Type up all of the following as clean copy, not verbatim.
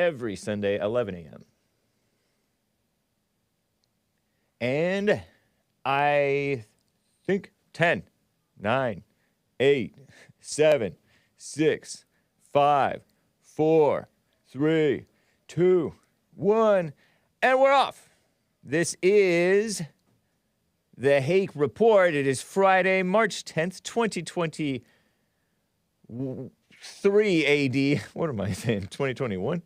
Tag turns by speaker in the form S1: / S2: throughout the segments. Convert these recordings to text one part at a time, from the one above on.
S1: every Sunday, 11 a.m. And I think 10, 9, 8, 7, 6, 5, 4, 3, 2, 1, and we're off. This is the Hake Report. It is Friday, March 10th, 2023 AD. What am I saying? 2021?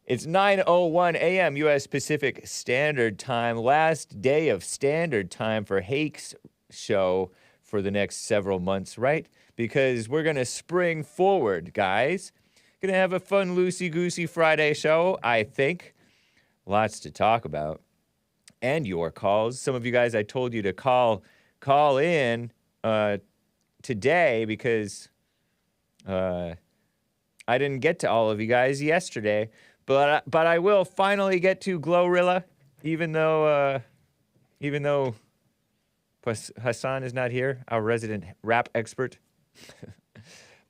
S1: It's 9:01 a.m. U.S. Pacific Standard Time. Last day of Standard Time for Hake's show for the next several months, right? Because we're going to spring forward, guys. Going to have a fun, loosey-goosey Friday show, I think. Lots to talk about. And your calls. Some of you guys, I told you to call in today because I didn't get to all of you guys yesterday. But I will finally get to GloRilla, even though Hassan is not here, our resident rap expert.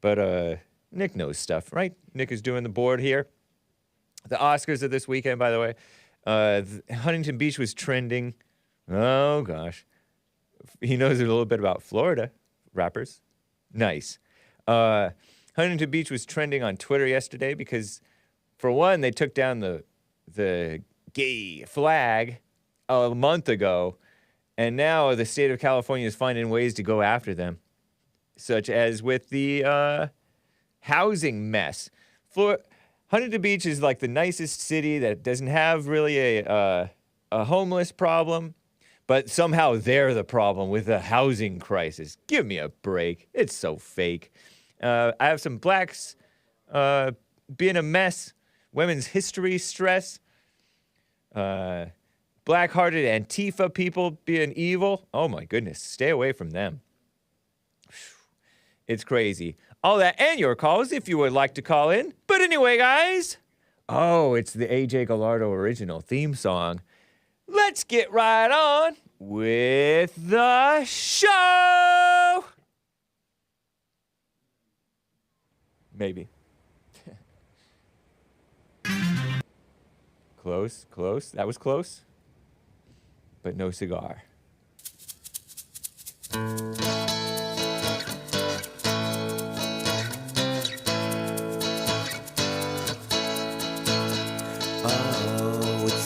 S1: But Nick knows stuff, right? Nick is doing the board here. The Oscars are this weekend, by the way. Huntington Beach was trending. Oh, gosh. He knows a little bit about Florida rappers. Nice. Huntington Beach was trending on Twitter yesterday because, for one, they took down the gay flag a month ago, and now the state of California is finding ways to go after them, such as with the housing mess. Huntington Beach is like the nicest city that doesn't have really a homeless problem, but somehow they're the problem with the housing crisis. Give me a break. It's so fake. I have some blacks being a mess, women's history stress, black-hearted Antifa people being evil. Oh my goodness, stay away from them. It's crazy. All that and your calls if you would like to call in. But anyway, guys. Oh, it's the AJ Gallardo original theme song. Let's get right on with the show. Maybe. Close. That was close. But no cigar.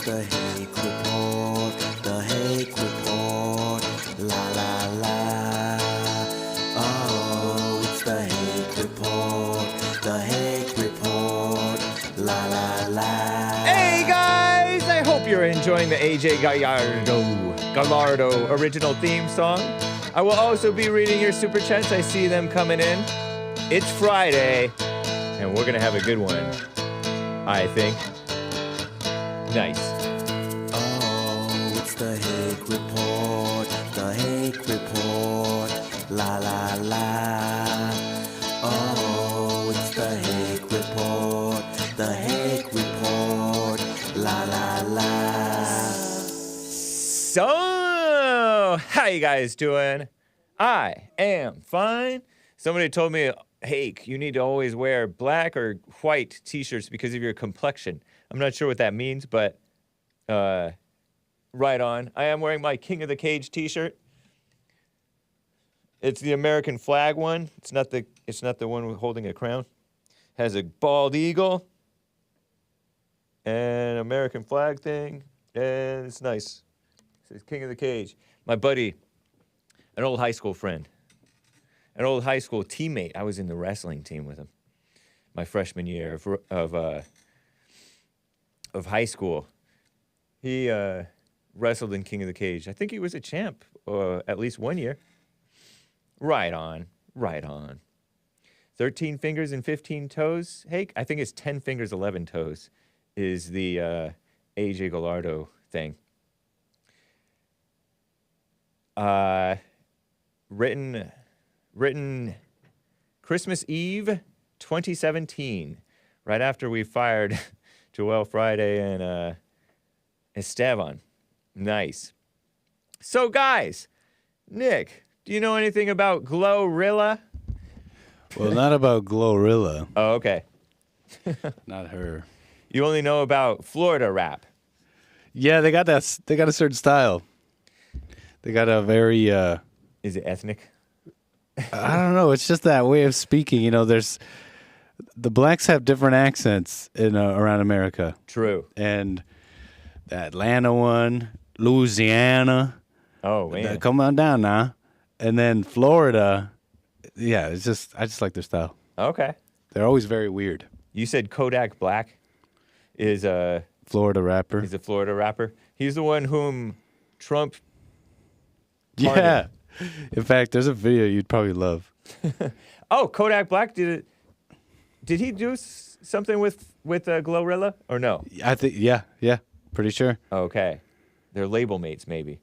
S2: The Hake Report, the Hake Report, la la la. Oh, it's the Hake Report, the Hake Report, la la la.
S1: Hey guys, I hope you're enjoying the AJ Gallardo original theme song. I will also be reading your super chats. I see them coming in. It's Friday, and we're gonna have a good one, I think. Nice.
S2: Oh, it's the Hake Report, the Hake Report, la la la. Oh, it's the Hake Report, the Hake Report, la la la.
S1: So, how you guys doing? I am fine. Somebody told me, Hake, you need to always wear black or white t-shirts because of your complexion. I'm not sure what that means, but right on. I am wearing my King of the Cage t-shirt. It's the American flag one. It's not the one holding a crown. Has a bald eagle and American flag thing, and it's nice. It says King of the Cage. My buddy, an old high school friend, an old high school teammate. I was in the wrestling team with him my freshman year of high school. He wrestled in King of the Cage. I think he was a champ at least 1 year. Right on. 13 fingers and 15 toes, Hake? I think it's 10 fingers, 11 toes is the AJ Gallardo thing. Written Christmas Eve 2017, right after we fired Joel Friday and Esteban. Nice. So, guys, Nick, do you know anything about GloRilla?
S3: Well, not about GloRilla.
S1: Oh, okay.
S3: Not her.
S1: You only know about Florida rap.
S3: Yeah, they got that. They got a certain style. They got a very.
S1: Is it ethnic?
S3: I don't know. It's just that way of speaking. You know, there's the blacks have different accents in around America.
S1: True.
S3: And the Atlanta one, Louisiana.
S1: Oh man,
S3: Come on down now. And then Florida. Yeah, it's just I just like their style.
S1: Okay.
S3: They're always very weird.
S1: You said Kodak Black is a
S3: Florida rapper.
S1: He's a Florida rapper. He's the one whom Trump.
S3: Yeah. In fact, there's a video you'd probably love.
S1: Oh, Kodak Black did he do something with GloRilla or no?
S3: I think yeah, pretty sure.
S1: Okay, they're label mates maybe.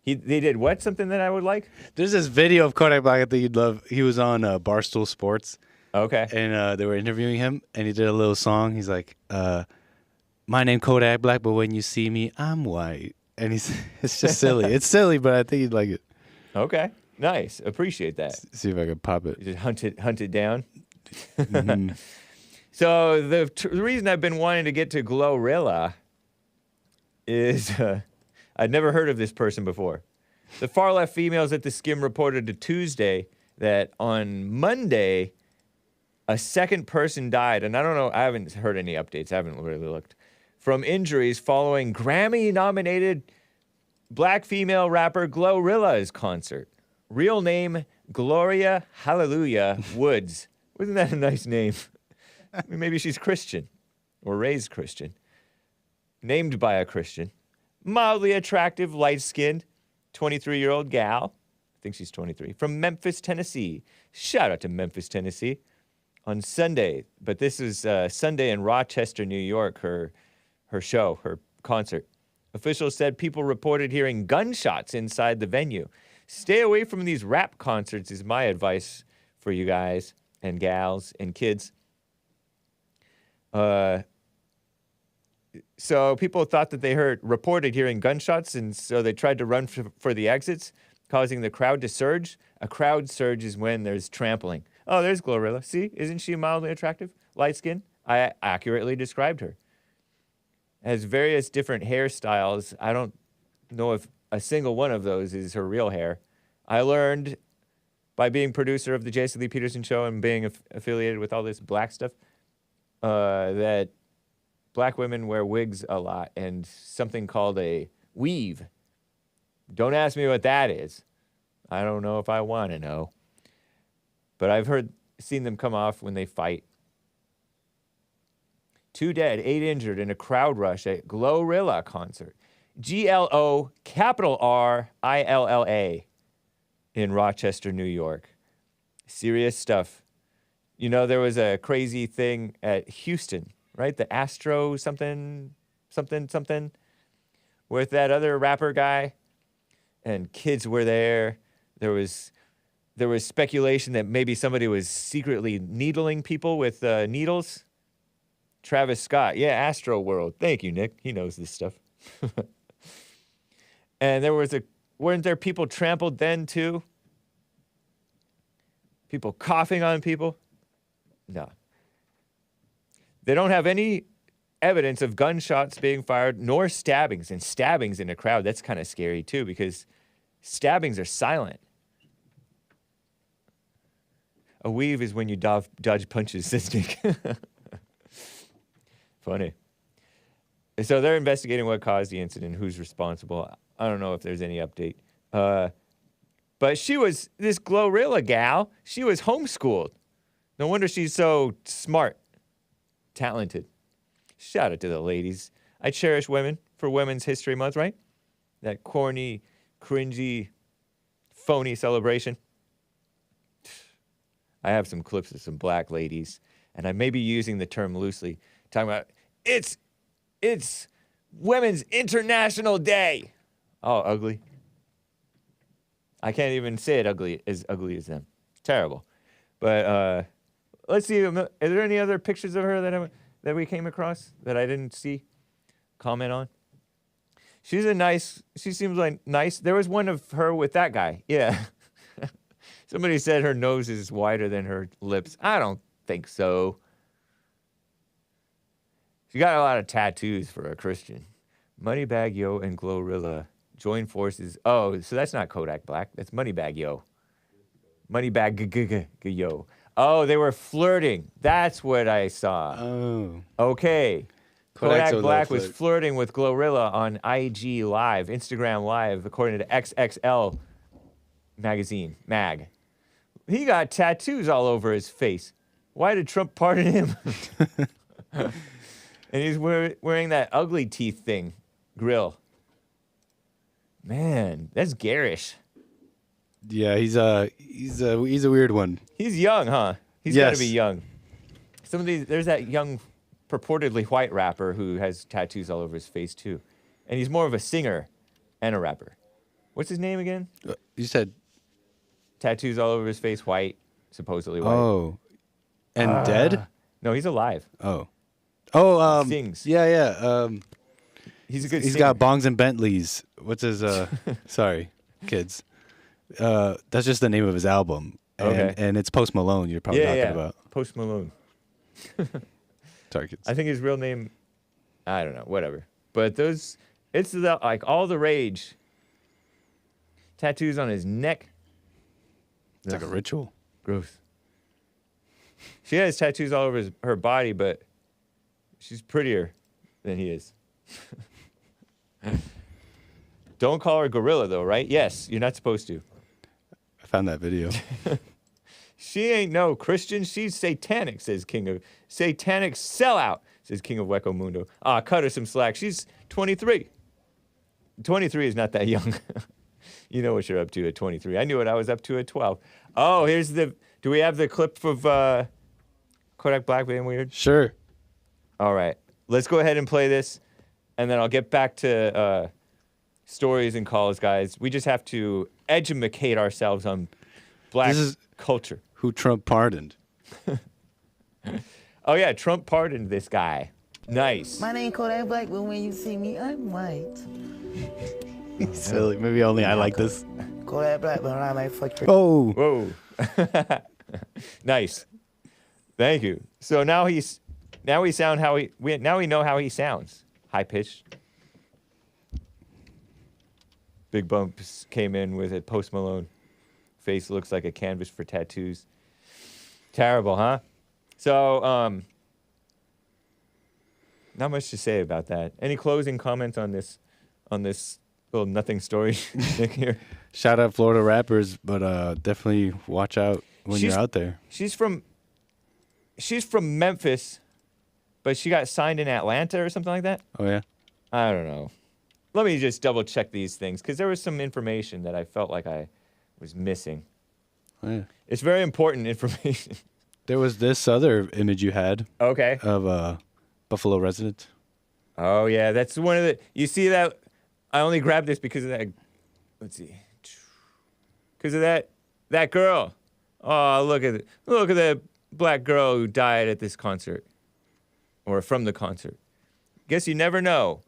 S1: They did what? Something that I would like?
S3: There's this video of Kodak Black I think you'd love. He was on Barstool Sports.
S1: Okay.
S3: And they were interviewing him, and he did a little song. He's like, my name Kodak Black, but when you see me, I'm white. And it's just silly. It's silly, but I think you'd like it.
S1: Okay. Nice. Appreciate that.
S3: See if I can pop it.
S1: You just hunt it down.
S3: Mm-hmm.
S1: So the reason I've been wanting to get to GloRilla is I'd never heard of this person before. The far left females at the Skim reported to Tuesday that on Monday, a second person died. And I don't know, I haven't heard any updates. I haven't really looked. From injuries following Grammy-nominated black female rapper GloRilla's concert. Real name, Gloria Hallelujah Woods. Wasn't that a nice name? I mean, maybe she's Christian or raised Christian. Named by a Christian. Mildly attractive, light-skinned, 23-year-old gal. I think she's 23. From Memphis, Tennessee. Shout out to Memphis, Tennessee. On Sunday, but this is Sunday in Rochester, New York, her show, her concert. Officials said people reported hearing gunshots inside the venue. Stay away from these rap concerts is my advice for you guys and gals and kids. So people thought that they reported hearing gunshots, and so they tried to run for the exits, causing the crowd to surge. A crowd surge is when there's trampling. Oh, there's GloRilla. See, isn't she mildly attractive? Light skin? I accurately described her. Has various different hairstyles. I don't know if a single one of those is her real hair. I learned by being producer of the Jason Lee Peterson Show and being affiliated with all this black stuff that black women wear wigs a lot and something called a weave. Don't ask me what that is. I don't know if I want to know. But I've seen them come off when they fight. 2 dead, 8 injured in a crowd rush at GloRilla concert. GLORilla in Rochester, New York. Serious stuff. You know, there was a crazy thing at Houston, right? The Astro something, with that other rapper guy. And kids were there. There was speculation that maybe somebody was secretly needling people with needles. Travis Scott. Yeah, Astro World. Thank you, Nick. He knows this stuff. And weren't there people trampled then too? People coughing on people? No. They don't have any evidence of gunshots being fired nor stabbings. And stabbings in a crowd, that's kind of scary too because stabbings are silent. A weave is when you dodge punches, says Nick. Funny. So they're investigating what caused the incident, who's responsible. I don't know if there's any update. But this GloRilla gal, she was homeschooled. No wonder she's so smart, talented. Shout out to the ladies. I cherish women for Women's History Month, right? That corny, cringy, phony celebration. I have some clips of some black ladies, and I may be using the term loosely, talking about, it's Women's International Day. Oh, ugly. I can't even say it ugly as them. Terrible. But let's see. Are there any other pictures of her that we came across that I didn't see? Comment on? She seems like nice. There was one of her with that guy. Yeah. Somebody said her nose is wider than her lips. I don't think so. She got a lot of tattoos for a Christian. Moneybag Yo and GloRilla join forces. Oh, so that's not Kodak Black. That's Moneybag Yo. Moneybag Yo. Oh, they were flirting. That's what I saw.
S3: Oh.
S1: Okay.
S3: Kodak's
S1: Kodak
S3: a
S1: Black
S3: little
S1: was
S3: flirt.
S1: flirting with GloRilla on IG Live, Instagram Live, according to XXL mag. He got tattoos all over his face. Why did Trump pardon him? And he's wearing that ugly teeth thing, grill. Man, that's garish.
S3: Yeah, he's a weird one.
S1: He's young, huh? He's got to
S3: Yes.
S1: be young. Some of these, there's that young, purportedly white rapper who has tattoos all over his face too, and he's more of a singer and a rapper. What's his name again?
S3: You said,
S1: Tattoos all over his face, white, supposedly white.
S3: oh, and dead?
S1: No, he's alive.
S3: Oh,
S1: Sings.
S3: Yeah.
S1: He's a good
S3: He's
S1: singer.
S3: got bongs and Bentleys. What's his? Sorry, kids. That's just the name of his album. And,
S1: Okay.
S3: and it's Post Malone. You're probably talking about.
S1: Post Malone.
S3: Sorry, kids.
S1: I think his real name, I don't know, whatever. But those, it's the, like all the rage. Tattoos on his neck.
S3: It's like a ritual.
S1: Gross. She has tattoos all over her body, but she's prettier than he is. Don't call her gorilla, though, right? Yes, you're not supposed to.
S3: I found that video.
S1: She ain't no Christian. She's satanic, says King of... Satanic sellout, says King of Wecco Mundo. Cut her some slack. She's 23. 23 is not that young. You know what you're up to at 23. I knew what I was up to at 12. Oh, here's the... Do we have the clip of Kodak Black being weird?
S3: Sure.
S1: All right. Let's go ahead and play this, and then I'll get back to stories and calls, guys. We just have to educate ourselves on black
S3: This is-
S1: culture.
S3: Who Trump pardoned?
S1: Oh, yeah, Trump pardoned this guy. Nice.
S4: My name Kodak Black, but when you see me, I'm white.
S3: Silly. Maybe only I like this.
S4: Kodak Black, but I might fuck your...
S3: Oh.
S1: Whoa. Nice. Thank you. So now we know how he sounds. High pitched. Big Bumps came in with it. Post Malone. Face looks like a canvas for tattoos. Terrible, huh? So, not much to say about that. Any closing comments on this little nothing story, Nick, here?
S3: Shout out Florida rappers, but definitely watch out when
S1: She's-
S3: you're out there.
S1: She's from Memphis, but she got signed in Atlanta or something like that.
S3: Oh yeah.
S1: I don't know. Let me just double check these things because there was some information that I felt like I was missing.
S3: Oh, yeah.
S1: It's very important information.
S3: There was this other image you had
S1: Okay.
S3: of a Buffalo resident.
S1: Oh yeah, that's one of the. You see that? I only grabbed this because of that. Let's see. Because of that girl. Oh, look at that black girl who died at this concert, or from the concert. Guess you never know.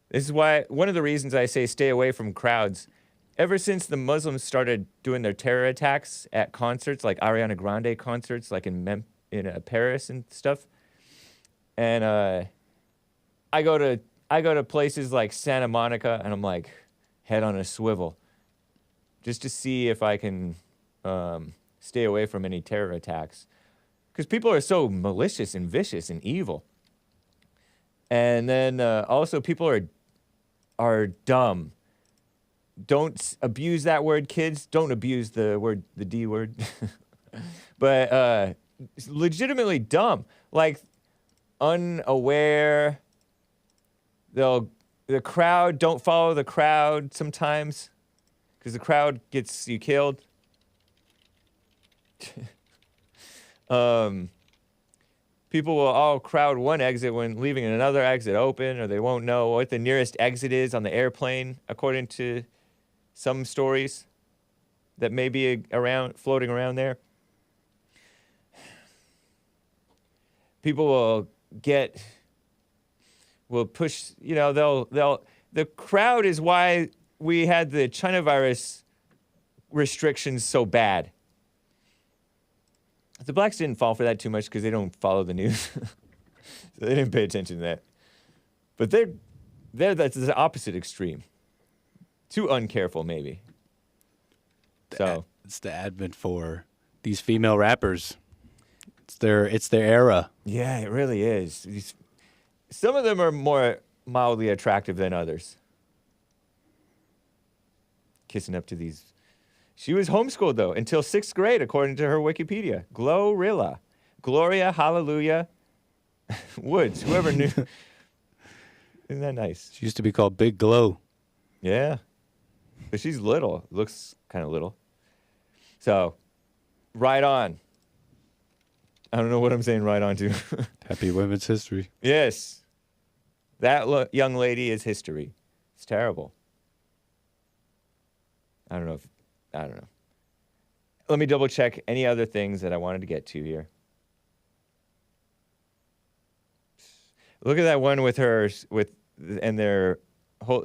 S1: This is why one of the reasons I say stay away from crowds. Ever since the Muslims started doing their terror attacks at concerts, like Ariana Grande concerts, like in Paris and stuff, and I go to places like Santa Monica, and I'm like, head on a swivel, just to see if I can stay away from any terror attacks, because people are so malicious and vicious and evil. And then also people are dumb. Don't abuse that word, kids. Don't abuse the D word. But legitimately dumb, like unaware. The crowd, don't follow the crowd sometimes, because the crowd gets you killed. People will all crowd one exit when leaving another exit open, or they won't know what the nearest exit is on the airplane, according to some stories that may be floating around there. People will push, the crowd is why we had the China virus restrictions so bad. The blacks didn't fall for that too much because they don't follow the news. So they didn't pay attention to that. But that's the opposite extreme. Too uncareful, maybe. So
S3: it's the advent for these female rappers. It's their era.
S1: yeah, it really is. Some of them are more mildly attractive than others. Kissing up to these. She was homeschooled, though, until 6th grade, according to her Wikipedia. GloRilla. Gloria, Hallelujah, Woods. Whoever knew. Isn't that nice?
S3: She used to be called Big Glow.
S1: Yeah. But she's little. Looks kind of little. So, right on. I don't know what I'm saying right on to.
S3: Happy Women's History.
S1: Yes. That young lady is history. It's terrible. I don't know. Let me double check any other things that I wanted to get to here. Look at that one with her,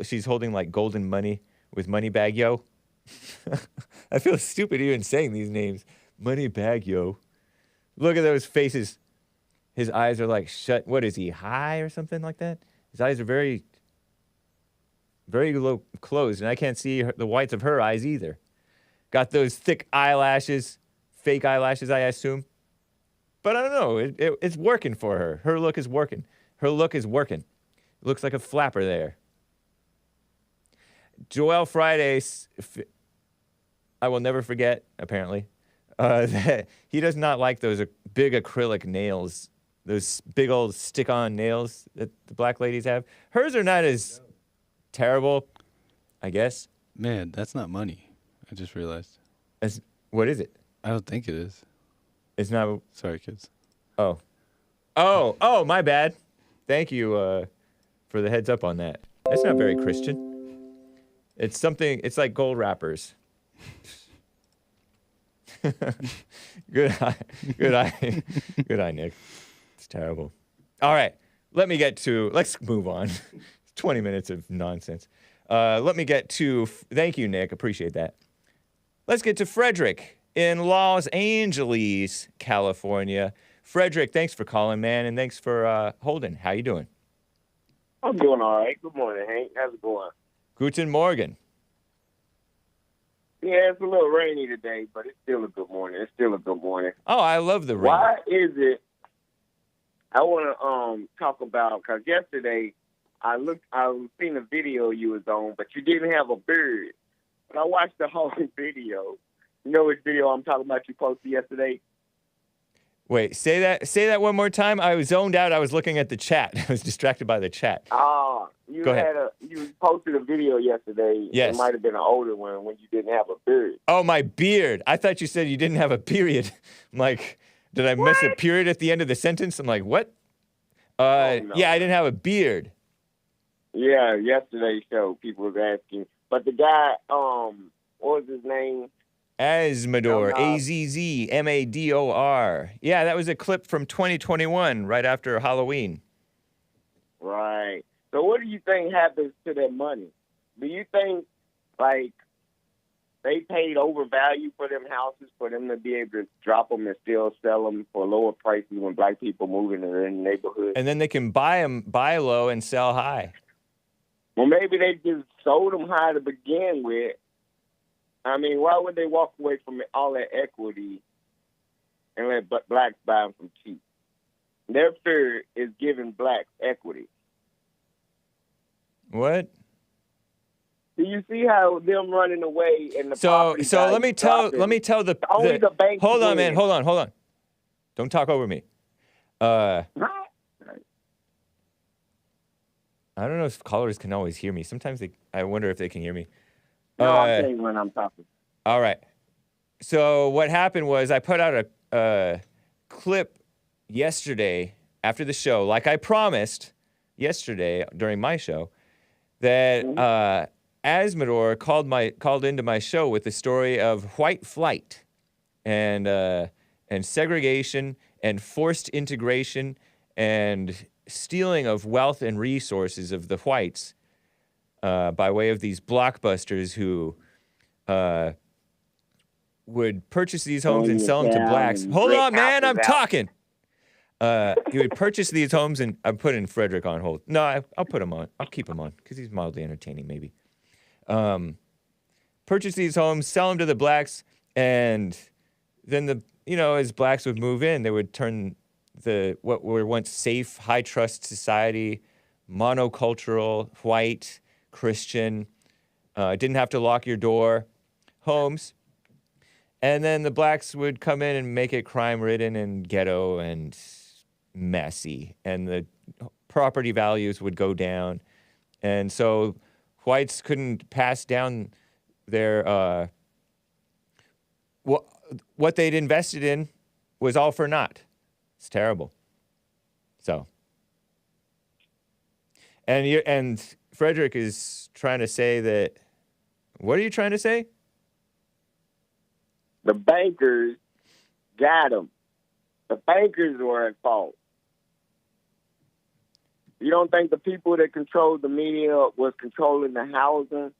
S1: she's holding like golden money with Moneybag Yo. I feel stupid even saying these names. Moneybag Yo. Look at those faces. His eyes are like shut. What is he, high or something like that? His eyes are very, very low closed, and I can't see the whites of her eyes either. Got those thick eyelashes, fake eyelashes, I assume. But I don't know. It's working for her. Her look is working. Looks like a flapper there. Joel Friday, I will never forget, apparently, that he does not like those big acrylic nails, those big old stick-on nails that the black ladies have. Hers are not as terrible, I guess.
S3: Man, that's not money. I just realized.
S1: What is it?
S3: I don't think it is.
S1: It's not.
S3: Sorry, kids.
S1: Oh, my bad. Thank you for the heads up on that. That's not very Christian. It's something. It's like gold wrappers. Good eye, Nick. It's terrible. All right, let's move on. 20 minutes of nonsense. Let me get to. Thank you, Nick. Appreciate that. Let's get to Frederick in Los Angeles, California. Frederick, thanks for calling, man, and thanks for holding. How you doing?
S5: I'm doing all right. Good morning, Hank. How's it going?
S1: Guten Morgen.
S5: Yeah, it's a little rainy today, but it's still a good morning.
S1: Oh, I love the rain.
S5: Why is it? I want to talk about, because yesterday I seen a video you was on, but you didn't have a beard. But I watched the whole video. You know which video I'm talking about you posted yesterday?
S1: Wait, say that one more time. I was zoned out. I was looking at the chat. I was distracted by the chat.
S5: You
S1: Go ahead.
S5: You posted a video yesterday.
S1: Yes.
S5: It might have been an older one when you didn't have a beard.
S1: Oh, my beard. I thought you said you didn't have a period. I'm like, did I miss a period at the end of the sentence? I'm like, what?
S5: Oh, no.
S1: Yeah, I didn't have a beard.
S5: Yeah, yesterday's show, people was asking. But the guy, what was his name?
S1: Azzmador, Azzmador. Yeah, that was a clip from 2021, right after Halloween.
S5: Right. So what do you think happens to that money? Do you think, like, they paid overvalue for them houses for them to be able to drop them and still sell them for lower prices when black people move into their neighborhood?
S1: And then they can buy low and sell high.
S5: Well, maybe they just sold them high to begin with. I mean, why would they walk away from all that equity and let blacks buy them from cheap? Their fear is giving blacks equity.
S1: What?
S5: Do you see how them running away and the
S1: So let me tell the
S5: only the banks
S1: hold on,
S5: win.
S1: man, hold on. Don't talk over me. I don't know if callers can always hear me. Sometimes I wonder if they can hear me.
S5: No, I'm saying when I'm talking.
S1: All right. So what happened was I put out a clip yesterday after the show, like I promised yesterday during my show, that Azzmador called into my show with the story of white flight and segregation and forced integration and stealing of wealth and resources of the whites by way of these blockbusters who would purchase these homes and sell them to blacks. Hold on, man, I'm talking. He would purchase these homes, and I'm putting Frederick on hold. No, I'll put him on. I'll keep him on because he's mildly entertaining, maybe. Purchase these homes, sell them to the blacks, and then as blacks would move in, they would turn what were once safe, high trust society, monocultural, white, Christian, didn't have to lock your door, homes. And then the blacks would come in and make it crime-ridden and ghetto and messy. And the property values would go down. And so whites couldn't pass down their what they'd invested in was all for naught. It's terrible. So, and Frederick is trying to say that. What are you trying to say?
S5: The bankers got them. The bankers were at fault. You don't think the people that controlled the media was controlling the housing?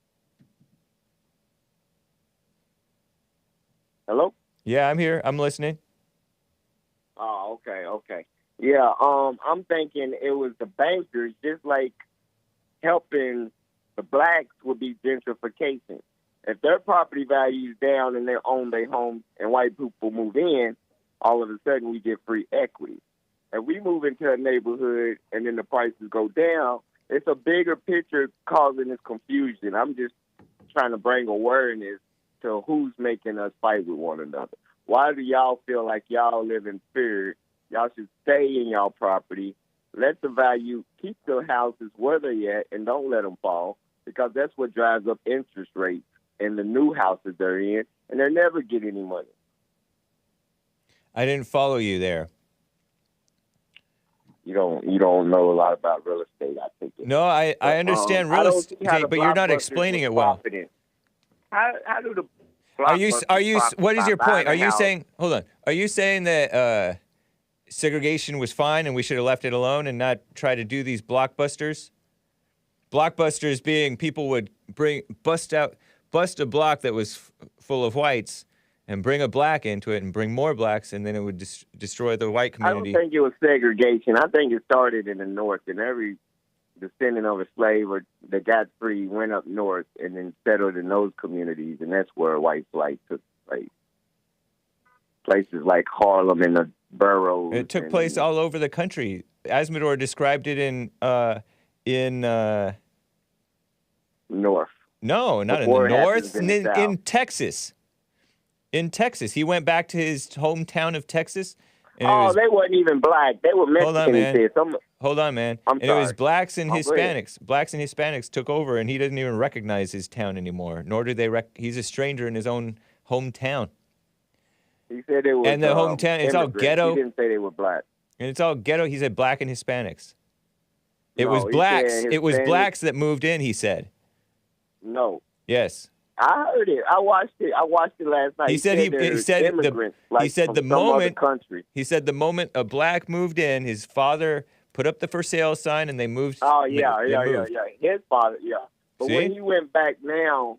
S5: Hello?
S1: Yeah, I'm here. I'm listening.
S5: Oh, okay. Yeah, I'm thinking it was the bankers, just like helping the blacks would be gentrification. If their property value is down and they own their homes and white people move in, all of a sudden we get free equity. If we move into a neighborhood and then the prices go down, it's a bigger picture causing this confusion. I'm just trying to bring awareness to who's making us fight with one another. Why do y'all feel like y'all live in fear? Y'all should stay in y'all property. Let the value, keep the houses where they're at and don't let them fall, because that's what drives up interest rates in the new houses they're in, and they'll never get any money.
S1: I didn't follow you there.
S5: You don't know a lot about real estate, I think.
S1: No, I understand real estate, but you're not explaining it well.
S5: How do the
S1: Are you? What is your point? Are you
S5: house?
S1: saying? Hold on. Are you saying that segregation was fine and we should have left it alone and not try to do these blockbusters? Blockbusters being people would bust a block that was full of whites and bring a black into it and bring more blacks, and then it would destroy the white community.
S5: I don't think it was segregation. I think it started in the North, and every descendant of a slave or that got free went up north and then settled in those communities, and that's where white flight took place. Places like Harlem and the boroughs.
S1: It took place all over the country. Asmodor described it in
S5: North.
S1: No, not
S5: Before
S1: in the
S5: it
S1: North.
S5: happens in the South.
S1: In Texas. In Texas. He went back to his hometown of Texas. And
S5: They wasn't even black. They were Mexican.
S1: Hold on, man.
S5: He said.
S1: Hold on, man.
S5: I'm
S1: It was
S5: sorry.
S1: blacks and
S5: Go ahead.
S1: Hispanics. Blacks and Hispanics took over, and he doesn't even recognize his town anymore. Nor do they. He's a stranger in his own hometown.
S5: He said it was.
S1: And the hometown, it's all
S5: immigrants.
S1: ghetto.
S5: He didn't say they were black.
S1: And it's all ghetto. He said black and Hispanics. It
S5: No,
S1: was
S5: he
S1: blacks.
S5: said
S1: It was
S5: Hispanic.
S1: blacks that moved in, he said.
S5: No.
S1: Yes.
S5: I heard it. I watched it last night.
S1: He said
S5: immigrants, like
S1: he said
S5: from
S1: the
S5: some other
S1: moment
S5: country.
S1: He said the moment a black moved in, his father put up the for sale sign and they moved.
S5: Oh
S1: they
S5: yeah.
S1: moved.
S5: His father, yeah. But
S1: See?
S5: when he went back now,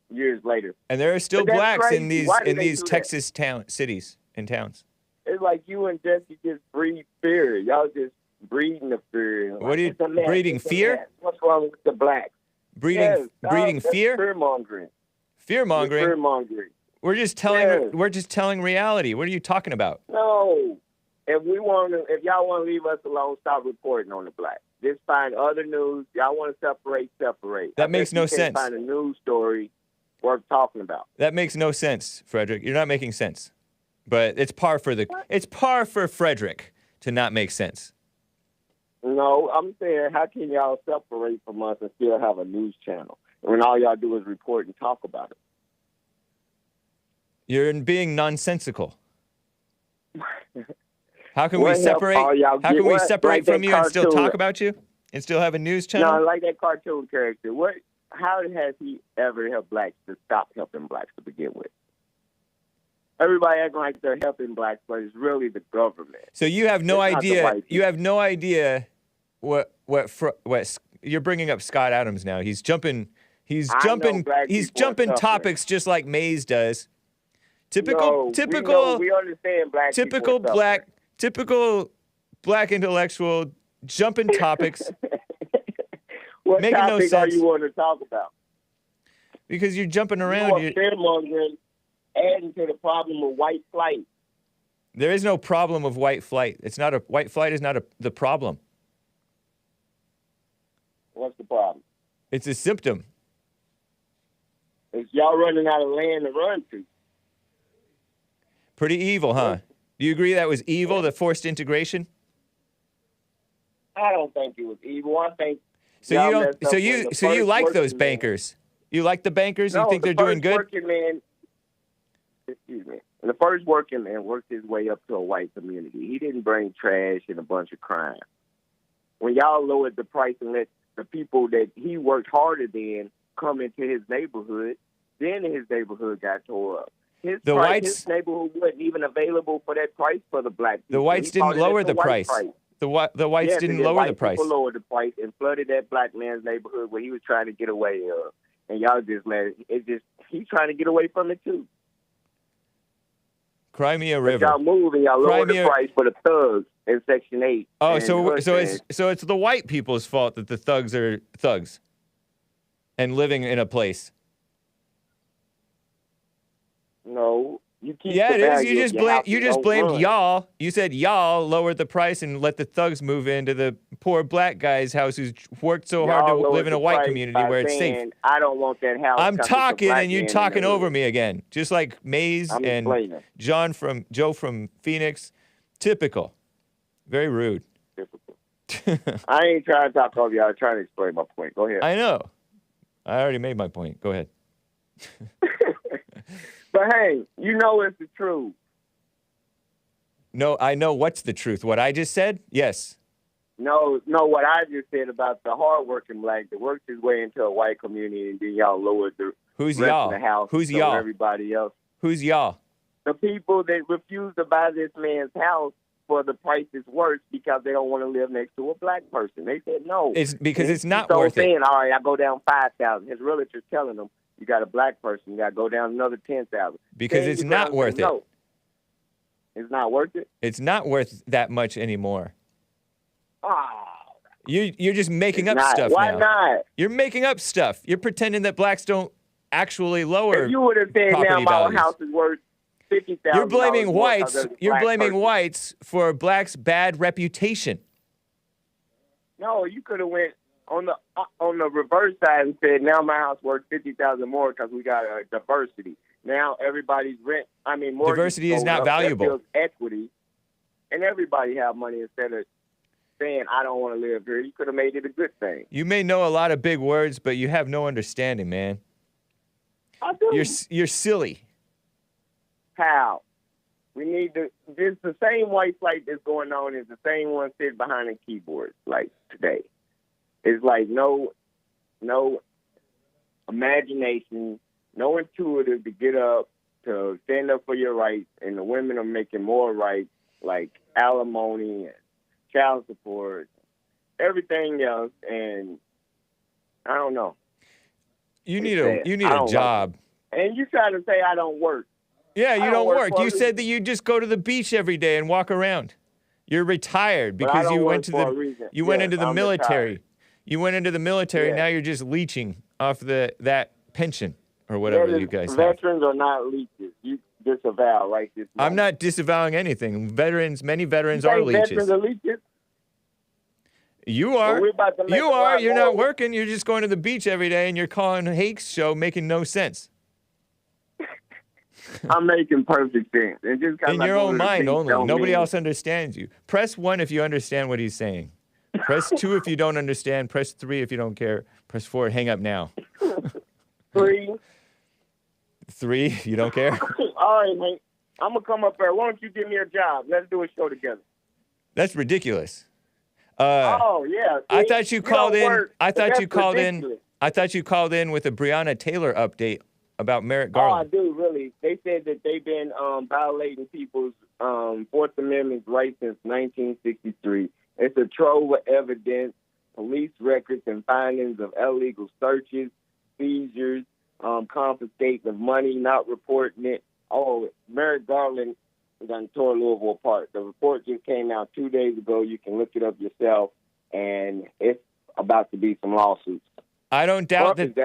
S5: years later,
S1: And there are still
S5: But that's
S1: blacks in
S5: crazy.
S1: these
S5: Why did they
S1: these
S5: do that?
S1: Texas cities and towns.
S5: it's like you and Jesse just breed fear. Y'all just breeding the fear.
S1: What are you-
S5: It's a mess.
S1: breeding
S5: It's a
S1: fear?
S5: mess. What's wrong with the blacks?
S1: Breeding
S5: That's
S1: fear?
S5: Fear mongering.
S1: Fear mongering.
S5: Fear mongering.
S1: We're just telling reality. What are you talking about?
S5: No. If y'all want to leave us alone, stop reporting on the blacks. Just find other news. Y'all want to separate.
S1: That
S5: I
S1: makes
S5: bet
S1: no
S5: you can't
S1: sense.
S5: Find a news story worth talking about.
S1: That makes no sense, Frederick. You're not making sense. But it's par for Frederick to not make sense.
S5: No, I'm saying, how can y'all separate from us and still have a news channel when all y'all do is report and talk about it?
S1: You're being nonsensical. How can
S5: What
S1: we
S5: help
S1: separate?
S5: all y'all
S1: How
S5: get?
S1: can we
S5: What-
S1: separate
S5: like that
S1: from you and still
S5: cartoon?
S1: talk about you and still have a news
S5: No,
S1: channel?
S5: like that cartoon character. How has he ever helped blacks to stop helping blacks to begin with? Everybody acting like they're helping blacks, but it's really the government.
S1: So you have no
S5: It's not the
S1: idea.
S5: white
S1: You have no idea what you're bringing up Scott Adams now. He's jumping. He's
S5: I know
S1: jumping.
S5: black
S1: He's
S5: people are
S1: jumping
S5: suffering.
S1: topics just like Mays does.
S5: No, we understand black people are suffering.
S1: Typical black intellectual, jumping topics.
S5: What
S1: Making no
S5: topic are
S1: sense.
S5: you want to talk about?
S1: Because you're jumping
S5: You
S1: around.
S5: want fear-mongering, adding to the problem of white flight.
S1: There is no problem of white flight. White flight is not the problem.
S5: What's the problem?
S1: It's a symptom.
S5: It's y'all running out of land to run to.
S1: Pretty evil, huh? Do you agree that was evil, the forced integration?
S5: I don't think it was evil. I think
S1: So
S5: y'all
S1: you don't.
S5: messed up
S1: So
S5: when
S1: you.
S5: the
S1: So you
S5: first
S1: like those
S5: working man-
S1: bankers? You like the bankers?
S5: No,
S1: You think
S5: the
S1: they're doing
S5: first
S1: good?
S5: Working man, excuse me. The first working man worked his way up to a white community. He didn't bring trash and a bunch of crime. When y'all lowered the price and let the people that he worked harder than come into his neighborhood, then his neighborhood got tore up. His neighborhood wasn't even available for that price for the black people.
S1: The whites
S5: He bought
S1: didn't
S5: it at
S1: lower the
S5: white
S1: price. The whites
S5: Yes,
S1: didn't
S5: and then
S1: lower the
S5: white
S1: price.
S5: people lowered the price and flooded that black man's neighborhood where he was trying to get away of. And y'all just let it. He's trying to get away from it too.
S1: Cry me a
S5: But
S1: river.
S5: y'all move and y'all lower the price for the thugs in Section 8.
S1: Oh,
S5: and
S1: so it's the white people's fault that the thugs are thugs and living in a place.
S5: No, you keep.
S1: Yeah,
S5: the
S1: it is.
S5: value
S1: You
S5: of
S1: just
S5: your
S1: blame.
S5: house
S1: You
S5: and
S1: just
S5: don't
S1: blamed
S5: run.
S1: y'all. You said y'all lowered the price and let the thugs move into the poor black guy's house who's worked so hard to
S5: Y'all lowered
S1: live in a
S5: the
S1: white
S5: price
S1: community
S5: by
S1: where it's safe.
S5: saying, I don't want that house.
S1: I'm
S5: 'cause it's a
S1: talking
S5: black
S1: and you
S5: man in
S1: talking
S5: the
S1: over
S5: hood.
S1: me again, just like Maze
S5: I'm
S1: and
S5: explaining.
S1: Joe from Phoenix. Typical. Very rude.
S5: Typical. I ain't trying to talk over y'all. I'm trying to explain my point. Go ahead.
S1: I know. I already made my point. Go ahead.
S5: But hey, you know it's the truth.
S1: No, I know what's the truth. What I just said? Yes.
S5: No, what I just said about the hardworking black that worked his way into a white community and then y'all lowered the
S1: Who's
S5: rest
S1: y'all?
S5: of the house.
S1: Who's
S5: so
S1: y'all?
S5: Everybody else.
S1: Who's y'all?
S5: The people that refuse to buy this man's house for the price it's worth because they don't want to live next to a black person. They said no.
S1: It's because it's not
S5: so
S1: worth
S5: saying,
S1: it.
S5: all right, I go down 5,000. His realtor's telling him, you got a black person, you got to go down another 10,000.
S1: Because
S5: Then
S1: it's
S5: you
S1: not
S5: gotta
S1: worth
S5: say,
S1: it.
S5: no. It's not worth it?
S1: It's not worth that much anymore.
S5: Oh,
S1: You're just making up
S5: not.
S1: stuff
S5: Why
S1: now.
S5: not?
S1: You're making up stuff. You're pretending that blacks don't actually lower
S5: If you would have said now
S1: property
S5: my
S1: values.
S5: house is worth $50,000.
S1: You're blaming
S5: more
S1: whites.
S5: 'cause there's a
S1: You're
S5: black
S1: blaming
S5: person.
S1: whites for blacks' bad reputation.
S5: No, you could have went on the reverse side and said, now my house worth $50,000 more because we got a diversity. Now everybody's rent. Mortgage
S1: Diversity is
S5: goes
S1: not
S5: up. That
S1: valuable.
S5: builds equity, and everybody have money instead of saying I don't want to live here. You could have made it a good thing.
S1: You may know a lot of big words, but you have no understanding, man.
S5: I do.
S1: You're silly.
S5: How? We need to. This the same white flight that's going on is the same one sitting behind the keyboard like today. It's like no imagination, no intuitive to get up to stand up for your rights, and the women are making more rights like alimony and child support, everything else, and I don't know.
S1: You need
S5: It's sad. I
S1: a
S5: don't
S1: job.
S5: And you try to say I don't work.
S1: Yeah, you
S5: I
S1: don't
S5: don't
S1: work.
S5: work for
S1: You
S5: a
S1: said that you just go to the beach every day and walk around. You're retired
S5: But I
S1: because
S5: don't
S1: you
S5: work
S1: went to
S5: for a
S1: the
S5: reason.
S1: you went
S5: Yes,
S1: into the
S5: I'm
S1: military.
S5: retired.
S1: You went into the military.
S5: Yes.
S1: Now you're just leeching off that pension or whatever you guys have.
S5: Veterans are not leeches. You disavow right this moment.
S1: I'm not disavowing anything. Many veterans
S5: You
S1: are
S5: think
S1: leeches.
S5: Veterans are leeches?
S1: You are.
S5: Well, we're about to make
S1: You
S5: a
S1: are.
S5: lot
S1: You're
S5: more.
S1: not working. You're just going to the beach every day and you're calling Hake's show making no sense.
S5: I'm making perfect sense. And just 'cause
S1: In
S5: I
S1: your
S5: go
S1: own
S5: to the
S1: mind
S5: beach
S1: only.
S5: don't
S1: Nobody
S5: mean-
S1: else understands you. Press 1 if you understand what he's saying. Press 2 if you don't understand. Press 3 if you don't care. Press 4, hang up now.
S5: 3.
S1: 3, you don't care?
S5: All right, mate. I'm going to come up there. Why don't you give me a job? Let's do a show together.
S1: That's ridiculous.
S5: Oh, yeah.
S1: I
S5: See?
S1: thought you
S5: don't
S1: called in.
S5: work,
S1: I
S5: but
S1: thought
S5: that's
S1: you called
S5: ridiculous.
S1: in. I thought you called in with a Breonna Taylor update about Merrick
S5: Oh, I
S1: Garland.
S5: do, really. They said that they've been violating people's Fourth Amendment rights since 1963. It's a trove of evidence, police records and findings of illegal searches, seizures, confiscation of money, not reporting it. Oh, Merrick Garland done tore Louisville apart. The report just came out 2 days ago. You can look it up yourself, and it's about to be some lawsuits.
S1: I don't doubt that.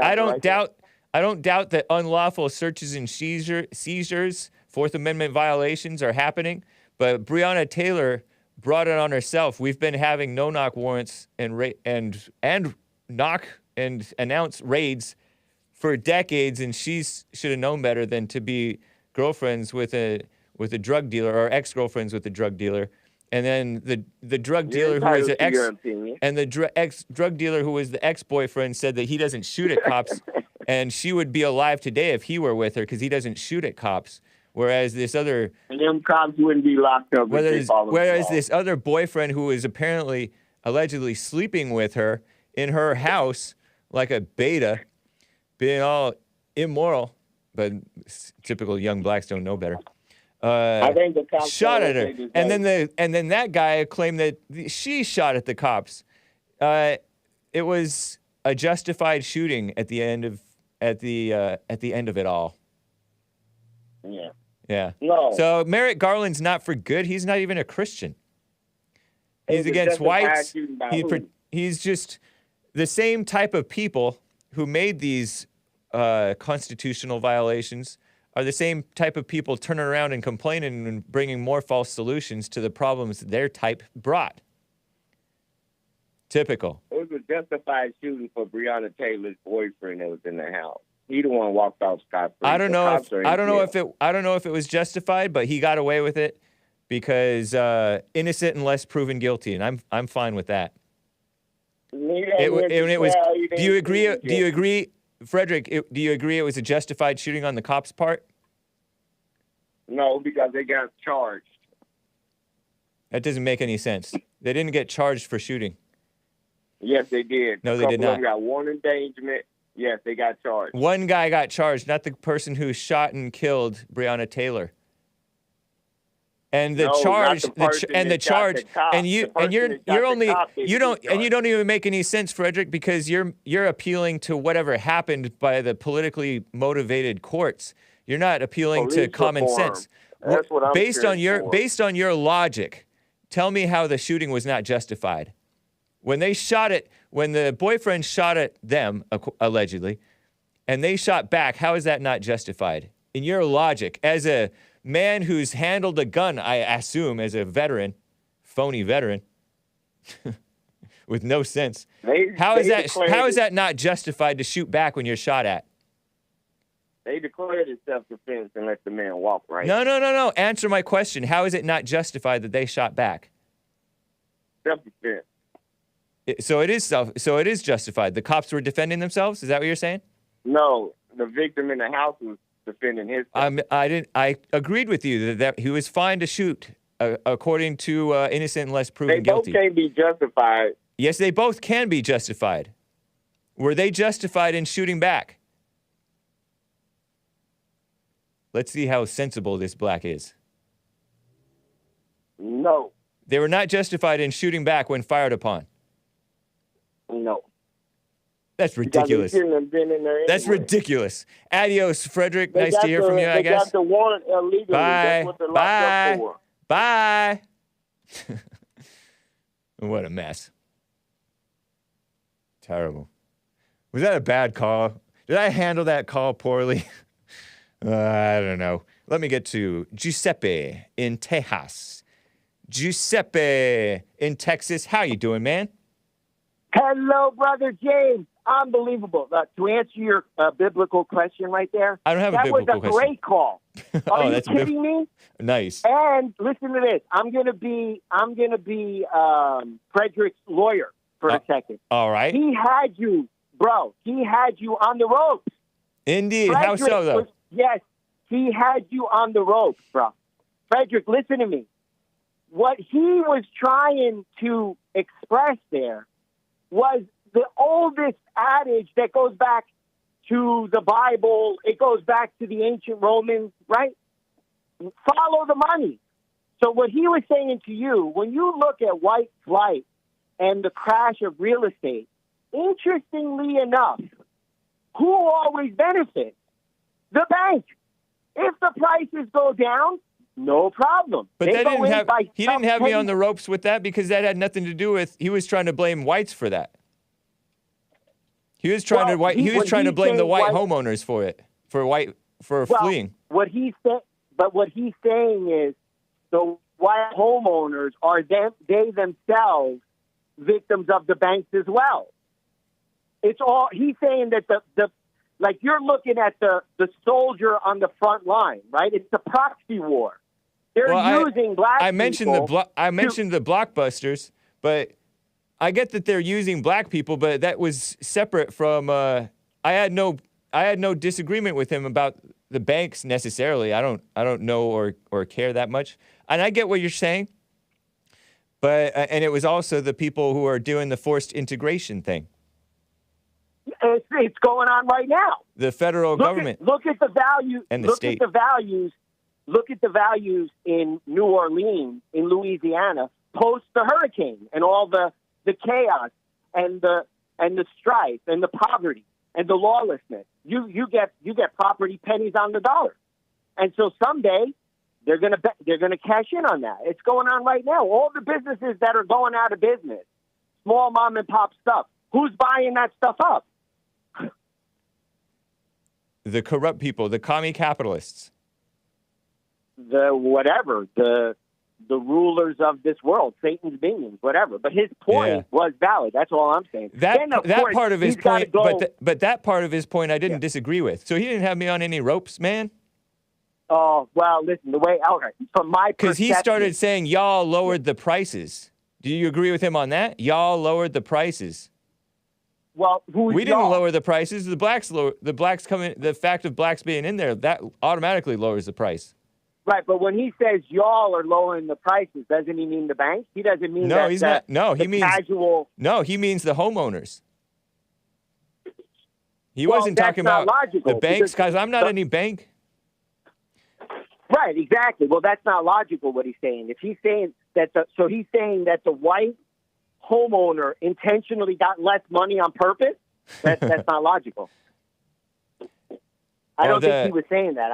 S5: I don't
S1: doubt that unlawful searches and seizures, Fourth Amendment violations are happening. But Breonna Taylor brought it on herself. We've been having no-knock warrants and knock and announce raids for decades, and she should have known better than to be girlfriends with a drug dealer or ex-girlfriends with a drug dealer. And then the drug dealer who was an drug dealer who was the ex-boyfriend said that he doesn't shoot at cops, and she would be alive today if he were with her because he doesn't shoot at cops. Whereas this other,
S5: and them cops wouldn't be locked up.
S1: Whereas this other boyfriend who was allegedly sleeping with her in her house like a beta, being all immoral, but typical young blacks don't know better.
S5: I think the cops
S1: shot at her, and then that guy claimed that she shot at the cops. It was a justified shooting at the end of it all.
S5: Yeah.
S1: Yeah.
S5: No.
S1: So Merrick Garland's not for good. He's not even a Christian. He's against whites. He's just the same type of people who made these constitutional violations are the same type of people turning around and complaining and bringing more false solutions to the problems their type brought. Typical.
S5: It was a justified shooting for Breonna Taylor's boyfriend that was in the house. He the one walked off scot-free. I don't know
S1: if it was justified, but he got away with it because innocent unless proven guilty, and I'm fine with that. Do you agree, Frederick? Do you agree it was a justified shooting on the cops' part?
S5: No, because they got charged.
S1: That doesn't make any sense. They didn't get charged for shooting.
S5: Yes, they did.
S1: No, they did not.
S5: They got one endangerment. Yes, they got charged.
S1: One guy got charged, not the person who shot and killed Breonna Taylor. And you don't even make any sense, Frederick, because you're appealing to whatever happened by the politically motivated courts. You're not appealing to common sense.
S5: That's what I'm
S1: based on your logic, tell me how the shooting was not justified. When the boyfriend shot at them, allegedly, and they shot back, how is that not justified? In your logic, as a man who's handled a gun, I assume, as a veteran, phony veteran, with no sense, how is that not justified to shoot back when you're shot at?
S5: They declared it self-defense and let the man walk, right?
S1: No. Answer my question. How is it not justified that they shot back?
S5: Self-defense.
S1: So it is justified. The cops were defending themselves? Is that what you're saying?
S5: No, the victim in the house was defending himself.
S1: I agreed with you that he was fine to shoot according to innocent unless proven guilty.
S5: They both can't be justified.
S1: Yes, they both can be justified. Were they justified in shooting back? Let's see how sensible this black is.
S5: No.
S1: They were not justified in shooting back when fired upon.
S5: No.
S1: That's ridiculous.
S5: Anyway.
S1: That's ridiculous. Adios, Frederick. Nice to hear from you, I guess.
S5: They got the warrant illegally.
S1: Bye.
S5: That's what they're locked up for.
S1: Bye. What a mess. Terrible. Was that a bad call? Did I handle that call poorly? I don't know. Let me get to Giuseppe in Tejas. Giuseppe in Texas. How you doing, man?
S6: Hello, Brother James. Unbelievable. To answer your biblical question right there,
S1: I don't have a biblical question.
S6: That was a great call. Are you kidding me?
S1: Nice.
S6: And listen to this. I'm gonna be Frederick's lawyer for a second.
S1: All right.
S6: He had you, bro. He had you on the ropes.
S1: Indeed. How so, though?
S6: Yes, he had you on the ropes, bro. Frederick, listen to me. What he was trying to express there was the oldest adage that goes back to the Bible. It goes back to the ancient Romans, right? Follow the money. So what he was saying to you, when you look at white flight and the crash of real estate, interestingly enough, who always benefits? The bank. If the prices go down, No problem.
S1: But
S6: They
S1: that
S6: go
S1: didn't
S6: in
S1: have
S6: by
S1: he didn't have me on the
S6: self-pay.
S1: ropes with that because that had nothing to do with. He was trying to blame whites for that. He was trying
S6: Well,
S1: he was
S6: when
S1: trying to
S6: he's
S1: blame the
S6: saying
S1: white
S6: white-
S1: homeowners for it, for
S6: Well,
S1: fleeing.
S6: what he's saying is the white homeowners are they themselves victims of the banks as well. It's all he's saying that the like you're looking at the soldier on the front line, right? It's a proxy war. They're using black
S1: I mentioned
S6: people.
S1: I mentioned the blockbusters, but I get that they're using black people, but that was separate from. I had no disagreement with him about the banks necessarily. I don't know or care that much, and I get what you're saying. But and it was also the people who are doing the forced integration thing.
S6: It's going on right now.
S1: The federal government.
S6: Look at the value
S1: And the
S6: look
S1: state.
S6: at the values. Look at the values in New Orleans, in Louisiana, post the hurricane and all the chaos and the strife and the poverty and the lawlessness. You get property pennies on the dollar, and so someday they're gonna cash in on that. It's going on right now. All the businesses that are going out of business, small mom and pop stuff. Who's buying that stuff up?
S1: The corrupt people, the commie capitalists.
S6: The rulers of this world, Satan's minions, whatever. But his point was valid. That's all I'm saying.
S1: That
S6: course,
S1: part of his
S6: he's gotta
S1: point, but that part of his point I didn't disagree with. So he didn't have me on any ropes, man.
S6: Oh, well, listen, from my perspective.
S1: Because he started saying y'all lowered the prices. Do you agree with him on that? Y'all lowered the prices.
S6: Well,
S1: we didn't lower the prices. The blacks coming. The fact of blacks being in there, that automatically lowers the price.
S6: Right, but when he says y'all are lowering the prices, doesn't he mean the banks? He doesn't mean
S1: no, he's not. No, he means
S6: casual.
S1: No, he means the homeowners. He
S6: Well,
S1: wasn't
S6: that's
S1: talking
S6: not
S1: about
S6: logical,
S1: the banks,
S6: because
S1: because I'm not any bank.
S6: Right, exactly. Well, that's not logical what he's saying. If he's saying that, he's saying that the white homeowner intentionally got less money on purpose. That's not logical. I don't think he was saying that.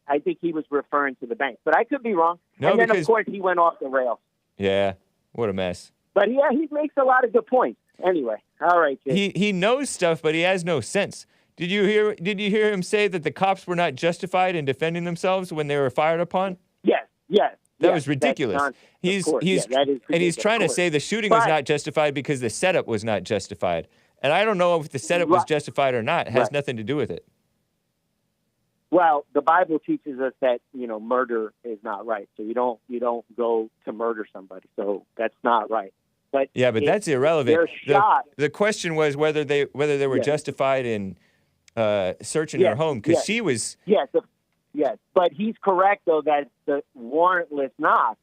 S6: I think he was referring to the bank, but I could be wrong.
S1: No,
S6: and then
S1: because,
S6: of course he went off the rails.
S1: Yeah, what a mess.
S6: But yeah, he makes a lot of good points. Anyway, all right, Jay.
S1: He knows stuff, but he has no sense. Did you hear him say that the cops were not justified in defending themselves when they were fired upon?
S6: Yes.
S1: That was ridiculous.
S6: He's
S1: And he's trying to say the shooting was not justified because the setup was not justified. And I don't know if the setup was justified or not. It has nothing to do with it.
S6: Well, the Bible teaches us that, murder is not right. So you don't go to murder somebody. So that's not right. But
S1: that's irrelevant.
S6: They're shot.
S1: The question was whether they were justified in searching her home, because she was.
S6: Yes, but he's correct though that the warrantless knock,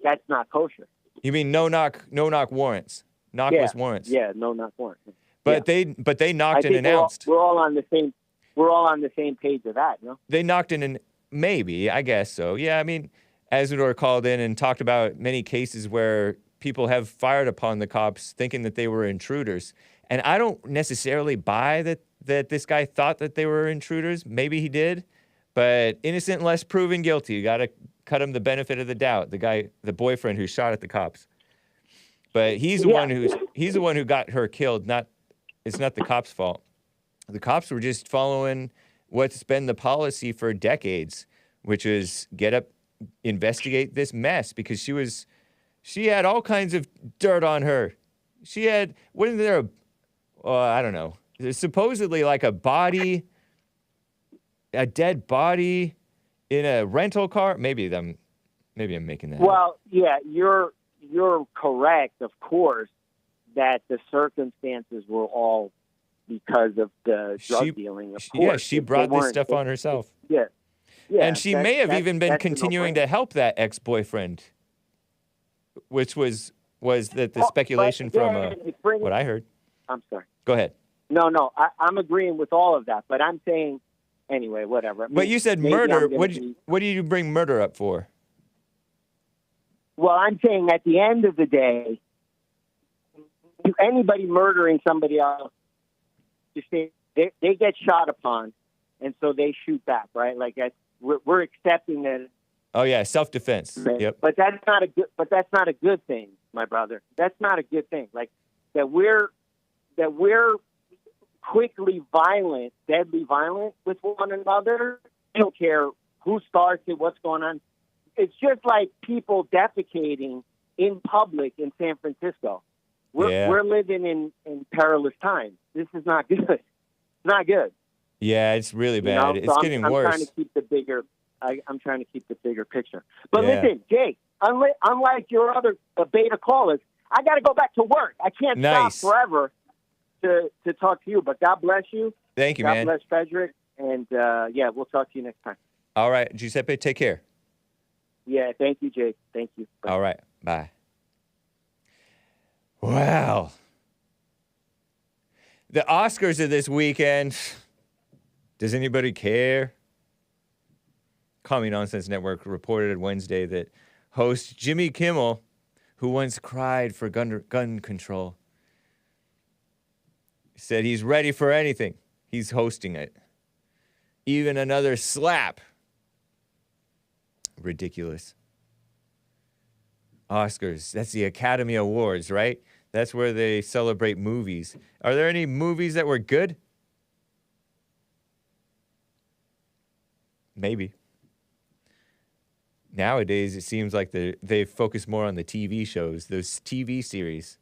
S6: that's not kosher.
S1: You mean no knock warrants, knockless warrants?
S6: Yeah, no knock warrants.
S1: But they knocked and announced.
S6: We're all on the same page of that, no?
S1: They knocked in maybe, I guess so. Yeah, I mean, Asador called in and talked about many cases where people have fired upon the cops thinking that they were intruders. And I don't necessarily buy that this guy thought that they were intruders. Maybe he did. But innocent unless proven guilty. You got to cut him the benefit of the doubt. The boyfriend who shot at the cops. But he's the one who got her killed. It's not the cops' fault. The cops were just following what's been the policy for decades, which is get up, investigate this mess, because she had all kinds of dirt on her. Wasn't there I don't know. There's supposedly like a dead body in a rental car. Maybe I'm making that.
S6: Well, yeah, you're correct, of course, that the circumstances were all because of the drug dealing. Of course,
S1: yeah, she brought this stuff on herself.
S6: Yeah,
S1: and she may have even been continuing to help that ex-boyfriend, which was the speculation from what I heard.
S6: I'm sorry.
S1: Go ahead.
S6: No, I'm agreeing with all of that, but I'm saying. Anyway, whatever.
S1: But you said murder. What do you bring murder up for?
S6: Well, I'm saying at the end of the day, anybody murdering somebody else, they get shot upon, and so they shoot back, right? Like we're accepting that
S1: Oh yeah, self-defense. Yep.
S6: But that's not a good. But that's not a good thing, my brother. That's not a good thing. Like that we're quickly violent, deadly violent with one another. I don't care who starts it, what's going on. It's just like people defecating in public in San Francisco. We're living in perilous times. This is not good. It's not good.
S1: Yeah, it's really bad.
S6: You know?
S1: It's
S6: So
S1: getting
S6: I'm
S1: worse.
S6: trying to keep the bigger. I'm trying to keep the bigger picture. But
S1: Yeah.
S6: listen, Jake, unlike your other beta callers, I got to go back to work. I can't
S1: Nice.
S6: stop forever to talk to you. But God bless you.
S1: Thank you,
S6: God
S1: man.
S6: bless Frederick. And, yeah, we'll talk to you next time.
S1: All right, Giuseppe, take care.
S6: Yeah, thank you, Jake. Thank you. Bye.
S1: All right, bye. Wow. The Oscars of this weekend. Does anybody care? Comedy Nonsense Network reported Wednesday that host Jimmy Kimmel, who once cried for gun control, said he's ready for anything. He's hosting it. Even another slap. Ridiculous. Oscars, that's the Academy Awards, right? That's where they celebrate movies. Are there any movies that were good? Maybe. Nowadays, it seems like they focus more on the TV shows, those TV series.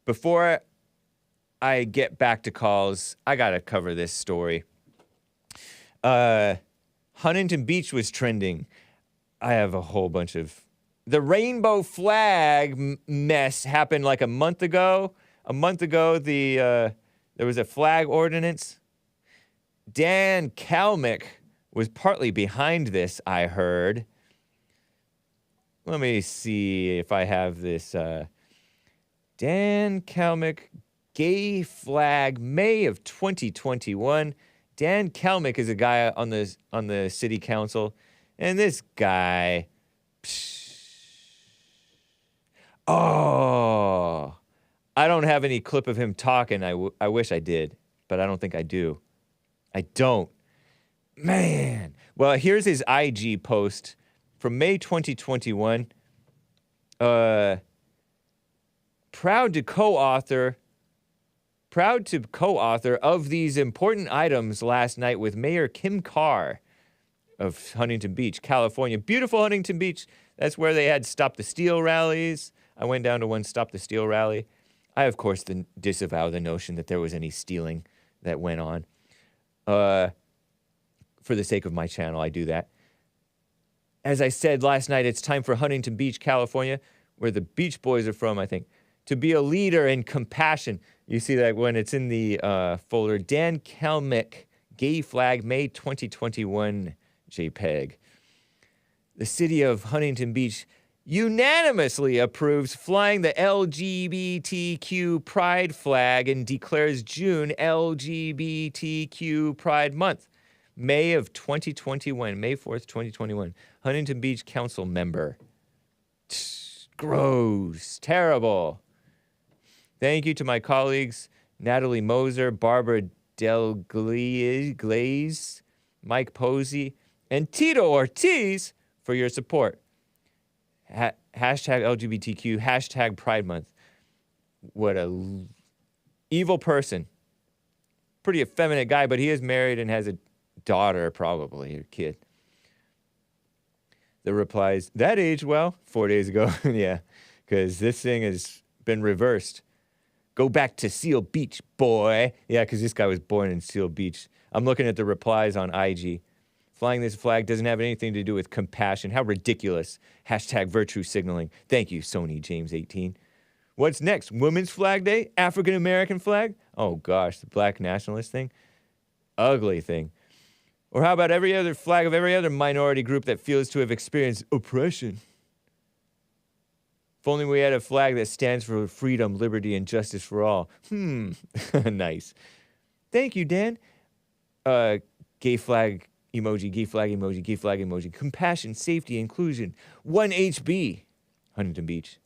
S1: Before I get back to calls, I got to cover this story. Huntington Beach was trending. I have a whole bunch of... The rainbow flag mess happened like a month ago. A month ago, there was a flag ordinance. Dan Kalmick was partly behind this, I heard. Let me see if I have this. Dan Kalmick, gay flag, May of 2021. Dan Kalmick is a guy on the city council, and this guy, oh, I don't have any clip of him talking. I wish I did, but I don't think I do. I don't. Man. Well, here's his IG post from May 2021. Proud to co-author of these important items last night with Mayor Kim Carr of Huntington Beach, California. Beautiful Huntington Beach. That's where they had Stop the Steal rallies. I went down to one Stop the Steal rally. I, of course, disavow the notion that there was any stealing that went on. For the sake of my channel, I do that. As I said last night, it's time for Huntington Beach, California, where the Beach Boys are from, I think, to be a leader in compassion. You see that when it's in the folder. Dan Kalmick, gay flag, May 2021 JPEG. The city of Huntington Beach unanimously approves flying the LGBTQ Pride flag and declares June LGBTQ Pride Month. May of 2021, May 4th, 2021. Huntington Beach Council member. Gross. Terrible. Thank you to my colleagues, Natalie Moser, Barbara Del Glaze, Mike Posey, and Tito Ortiz for your support. Hashtag LGBTQ, hashtag Pride Month. What a evil person. Pretty effeminate guy, but he is married and has a daughter, probably, or kid. The replies, that aged well, 4 days ago. Yeah, because this thing has been reversed. Go back to Seal Beach, boy. Yeah, because this guy was born in Seal Beach. I'm looking at the replies on IG. Flying this flag doesn't have anything to do with compassion. How ridiculous. Hashtag virtue signaling. Thank you, Sony James 18. What's next? Women's Flag Day? African American flag? Oh, gosh, the black nationalist thing? Ugly thing. Or how about every other flag of every other minority group that feels to have experienced oppression? If only we had a flag that stands for freedom, liberty, and justice for all. Nice. Thank you, Dan. Gay flag emoji, gay flag emoji, gay flag emoji. Compassion, safety, inclusion. 1HB, Huntington Beach.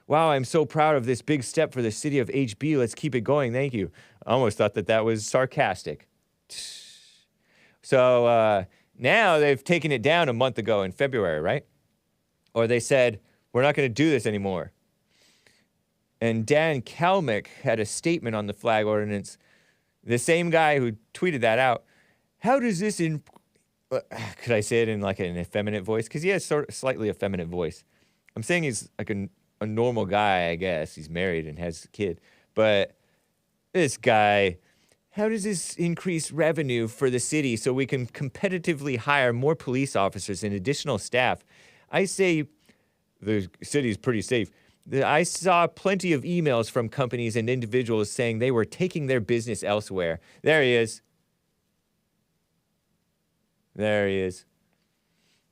S1: Wow, I'm so proud of this big step for the city of HB. Let's keep it going. Thank you. I almost thought that was sarcastic. So now they've taken it down a month ago in February, right? Or they said, we're not going to do this anymore. And Dan Kalmick had a statement on the flag ordinance. The same guy who tweeted that out. How does this could I say it in like an effeminate voice? Because he has sort of slightly effeminate voice. I'm saying he's like a normal guy, I guess. He's married and has a kid. But this guy, how does this increase revenue for the city so we can competitively hire more police officers and additional staff? I say the city's pretty safe. I saw plenty of emails from companies and individuals saying they were taking their business elsewhere. There he is. There he is.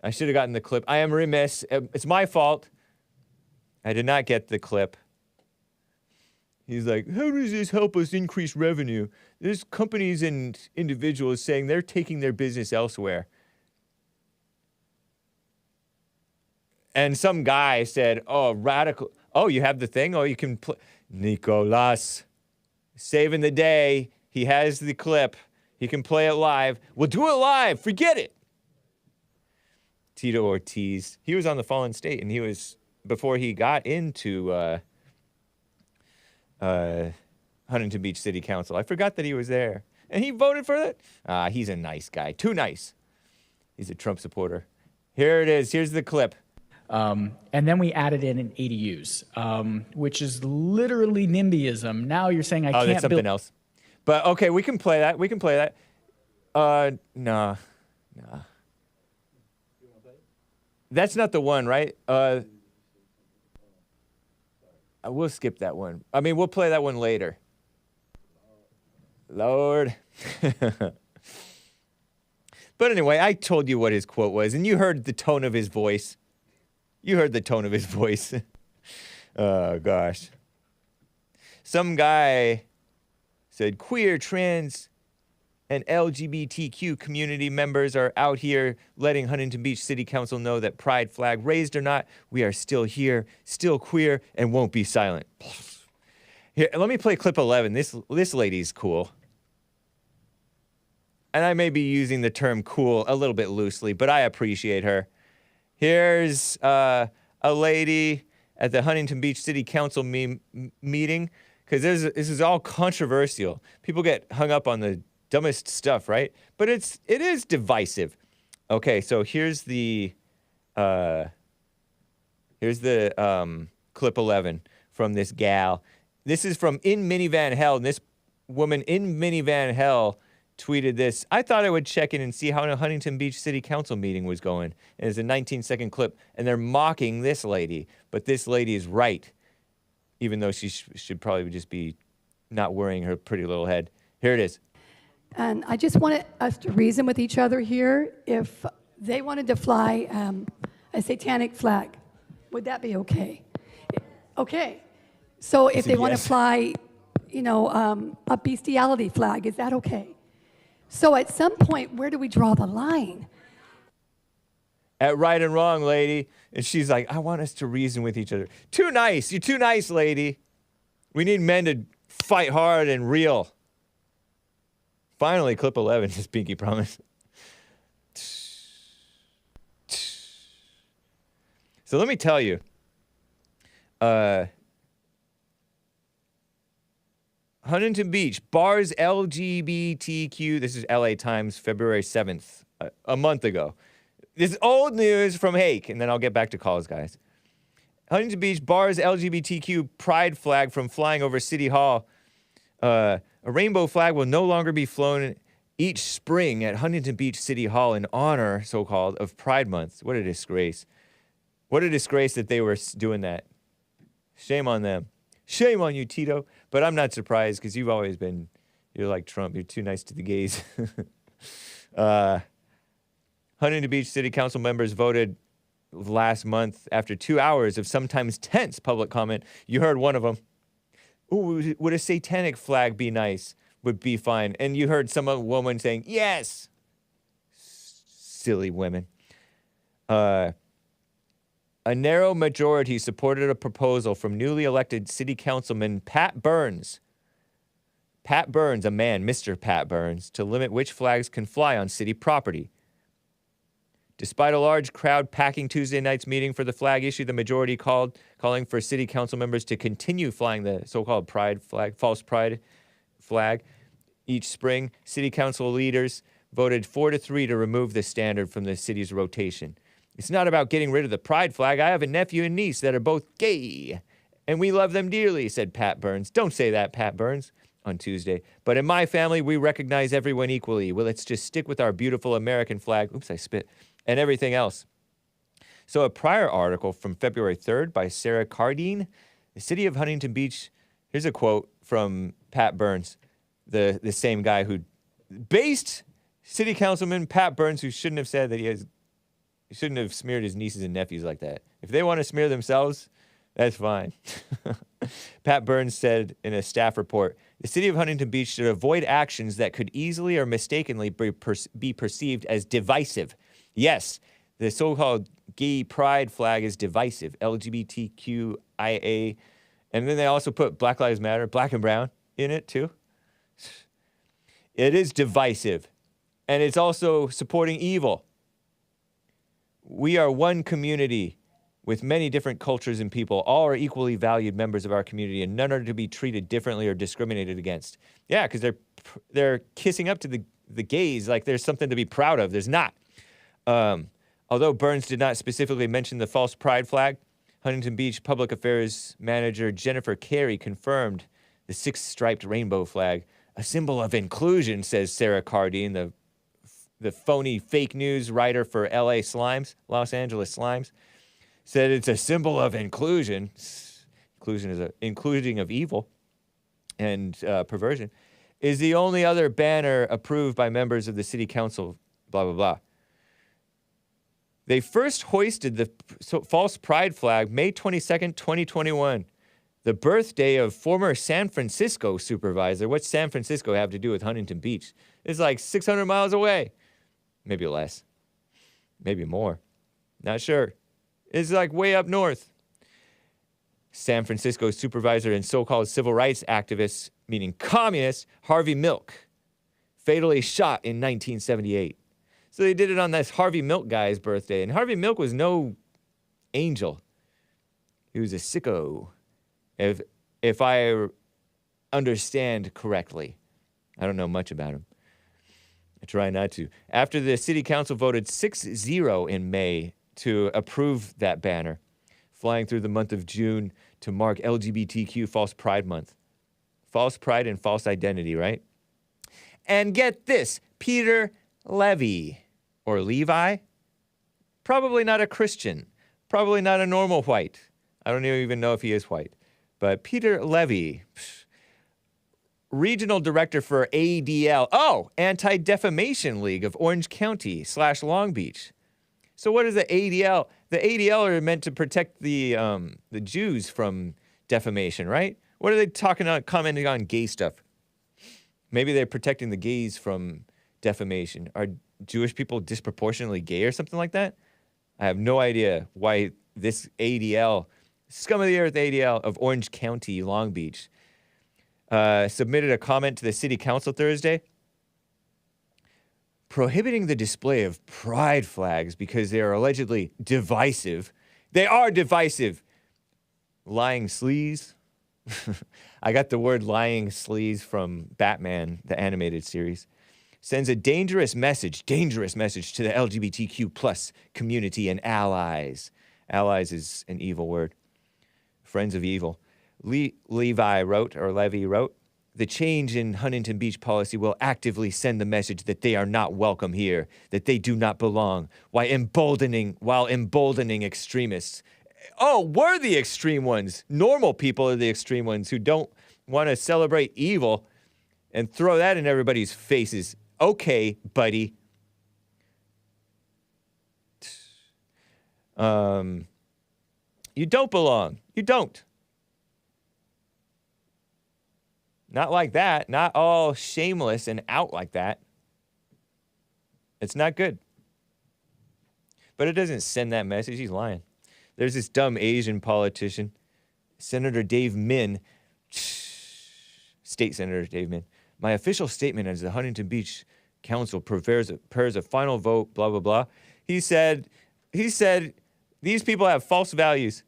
S1: I should have gotten the clip. I am remiss. It's my fault. I did not get the clip. He's like, how does this help us increase revenue? There's companies and individuals saying they're taking their business elsewhere. And some guy said, oh, radical. Oh, you have the thing? Oh, you can play. Nicolas. Saving the day. He has the clip. He can play it live. We'll do it live. Forget it. Tito Ortiz. He was on the Fallen State, and he was, before he got into Huntington Beach City Council. I forgot that he was there. And he voted for that? He's a nice guy. Too nice. He's a Trump supporter. Here it is. Here's the clip.
S7: And then we added in an ADUs, which is literally NIMBYism. Now you're saying I can't
S1: that's something
S7: build...
S1: else. But, okay, we can play that. We can play that. Nah. That's not the one, right? We'll skip that one. I mean, we'll play that one later. Lord. But anyway, I told you what his quote was, and you heard the tone of his voice. Oh, gosh. Some guy said, queer, trans, and LGBTQ community members are out here letting Huntington Beach City Council know that pride flag raised or not, we are still here, still queer, and won't be silent. Here, let me play clip 11. This lady's cool. And I may be using the term cool a little bit loosely, but I appreciate her. Here's a lady at the Huntington Beach City Council meeting, because this is all controversial. People get hung up on the dumbest stuff, right? But it is divisive. Okay, so here's the clip 11 from this gal. This is from In Minivan Hell, and this woman in Minivan Hell tweeted this. I thought I would check in and see how a Huntington Beach City Council meeting was going. And it's a 19-second clip, and they're mocking this lady, but this lady is right, even though she should probably just be not worrying her pretty little head. Here it is.
S8: And I just wanted us to reason with each other here. If they wanted to fly a satanic flag, would that be okay? Okay. So if they want to fly, a bestiality flag, is that okay? So at some point, where do we draw the line?
S1: At right and wrong, lady. And she's like, I want us to reason with each other. Too nice. You're too nice, lady. We need men to fight hard and real. Finally, clip 11 is Pinky Promise. So let me tell you. Huntington Beach bars LGBTQ. This is LA Times, February 7th, a month ago. This is old news from Hake, and then I'll get back to calls, guys. Huntington Beach bars LGBTQ pride flag from flying over City Hall. A rainbow flag will no longer be flown each spring at Huntington Beach City Hall in honor, so-called, of Pride Month. What a disgrace. What a disgrace that they were doing that. Shame on them. Shame on you, Tito. But I'm not surprised because you've always been, you're like Trump. You're too nice to the gays. Huntington Beach City Council members voted last month after 2 hours of sometimes tense public comment. You heard one of them. Ooh, would a satanic flag be nice? Would be fine. And you heard some woman saying, yes. Silly women. A narrow majority supported a proposal from newly elected city councilman Pat Burns. Pat Burns, a man, Mr. Pat Burns, to limit which flags can fly on city property. Despite a large crowd packing Tuesday night's meeting for the flag issue, the majority calling for city council members to continue flying the so-called pride flag, false pride flag. Each spring, city council leaders voted 4-3 to remove the standard from the city's rotation. It's not about getting rid of the pride flag. I have a nephew and niece that are both gay, and we love them dearly, said Pat Burns. Don't say that, Pat Burns, on Tuesday. But in my family, we recognize everyone equally. Well, let's just stick with our beautiful American flag. Oops, I spit. And everything else. So a prior article from February 3rd by Sarah Cardine, the city of Huntington Beach. Here's a quote from Pat Burns, the same guy who based city councilman Pat Burns, who shouldn't have said that he shouldn't have smeared his nieces and nephews like that. If they want to smear themselves, that's fine. Pat Burns said in a staff report, the city of Huntington Beach should avoid actions that could easily or mistakenly be perceived as divisive. Yes, the so-called gay pride flag is divisive, LGBTQIA, and then they also put Black Lives Matter, black and brown, in it too. It is divisive, and it's also supporting evil. We are one community with many different cultures and people. All are equally valued members of our community, and none are to be treated differently or discriminated against. Yeah, because they're kissing up to the gays like there's something to be proud of. There's not. Although Burns did not specifically mention the false pride flag, Huntington Beach Public Affairs Manager Jennifer Carey confirmed the six-striped rainbow flag, a symbol of inclusion, says Sarah Cardine, the phony fake news writer for Los Angeles Slimes, said it's a symbol of inclusion. Inclusion is including of evil and perversion, is the only other banner approved by members of the city council, blah, blah, blah. They first hoisted the false pride flag May 22nd, 2021, the birthday of former San Francisco supervisor. What's San Francisco have to do with Huntington Beach? It's like 600 miles away. Maybe less. Maybe more. Not sure. It's like way up north. San Francisco supervisor and so-called civil rights activist, meaning communist, Harvey Milk, fatally shot in 1978. So they did it on this Harvey Milk guy's birthday. And Harvey Milk was no angel. He was a sicko, if I understand correctly. I don't know much about him. I try not to. After the city council voted 6-0 in May to approve that banner, flying through the month of June to mark LGBTQ False Pride Month. False pride and false identity, right? And get this, Peter Levy, or Levi, probably not a Christian, probably not a normal white. I don't even know if he is white. But Peter Levy, regional director for ADL, Anti-Defamation League of Orange County / Long Beach. So what is the ADL? The ADL are meant to protect the Jews from defamation, right? What are they commenting on gay stuff? Maybe they're protecting the gays from defamation. Are Jewish people disproportionately gay or something like that? I have no idea why this ADL, scum of the earth ADL of Orange County, Long Beach, submitted a comment to the city council Thursday prohibiting the display of pride flags because they are allegedly divisive. They are divisive. Lying sleaze. I got the word lying sleaze from Batman, the animated series. Sends a dangerous message to the LGBTQ plus community and allies. Allies is an evil word. Friends of evil. Levy wrote, the change in Huntington Beach policy will actively send the message that they are not welcome here, that they do not belong, while emboldening extremists. Oh, we're the extreme ones. Normal people are the extreme ones who don't want to celebrate evil and throw that in everybody's faces. Okay, buddy. You don't belong. You don't. Not like that. Not all shameless and out like that. It's not good. But it doesn't send that message. He's lying. There's this dumb Asian politician, Senator Dave Min, State Senator Dave Min. My official statement as the Huntington Beach Council prepares a final vote, blah, blah, blah. He said, these people have false values.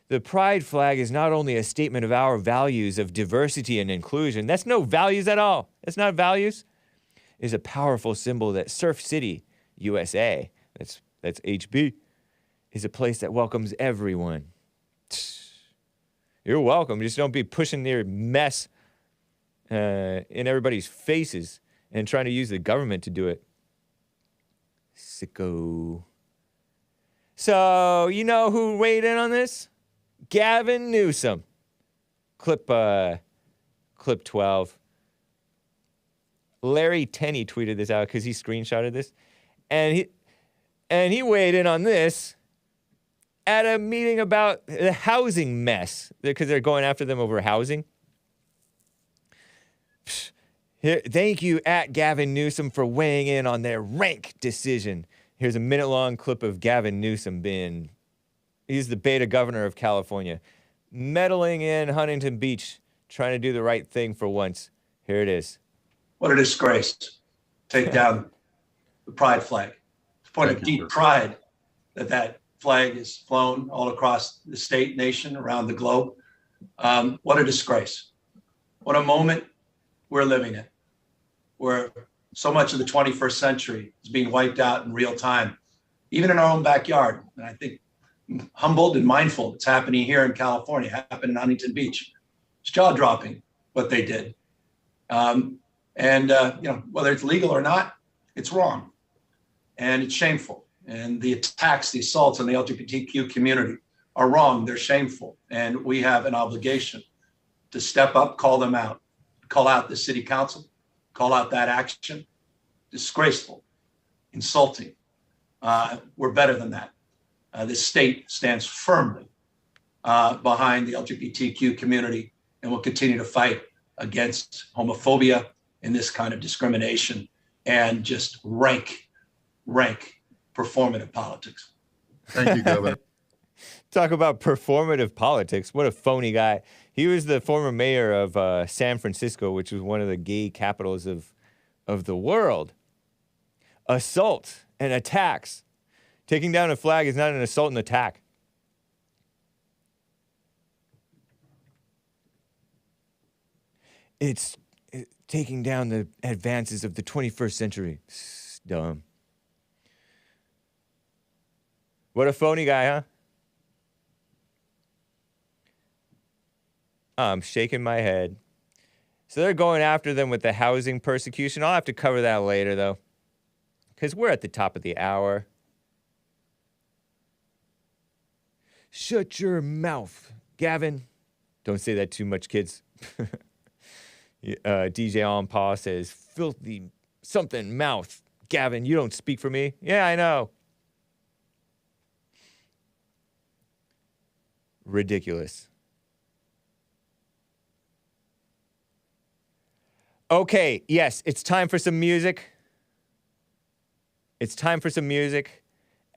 S1: The pride flag is not only a statement of our values of diversity and inclusion. That's no values at all. That's not values. It is a powerful symbol that Surf City, USA, that's HB, is a place that welcomes everyone. You're welcome. Just don't be pushing your mess in everybody's faces and trying to use the government to do it. Sicko. So, you know who weighed in on this? Gavin Newsom. Clip 12. Larry Tenney tweeted this out because he screenshotted this. And he weighed in on this at a meeting about the housing mess because they're going after them over housing. Here, thank you at Gavin Newsom for weighing in on their rank decision. Here's a minute-long clip of Gavin Newsom he's the beta governor of California, meddling in Huntington Beach, trying to do the right thing for once. Here it is.
S9: What a disgrace. Take down the pride flag. It's a point of deep pride that flag is flown all across the state, nation, around the globe. What a disgrace. What a moment we're living in, where so much of the 21st century is being wiped out in real time, even in our own backyard. And I think humbled and mindful it's happening here in California, happened in Huntington Beach. It's jaw-dropping what they did. Whether it's legal or not, it's wrong. And it's shameful. And the attacks, the assaults on the LGBTQ community are wrong. They're shameful. And we have an obligation to step up, call them out, call out the city council, call out that action. Disgraceful, insulting. We're better than that. This state stands firmly behind the LGBTQ community and will continue to fight against homophobia and this kind of discrimination and just rank performative politics.
S10: Thank you, Governor.
S1: Talk about performative politics. What a phony guy. He was the former mayor of San Francisco, which was one of the gay capitals of the world. Assault and attacks. Taking down a flag is not an assault and attack. It's taking down the advances of the 21st century. It's dumb. What a phony guy, huh? I'm shaking my head. So they're going after them with the housing persecution. I'll have to cover that later, though, because we're at the top of the hour. Shut your mouth, Gavin. Don't say that too much, kids. DJ On Paw says, filthy something mouth. Gavin, you don't speak for me. Yeah, I know. Ridiculous. Okay, yes, it's time for some music. It's time for some music.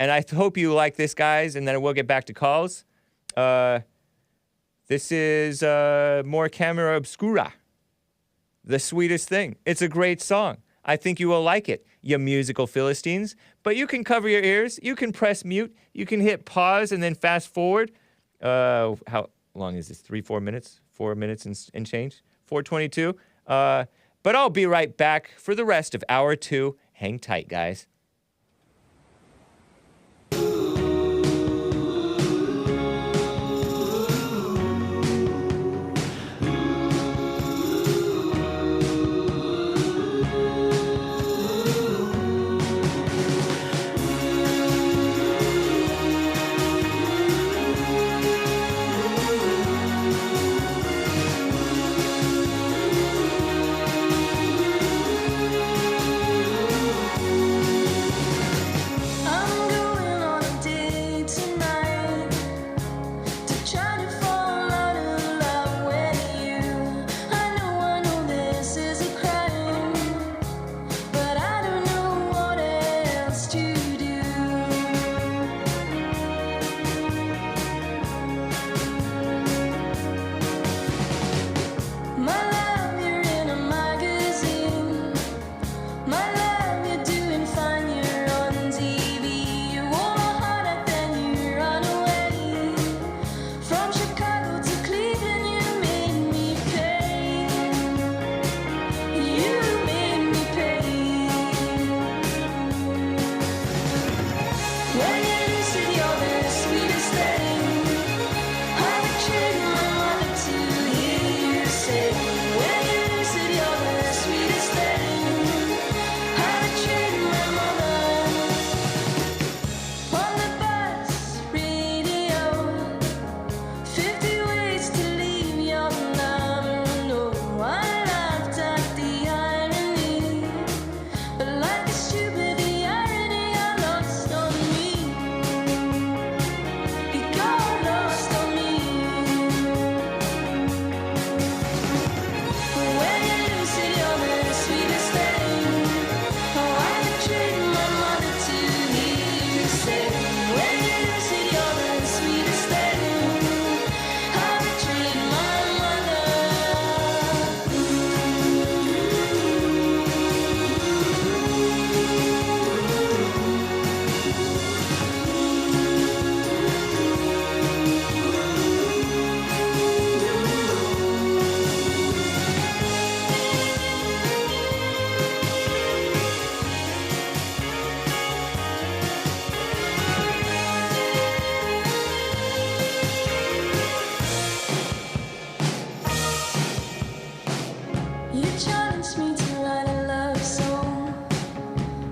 S1: And I hope you like this, guys, and then we'll get back to calls. This is more Camera Obscura. The Sweetest Thing. It's a great song. I think you will like it, you musical Philistines. But you can cover your ears. You can press mute. You can hit pause and then fast forward. How long is this? 4 minutes? 4 minutes and change? 4:22. But I'll be right back for the rest of hour 2. Hang tight, guys.
S10: When you're lucid, you're the sweetest thing. I would trade my mother to hear you say. When you're lucid, you're the sweetest thing. I would trade my mother. On the bus radio, 50 ways to leave your lover. No, I laughed at the irony, but like a stupid, the irony got lost on me. It got lost on me. When you're lucid, you're the sweetest thing. Oh, I would trade my mother to hear you say. When you're lucid, you're the sweetest thing. I would trade my mother. You challenged me to write a love song.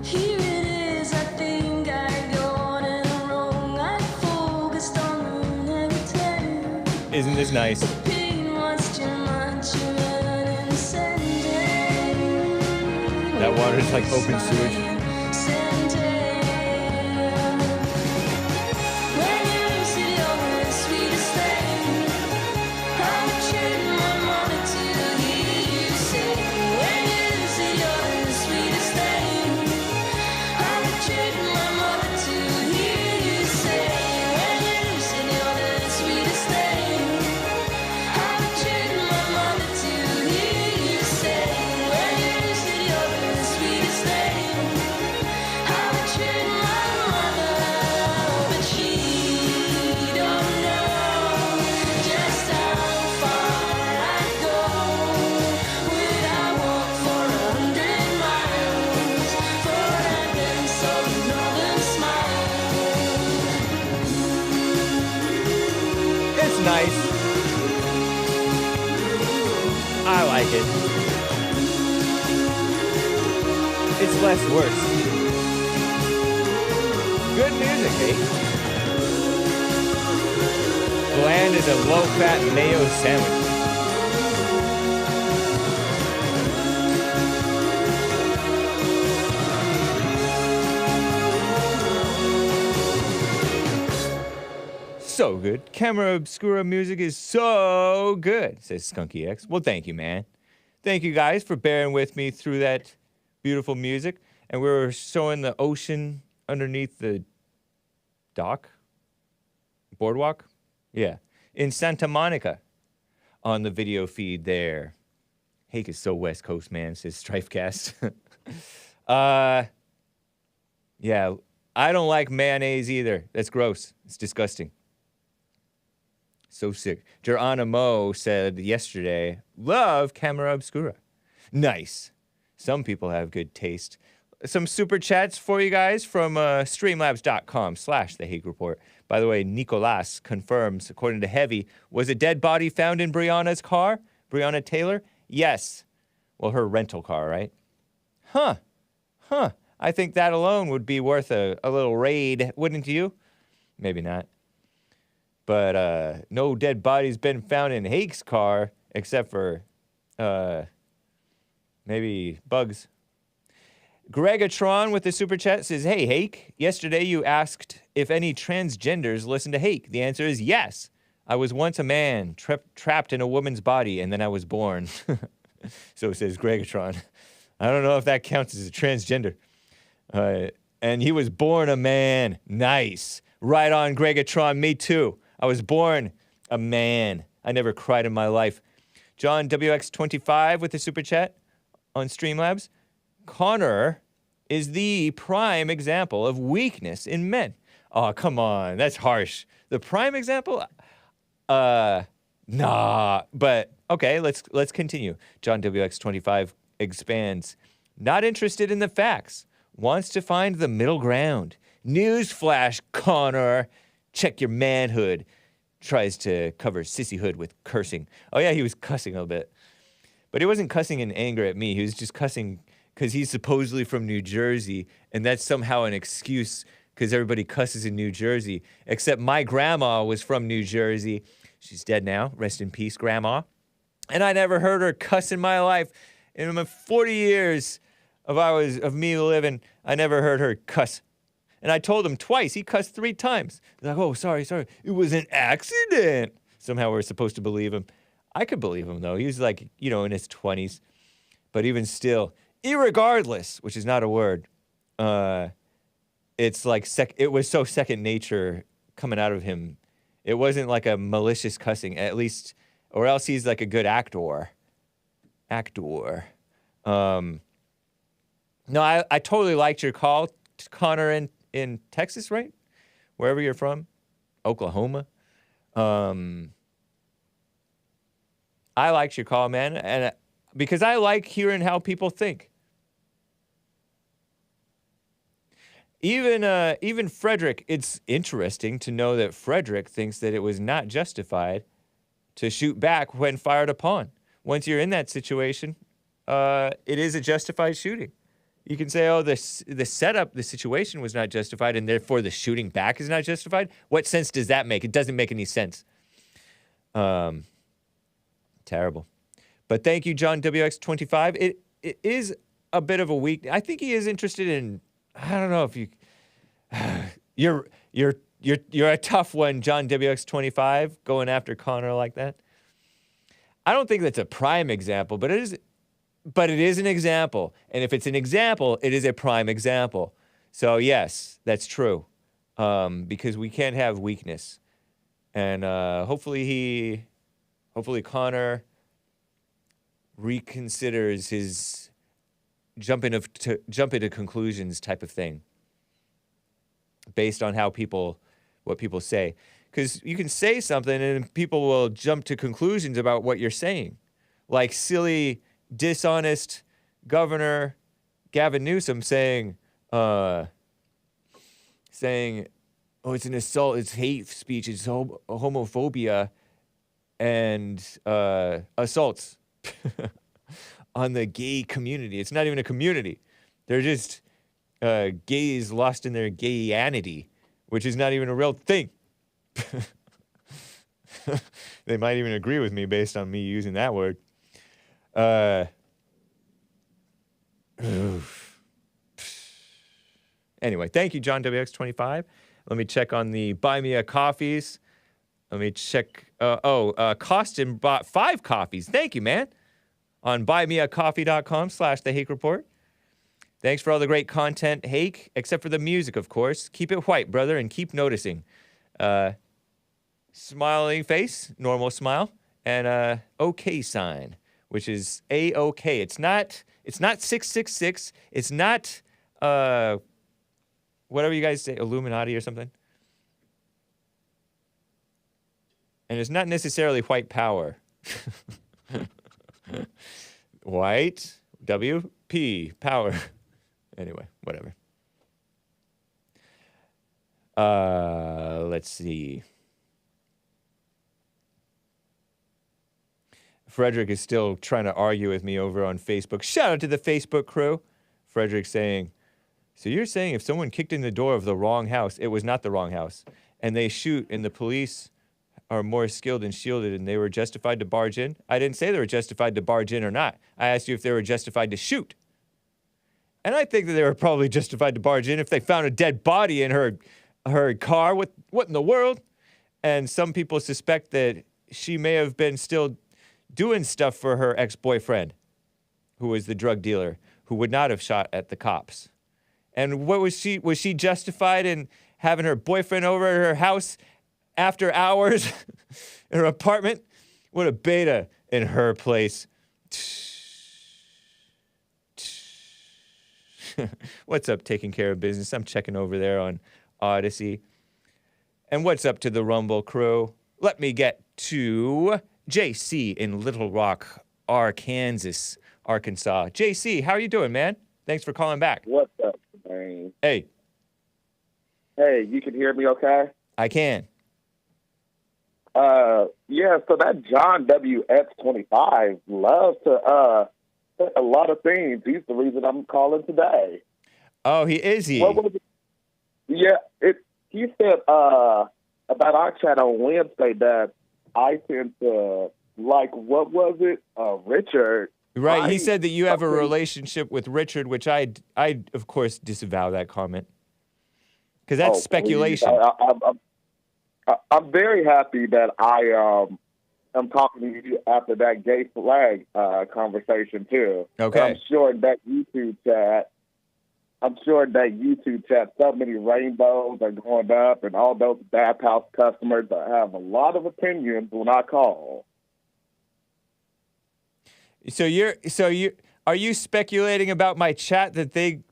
S10: Here it is, I think I got it wrong. I focused on the negative.
S1: Isn't this nice?
S10: Pain was too much, you didn't send it.
S1: That water is like open sewage.
S10: Send it. When you're lucid, you're the sweetest thing. I would trade my mother to hear you say. When you're lucid, you're the sweetest thing. I would trade my mother to hear you say. When you're lucid, you're the sweetest thing. I would trade my mother to hear you say. When you're lucid, you're the sweetest thing. I would trade my mother, but she don't know just how far I'd go. Would I walk for 100 miles for that glimpse of northern smile?
S1: It's nice. I like it. It's less worse. Good music, Hake. Bland is a low-fat mayo sandwich. So good. Camera Obscura music is so good, says Skunky X. Well, thank you, man. Thank you guys for bearing with me through that beautiful music. And we were showing the ocean underneath the dock, boardwalk. Yeah, in Santa Monica on the video feed there. Hake is so West Coast, man, says Strifecast. Yeah, I don't like mayonnaise either. That's gross. It's disgusting. So sick. Geronimo said yesterday, love Camera Obscura. Nice. Some people have good taste. Some super chats for you guys from streamlabs.com/The Hake Report. By the way, Nicolas confirms, according to Heavy, was a dead body found in Breonna's car? Breonna Taylor? Yes. Well, her rental car, right? Huh. I think that alone would be worth a little raid, wouldn't you? Maybe not. But no dead body's been found in Hake's car, except for maybe bugs. Gregatron with the super chat says, hey, Hake, yesterday you asked if any transgenders listen to Hake. The answer is yes. I was once a man trapped in a woman's body, and then I was born. So says Gregatron. I don't know if that counts as a transgender. And he was born a man. Nice. Right on, Gregatron. Me too. I was born a man. I never cried in my life. John WX25 with the super chat on Streamlabs. Connor is the prime example of weakness in men. Oh, come on. That's harsh. The prime example? Nah. But, okay, let's continue. John WX25 expands. Not interested in the facts. Wants to find the middle ground. Newsflash, Connor. Check your manhood. Tries to cover sissyhood with cursing. Oh, yeah, he was cussing a bit. But he wasn't cussing in anger at me. He was just cussing because he's supposedly from New Jersey, and that's somehow an excuse because everybody cusses in New Jersey. Except my grandma was from New Jersey. She's dead now. Rest in peace, Grandma. And I never heard her cuss in my life. In my 40 years of me living, I never heard her cuss. And I told him twice. He cussed 3 times. He's like, oh, sorry. It was an accident. Somehow we're supposed to believe him. I could believe him, though. He was like, in his 20s. But even still, irregardless, which is not a word, it's like it was so second nature coming out of him. It wasn't like a malicious cussing, at least, or else he's like a good actor. No, I totally liked your call, Connor, in Texas, right? Wherever you're from, Oklahoma. I liked your call, man, and because I like hearing how people think. Even Frederick, it's interesting to know that Frederick thinks that it was not justified to shoot back when fired upon. Once you're in that situation, it is a justified shooting. You can say, oh, the setup, the situation was not justified, and therefore the shooting back is not justified. What sense does that make? It doesn't make any sense. Terrible. But thank you, John WX25. It is a bit of a weak. I think he is interested in. I don't know if you. You're a tough one, John WX25, going after Connor like that. I don't think that's a prime example, but it is. But it is an example. And if it's an example, it is a prime example. So, yes, that's true. Because we can't have weakness. And hopefully Connor reconsiders his jump into conclusions type of thing based on what people say. Because you can say something and people will jump to conclusions about what you're saying. Like silly, dishonest Governor Gavin Newsom saying, oh, it's an assault, it's hate speech, it's homophobia, and assaults on the gay community. It's not even a community. They're just gays lost in their gayanity, which is not even a real thing. They might even agree with me based on me using that word. Anyway, thank you, John WX25. Let me check on the Buy Me a Coffees. Let me check. Costin bought 5 coffees. Thank you, man. On buymeacoffee.com/The Hake Report. Thanks for all the great content, Hake, except for the music, of course. Keep it white, brother, and keep noticing. Smiling face, normal smile, and OK sign, which is A-OK. It's not 666. It's not whatever you guys say, Illuminati or something. And it's not necessarily white power. White, W-P, power. Anyway, whatever. Let's see. Frederick is still trying to argue with me over on Facebook. Shout out to the Facebook crew. Frederick saying, so you're saying if someone kicked in the door of the wrong house, it was not the wrong house, and they shoot and the police are more skilled and shielded and they were justified to barge in? I didn't say they were justified to barge in or not. I asked you if they were justified to shoot. And I think that they were probably justified to barge in if they found a dead body in her car. What in the world? And some people suspect that she may have been still doing stuff for her ex-boyfriend, who was the drug dealer, who would not have shot at the cops. And what was she? Was she justified in having her boyfriend over at her house after hours in her apartment? What a beta in her place. What's up, taking care of business? I'm checking over there on Odyssey. And what's up to the Rumble crew? Let me get to JC in Little Rock, Arkansas. JC, how are you doing, man? Thanks for calling back.
S5: What's up, man?
S1: Hey.
S5: Hey, you can hear me okay?
S1: I can.
S5: Yeah, so that John WX25 loves to say a lot of things. He's the reason I'm calling today.
S1: Oh, is he?
S5: What was it? Yeah, he said about our chat on Wednesday that I tend to like, what was it? Richard.
S1: Right. He said that you have a relationship with Richard, which I of course disavow that comment. Because that's speculation.
S5: I'm very happy that I'm talking to you after that gay flag conversation too.
S1: Okay.
S5: I'm sure that YouTube chat, so many rainbows are going up, and all those bathhouse customers that have a lot of opinions when I call.
S1: So are you speculating about my chat that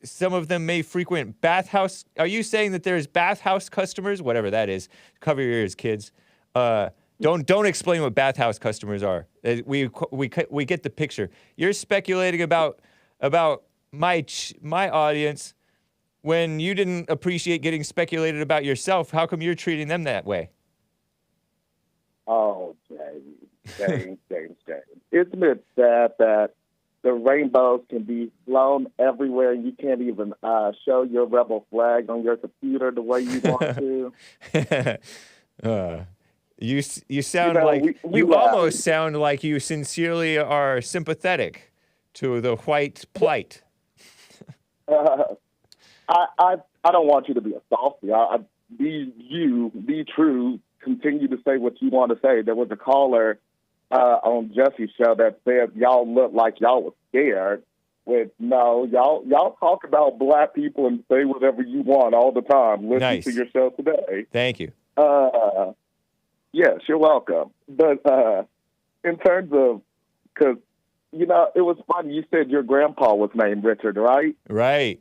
S1: some of them may frequent bathhouse? Are you saying that there's bathhouse customers? Whatever that is. Cover your ears, kids. Don't explain what bathhouse customers are. We get the picture. You're speculating about my audience when you didn't appreciate getting speculated about yourself. How come you're treating them that way?
S5: Oh, James. Isn't it sad that the rainbows can be flown everywhere and you can't even show your rebel flag on your computer the way you want to?
S1: You sound you almost sound like you sincerely are sympathetic to the white plight.
S5: I don't want you to be a softy. Be true. Continue to say what you want to say. There was a caller on Jesse's show that said y'all look like y'all was scared. No, y'all talk about black people and say whatever you want all the time. Listen to your show today.
S1: Thank you.
S5: Yes, you're welcome. But in terms of, because, it was funny. You said your grandpa was named Richard, right?
S1: Right.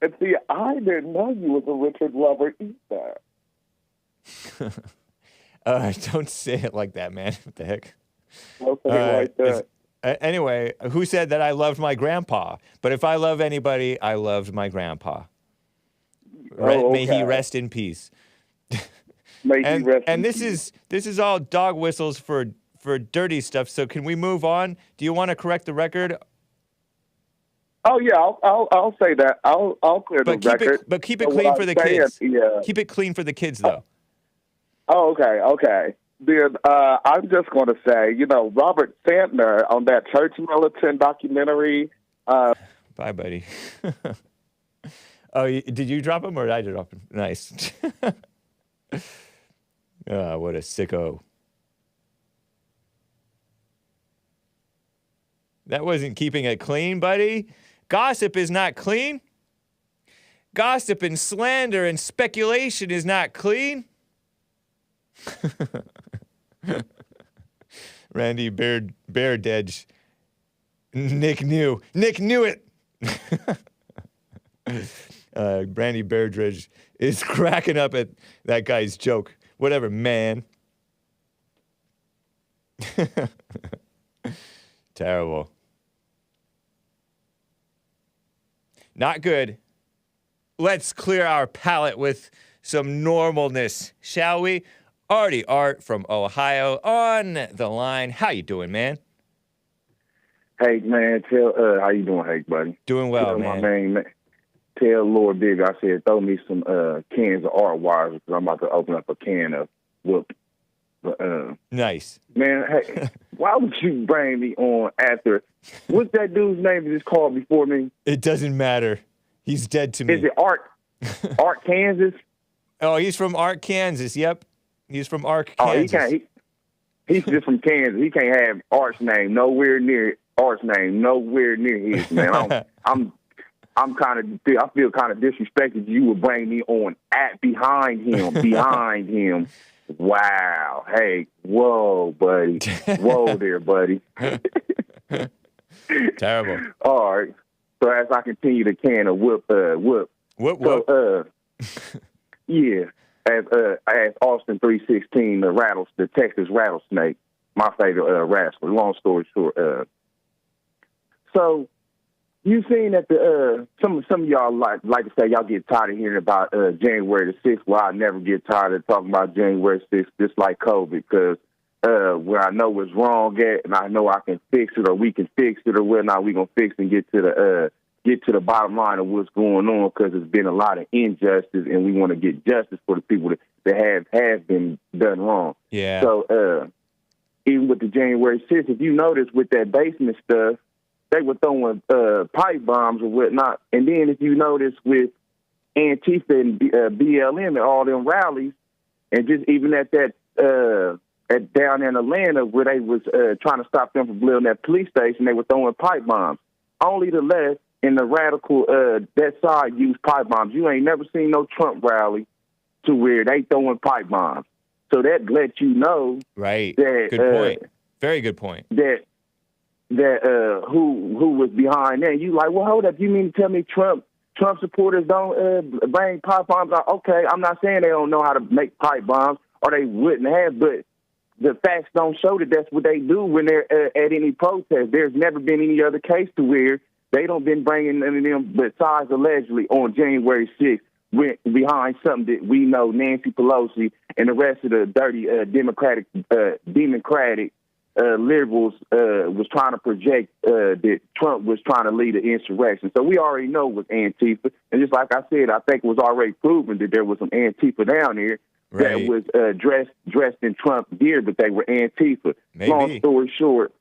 S5: And see, I didn't know you was a Richard lover either.
S1: Don't say it like that, man. What the heck?
S5: Don't say it like that.
S1: Anyway, who said that I loved my grandpa? But if I love anybody, I loved my grandpa. May he rest in peace. And this is all dog whistles for dirty stuff. So can we move on? Do you want to correct the record?
S5: Oh yeah, I'll say that. I'll clear the record.
S1: But keep it clean for the kids.
S5: Yeah.
S1: Keep it clean for the kids, though.
S5: Oh, okay. Then I'm just going to say, Robert Santner on that church militant documentary.
S1: Bye, buddy. Oh, did you drop him or did I drop him? Nice. What a sicko. That wasn't keeping it clean, buddy. Gossip is not clean. Gossip and slander and speculation is not clean. Randy Beardedge. Nick knew it. Randy Beardedge is cracking up at that guy's joke. Whatever, man. Terrible. Not good. Let's clear our palate with some normalness, shall we? Artie Art from Ohio on the line. How you doing, man?
S11: Hey, man. How you doing, Hake, buddy?
S1: Doing well, man.
S11: Tell Lord Big I said throw me some cans of art wires because I'm about to open up a can of whoop.
S1: Nice.
S11: Man, hey, why would you bring me on after? What's that dude's name that just called before me?
S1: It doesn't matter. He's dead to me.
S11: Is it Art? Art, Kansas?
S1: Oh, he's from Art, Kansas. Yep. He's from Art, Kansas.
S11: Oh, he's just from Kansas. He can't have Art's name nowhere near his, man. I feel kind of disrespected. You would bring me on behind him. Wow. Hey, whoa, buddy. Whoa there, buddy.
S1: Terrible.
S11: All right. So as I continue to can of whoop.
S1: Whoop.
S11: Yeah. As Austin 316, the Texas rattlesnake, my favorite wrestler. Long story short, so You seen that the some of y'all like to say y'all get tired of hearing about January the 6th. Well, I never get tired of talking about January 6th, just like COVID, because where I know what's wrong at, and I know I can fix it, or we can fix it, or whatnot, we gonna fix and get to the bottom line of what's going on, because there's been a lot of injustice, and we want to get justice for the people that have been done wrong.
S1: Yeah.
S11: So even with the January 6th, if you notice with that basement stuff, they were throwing pipe bombs or whatnot. And then if you notice with Antifa and BLM and all them rallies, and just even at that down in Atlanta where they was trying to stop them from blowing that police station, they were throwing pipe bombs. Only the left and the radical that side use pipe bombs. You ain't never seen no Trump rally to where they throwing pipe bombs. So that lets you know,
S1: right?
S11: That,
S1: good point. Very good point.
S11: That who was behind that? You like, well, hold up. You mean to tell me Trump supporters don't bring pipe bombs out? Okay, I'm not saying they don't know how to make pipe bombs, or they wouldn't have, but the facts don't show that that's what they do when they're at any protest. There's never been any other case to where they don't been bringing none of them, besides allegedly on January 6th, went behind something that we know Nancy Pelosi and the rest of the dirty Democratic liberals was trying to project that Trump was trying to lead an insurrection. So we already know it was Antifa. And just like I said, I think it was already proven that there was some Antifa down there that was dressed in Trump gear, but they were Antifa.
S1: Maybe.
S11: Long story short.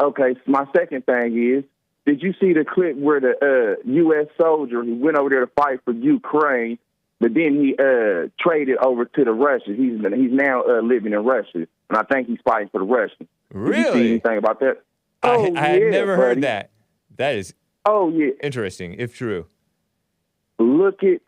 S11: Okay, so my second thing is, did you see the clip where the U.S. soldier who went over there to fight for Ukraine, but then he traded over to the Russians? He's now living in Russia, and I think he's fighting for the Russians.
S1: Really?
S11: Did you see anything about that?
S1: I had never heard
S11: buddy.
S1: that. That is interesting, if true.
S11: Look it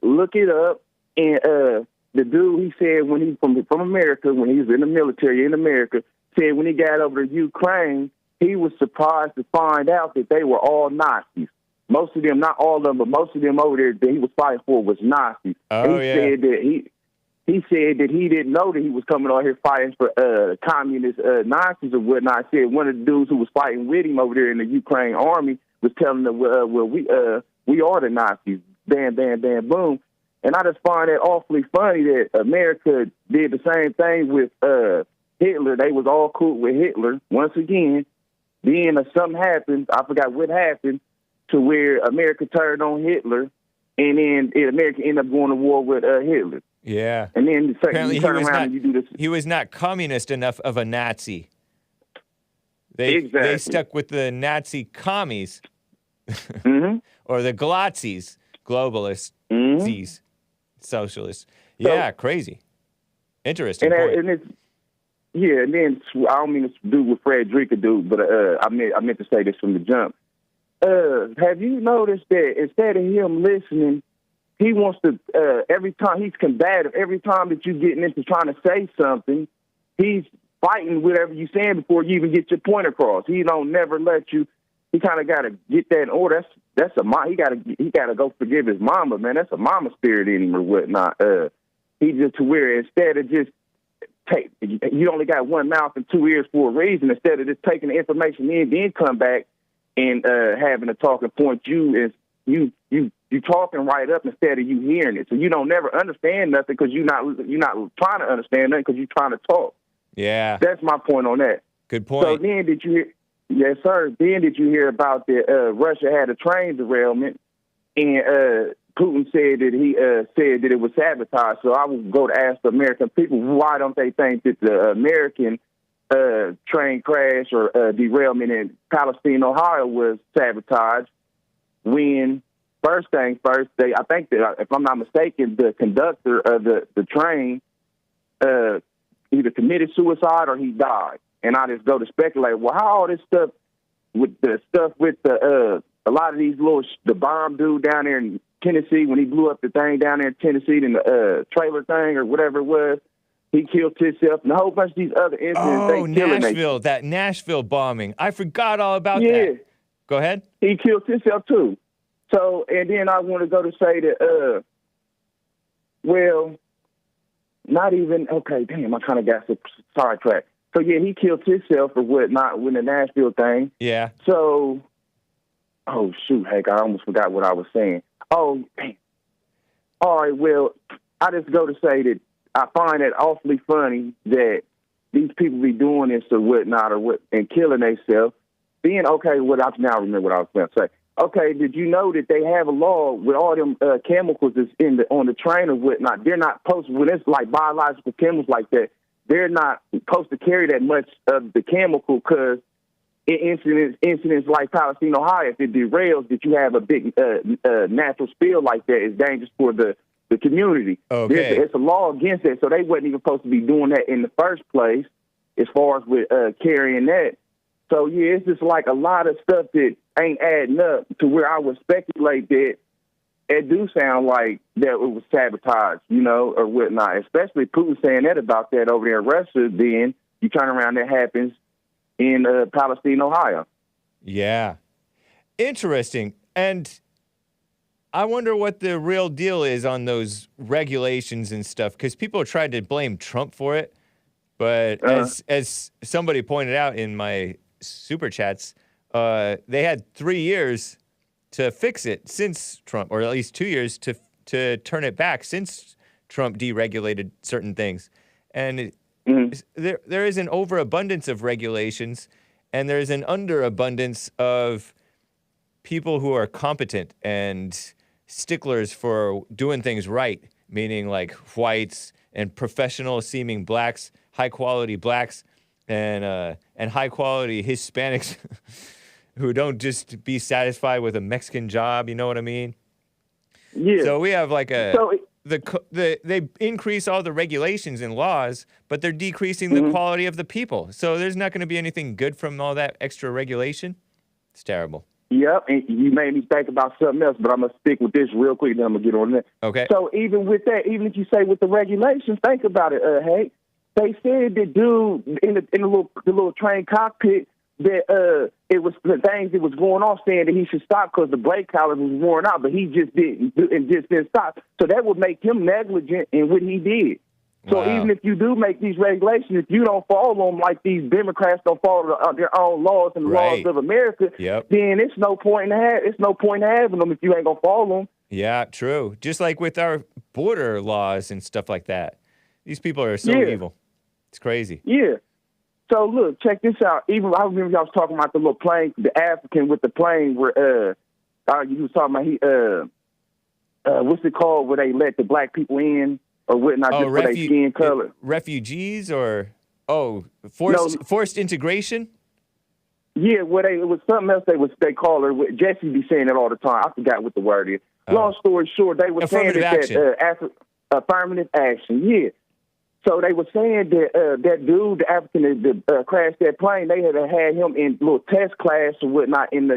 S11: up. And the dude, he said when he from America, when he was in the military in America, said when he got over to Ukraine, he was surprised to find out that they were all Nazis. Most of them, not all of them, but most of them over there that he was fighting for was Nazis.
S1: Oh,
S11: he said that he said that he didn't know that he was coming out here fighting for communist Nazis or whatnot. He said one of the dudes who was fighting with him over there in the Ukraine army was telling him, well, we are the Nazis. Bam, bam, bam, boom. And I just find that awfully funny that America did the same thing with Hitler. They was all cool with Hitler. Once again, then something happened. I forgot what happened to where America turned on Hitler, and then America ended up going to war with Hitler.
S1: Yeah.
S11: And then
S1: apparently
S11: you turn around and you do this.
S1: He was not communist enough of a Nazi. They
S11: Exactly.
S1: stuck with the Nazi commies,
S11: Mm-hmm.
S1: or the Glotzis, globalists, Z's, socialists.
S11: So-
S1: Yeah, crazy. Interesting
S11: And,
S1: point.
S11: and it's and then I don't mean to do with Frederick, dude, but I meant to say this from the jump. Have you noticed that instead of him listening, he wants to every time he's combative. Every time that you're getting into trying to say something, he's fighting whatever you're saying before you even get your point across. He don't never let you. He kind of got to get that in order. That's he got to go forgive his mama, man. That's a mama spirit in him or whatnot. He just to where instead of just you only got one mouth and two ears for a reason. Instead of just taking the information in, then come back and having a talking point, you talking right up instead of you hearing it. So you don't never understand nothing because you're not trying to understand nothing because you're trying to talk.
S1: Yeah.
S11: That's my point on that.
S1: Good point.
S11: So then did you hear? Yes, sir. Then did you hear about that Russia had a train derailment and Putin said that he said that it was sabotage. So I would go to ask the American people, why don't they think that the American train crash or derailment in Palestine, Ohio was sabotage? When first things first, I think that if I'm not mistaken, the conductor of the train either committed suicide or he died. And I just go to speculate, well, how all this stuff with the a lot of these the bomb dude down there in Tennessee, when he blew up the thing down there in Tennessee in the trailer thing or whatever it was, he killed himself and a whole bunch of these other incidents.
S1: Oh, Nashville, that Nashville bombing. I forgot all about that. Go ahead.
S11: He killed himself too. So, and then I want to go to say that, well, not even, okay, damn, I kind of got sidetracked. So, yeah, he killed himself or whatnot with the Nashville thing.
S1: Yeah.
S11: So, Oh, shoot, Hake, I almost forgot what I was saying. Oh, dang. All right, well, I just go to say that I find it awfully funny that these people be doing this or whatnot and killing themselves. Being okay, I now remember what I was going to say. Okay, did you know that they have a law with all them chemicals that's on the train or whatnot? They're not supposed to, when it's like biological chemicals like that, they're not supposed to carry that much of the chemical because incidents like Palestine, Ohio, if it derails, that you have a big natural spill like that is dangerous for the community.
S1: Okay.
S11: It's a law against that, so they wasn't even supposed to be doing that in the first place as far as with carrying that. So, yeah, it's just like a lot of stuff that ain't adding up to where I would speculate that it do sound like that it was sabotage, or whatnot, especially Putin saying that about that over there in Russia. Then you turn around, that happens in Palestine, Ohio.
S1: Yeah. Interesting. And I wonder what the real deal is on those regulations and stuff, because people tried to blame Trump for it. But as somebody pointed out in my super chats, they had 3 years to fix it since Trump, or at least 2 years to turn it back since Trump deregulated certain things. And there is an overabundance of regulations, and there's an underabundance of people who are competent and sticklers for doing things right, meaning like whites and professional-seeming blacks, high-quality blacks, and high-quality Hispanics who don't just be satisfied with a Mexican job. You know what I mean?
S11: Yeah.
S1: So we have like they increase all the regulations and laws, but they're decreasing the quality of the people. So there's not going to be anything good from all that extra regulation. It's terrible.
S11: Yep, and you made me think about something else, but I'm going to stick with this real quick, then I'm going to get on that.
S1: Okay.
S11: So even with that, even if you say with the regulations, think about it, Hake. They said that dude in the little train cockpit that it was the things that was going on saying that he should stop because the brake collar was worn out, but he just didn't stop. So that would make him negligent in what he did. So even if you do make these regulations, if you don't follow them like these Democrats don't follow their own laws and the laws of America, then it's no point in having them if you ain't gonna follow them.
S1: Yeah, true. Just like with our border laws and stuff like that. These people are so evil. It's crazy.
S11: Yeah. So look, check this out. Even I remember y'all was talking about the little plane, the African with the plane where you was talking about what's it called where they let the black people in or whatnot just for their skin color.
S1: Refugees or forced integration?
S11: Yeah, it was something else they call her. Jesse be saying it all the time. I forgot what the word is. Long story short, they were saying that affirmative action. Yeah. So they were saying that that dude, the African that crashed that plane, they had him in little test class or whatnot in the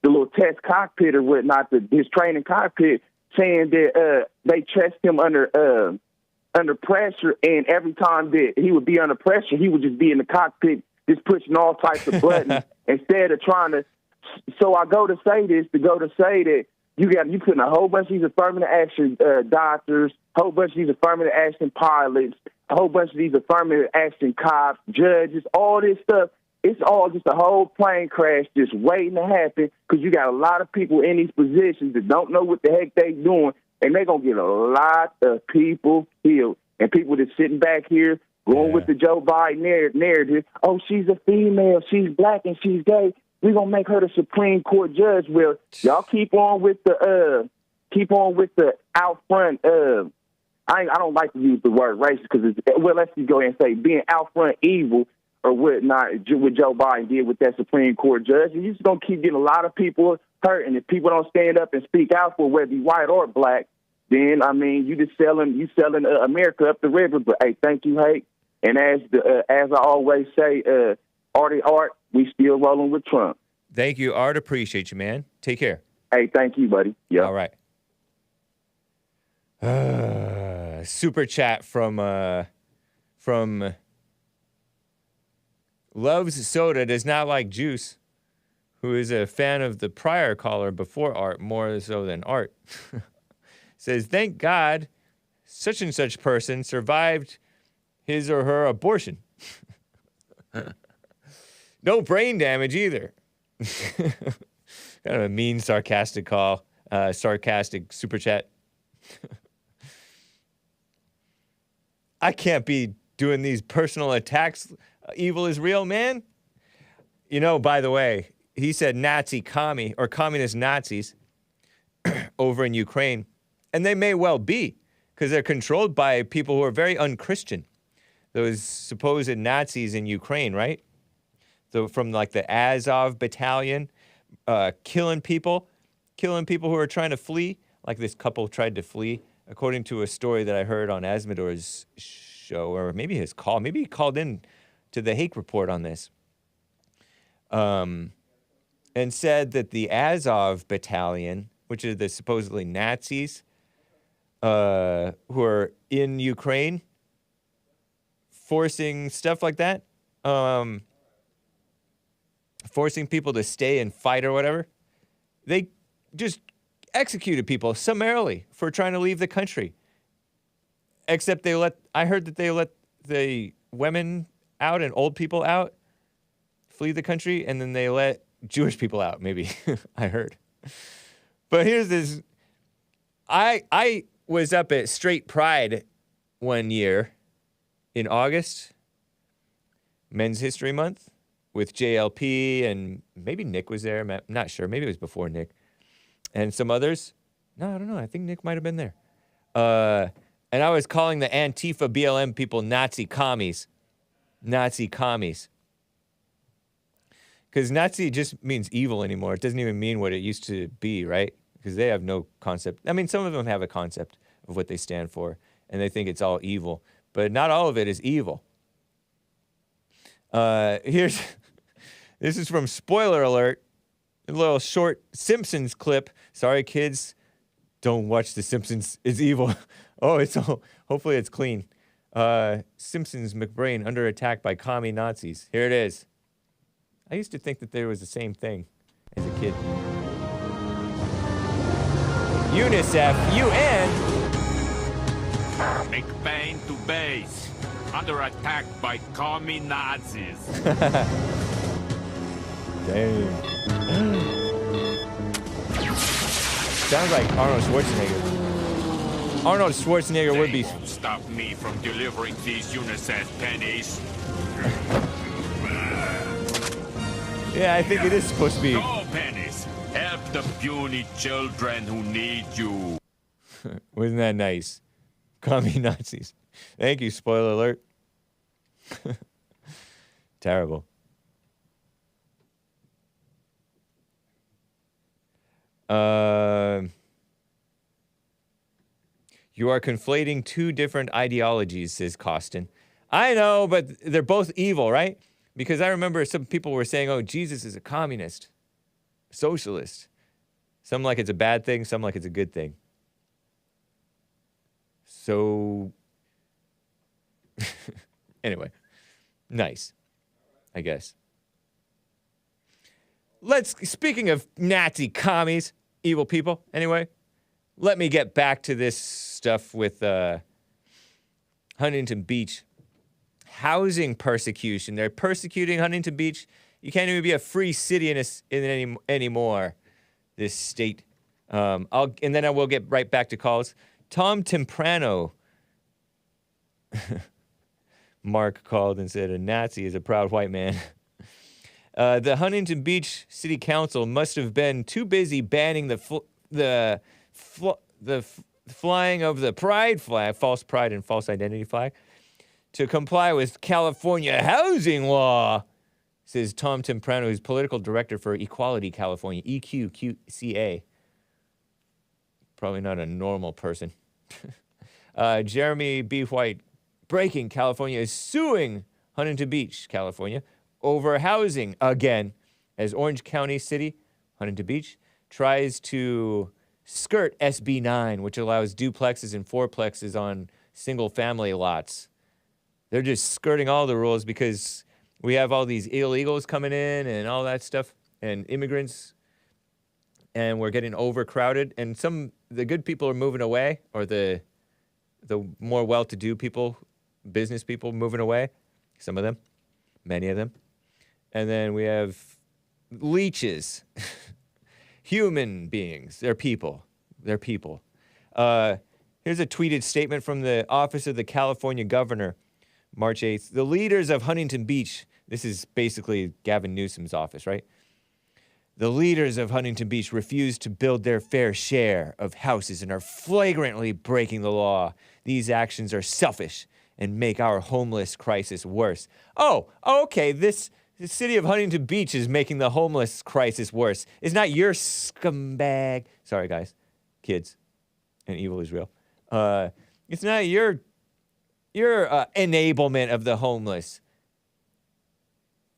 S11: the little test cockpit or whatnot, his training cockpit, saying that they tested him under pressure, and every time that he would be under pressure, he would just be in the cockpit just pushing all types of buttons instead of trying to. So I go to say that you putting a whole bunch of these affirmative action doctors, a whole bunch of these affirmative action pilots, a whole bunch of these affirmative action cops, judges, all this stuff. It's all just a whole plane crash just waiting to happen because you got a lot of people in these positions that don't know what the heck they doing, and they're going to get a lot of people killed. And people that's sitting back here going with the Joe Biden narrative, oh, she's a female, she's black, and she's gay. We're going to make her the Supreme Court judge. Well, y'all keep on with the out front. I don't like to use the word racist because let's just go ahead and say being out front evil or whatnot, what Joe Biden did with that Supreme Court judge. And you're just going to keep getting a lot of people hurt. And if people don't stand up and speak out for whether you're white or black, then, I mean, you selling America up the river. But, hey, thank you, Hake. And as I always say, Artie Art, we still rolling with Trump.
S1: Thank you, Art. Appreciate you, man. Take care.
S11: Hey, thank you, buddy. Yeah.
S1: All right. Super chat from Loves Soda Does Not Like Juice, who is a fan of the prior caller before Art, more so than Art. Says, thank God such and such person survived his or her abortion. No brain damage either. Kind of a mean, sarcastic call. Sarcastic super chat. I can't be doing these personal attacks. Evil is real, man. You know, by the way, he said Nazi commie or communist Nazis over in Ukraine. And they may well be, because they're controlled by people who are very unchristian. Those supposed Nazis in Ukraine, right? So from like the Azov battalion, killing people who are trying to flee. Like this couple tried to flee, according to a story that I heard on Asmodor's show, or maybe his call. Maybe he called in to the Hake report on this. And said that the Azov battalion, which are the supposedly Nazis, who are in Ukraine, forcing stuff like that, forcing people to stay and fight or whatever, they just executed people summarily for trying to leave the country. Except I heard that they let the women out and old people out, flee the country, and then they let Jewish people out, maybe, I heard. But here's this. I was up at Straight Pride one year in August, Men's History Month, with JLP, and maybe Nick was there. I'm not sure. Maybe it was before Nick. And some others. No, I don't know. I think Nick might have been there. And I was calling the Antifa BLM people Nazi commies. Nazi commies. Because Nazi just means evil anymore. It doesn't even mean what it used to be, right? Because they have no concept. I mean, some of them have a concept of what they stand for, and they think it's all evil. But not all of it is evil. This is from Spoiler Alert, a little short Simpsons clip. Sorry, kids, don't watch The Simpsons. It's evil. Hopefully it's clean. Simpsons McBrain under attack by commie Nazis. Here it is. I used to think that there was the same thing as a kid. UNICEF, UN.
S12: McBain to base. Under attack by commie Nazis.
S1: Damn. Sounds like Arnold Schwarzenegger. Arnold Schwarzenegger would be.
S12: They won't stop me from delivering these UNICEF pennies.
S1: Yeah, I think it is supposed to be.
S12: Go, pennies. Help the puny children who need you.
S1: Wasn't that nice? Commie Nazis. Thank you, spoiler alert. Terrible. You are conflating two different ideologies, says Costin. I know, but they're both evil, right? Because I remember some people were saying, oh, Jesus is a communist, socialist. Some like it's a bad thing, some like it's a good thing. So, anyway, nice, I guess. Speaking of Nazi commies, evil people, anyway, let me get back to this stuff with Huntington Beach. Housing persecution. They're persecuting Huntington Beach. You can't even be a free city anymore. This state. And then I will get right back to calls. Tom Temprano. Mark called and said a Nazi is a proud white man. The Huntington Beach City Council must have been too busy banning the flying of the pride flag, false pride and false identity flag, to comply with California housing law, says Tom Temprano, who's political director for Equality California, EQCA. Probably not a normal person. Jeremy B. White, breaking, California is suing Huntington Beach, California, over housing again, as Orange County City, Huntington Beach, tries to skirt SB 9, which allows duplexes and fourplexes on single-family lots. They're just skirting all the rules because we have all these illegals coming in and all that stuff, and immigrants, and we're getting overcrowded. And the good people are moving away, or the more well-to-do people, business people moving away. Some of them, many of them. And then we have leeches. Human beings. They're people. They're people. Here's a tweeted statement from the office of the California governor, March 8th. The leaders of Huntington Beach, this is basically Gavin Newsom's office, right? The leaders of Huntington Beach refuse to build their fair share of houses and are flagrantly breaking the law. These actions are selfish and make our homeless crisis worse. Oh, okay, the city of Huntington Beach is making the homeless crisis worse. It's not your scumbag. Sorry, guys, kids, and evil is real. It's not your enablement of the homeless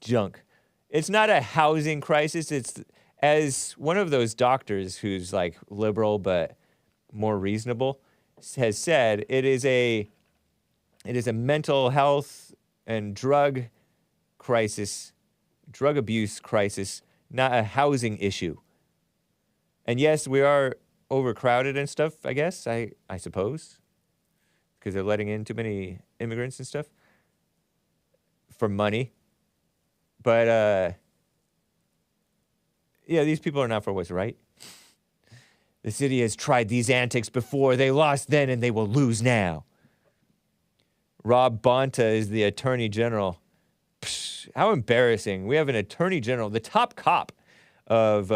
S1: junk. It's not a housing crisis. It's, as one of those doctors who's like liberal but more reasonable has said, it is a mental health and drug crisis, drug abuse crisis, not a housing issue. And yes, we are overcrowded and stuff, I guess, I suppose, because they're letting in too many immigrants and stuff for money. But, yeah, these people are not for what's right. The city has tried these antics before. They lost then and they will lose now. Rob Bonta is the attorney general. Psh, how embarrassing. We have an attorney general, the top cop of,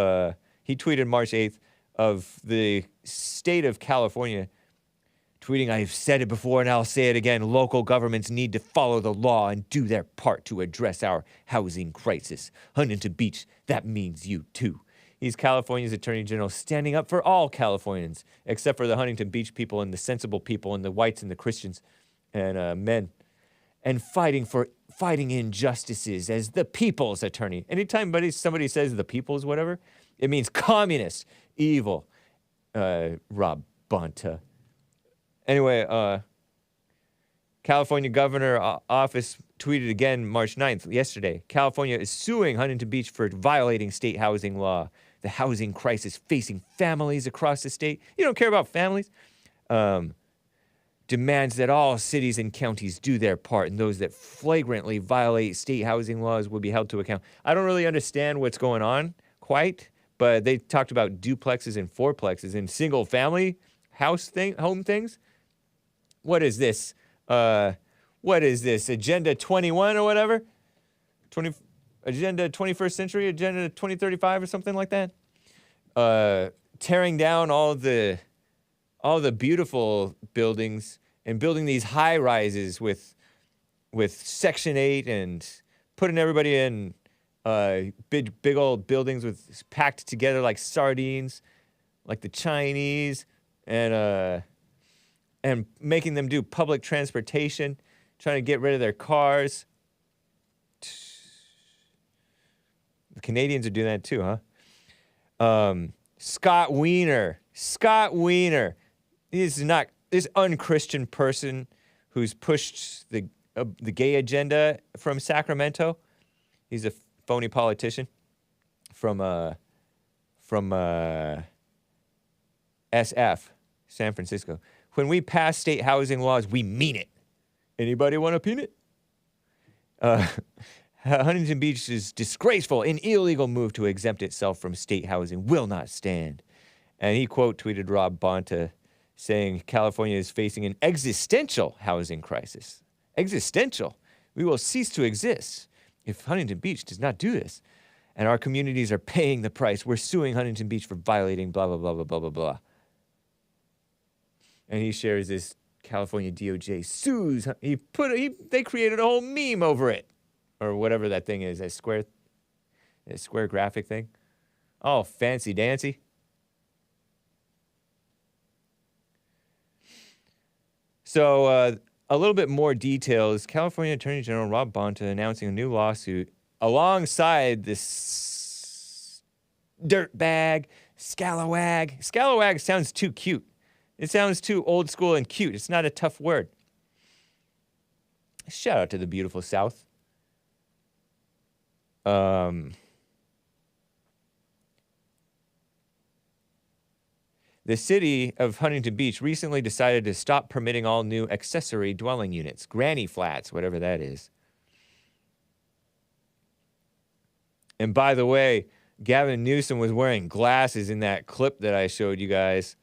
S1: he tweeted March 8th, of the state of California, tweeting, I've said it before and I'll say it again, local governments need to follow the law and do their part to address our housing crisis. Huntington Beach, that means you too. He's California's attorney general, standing up for all Californians, except for the Huntington Beach people and the sensible people and the whites and the Christians and men, and fighting injustices as the people's attorney. Anytime somebody says the people's whatever, it means communist, evil. Rob Bonta. Anyway, California governor office tweeted again March 9th, yesterday. California is suing Huntington Beach for violating state housing law. The housing crisis facing families across the state. You don't care about families? Demands that all cities and counties do their part, and those that flagrantly violate state housing laws will be held to account. I don't really understand what's going on quite, but they talked about duplexes and fourplexes and single family home things. What is this? Agenda 21 or whatever? Agenda 21st century, Agenda 2035 or something like that? Tearing down all the beautiful buildings and building these high rises with Section 8 and putting everybody in big old buildings with packed together like sardines, like the Chinese, and making them do public transportation, trying to get rid of their cars. The Canadians are doing that too, huh? Scott Wiener. This unchristian person who's pushed the gay agenda from Sacramento. He's a phony politician from SF, San Francisco. When we pass state housing laws, we mean it. Anybody want a peanut? Huntington Beach's disgraceful and illegal move to exempt itself from state housing will not stand. And he quote tweeted Rob Bonta saying California is facing an existential housing crisis. Existential. We will cease to exist if Huntington Beach does not do this. And our communities are paying the price. We're suing Huntington Beach for violating blah, blah, blah, blah, blah, blah, blah. And he shares this California DOJ sues. They created a whole meme over it. Or whatever that thing is, that square graphic thing. Oh, fancy dancy. So a little bit more details. California Attorney General Rob Bonta announcing a new lawsuit alongside this dirtbag, scalawag. Scalawag sounds too cute. It sounds too old school and cute. It's not a tough word. Shout out to the beautiful South. The city of Huntington Beach recently decided to stop permitting all new accessory dwelling units, granny flats, whatever that is. And by the way, Gavin Newsom was wearing glasses in that clip that I showed you guys.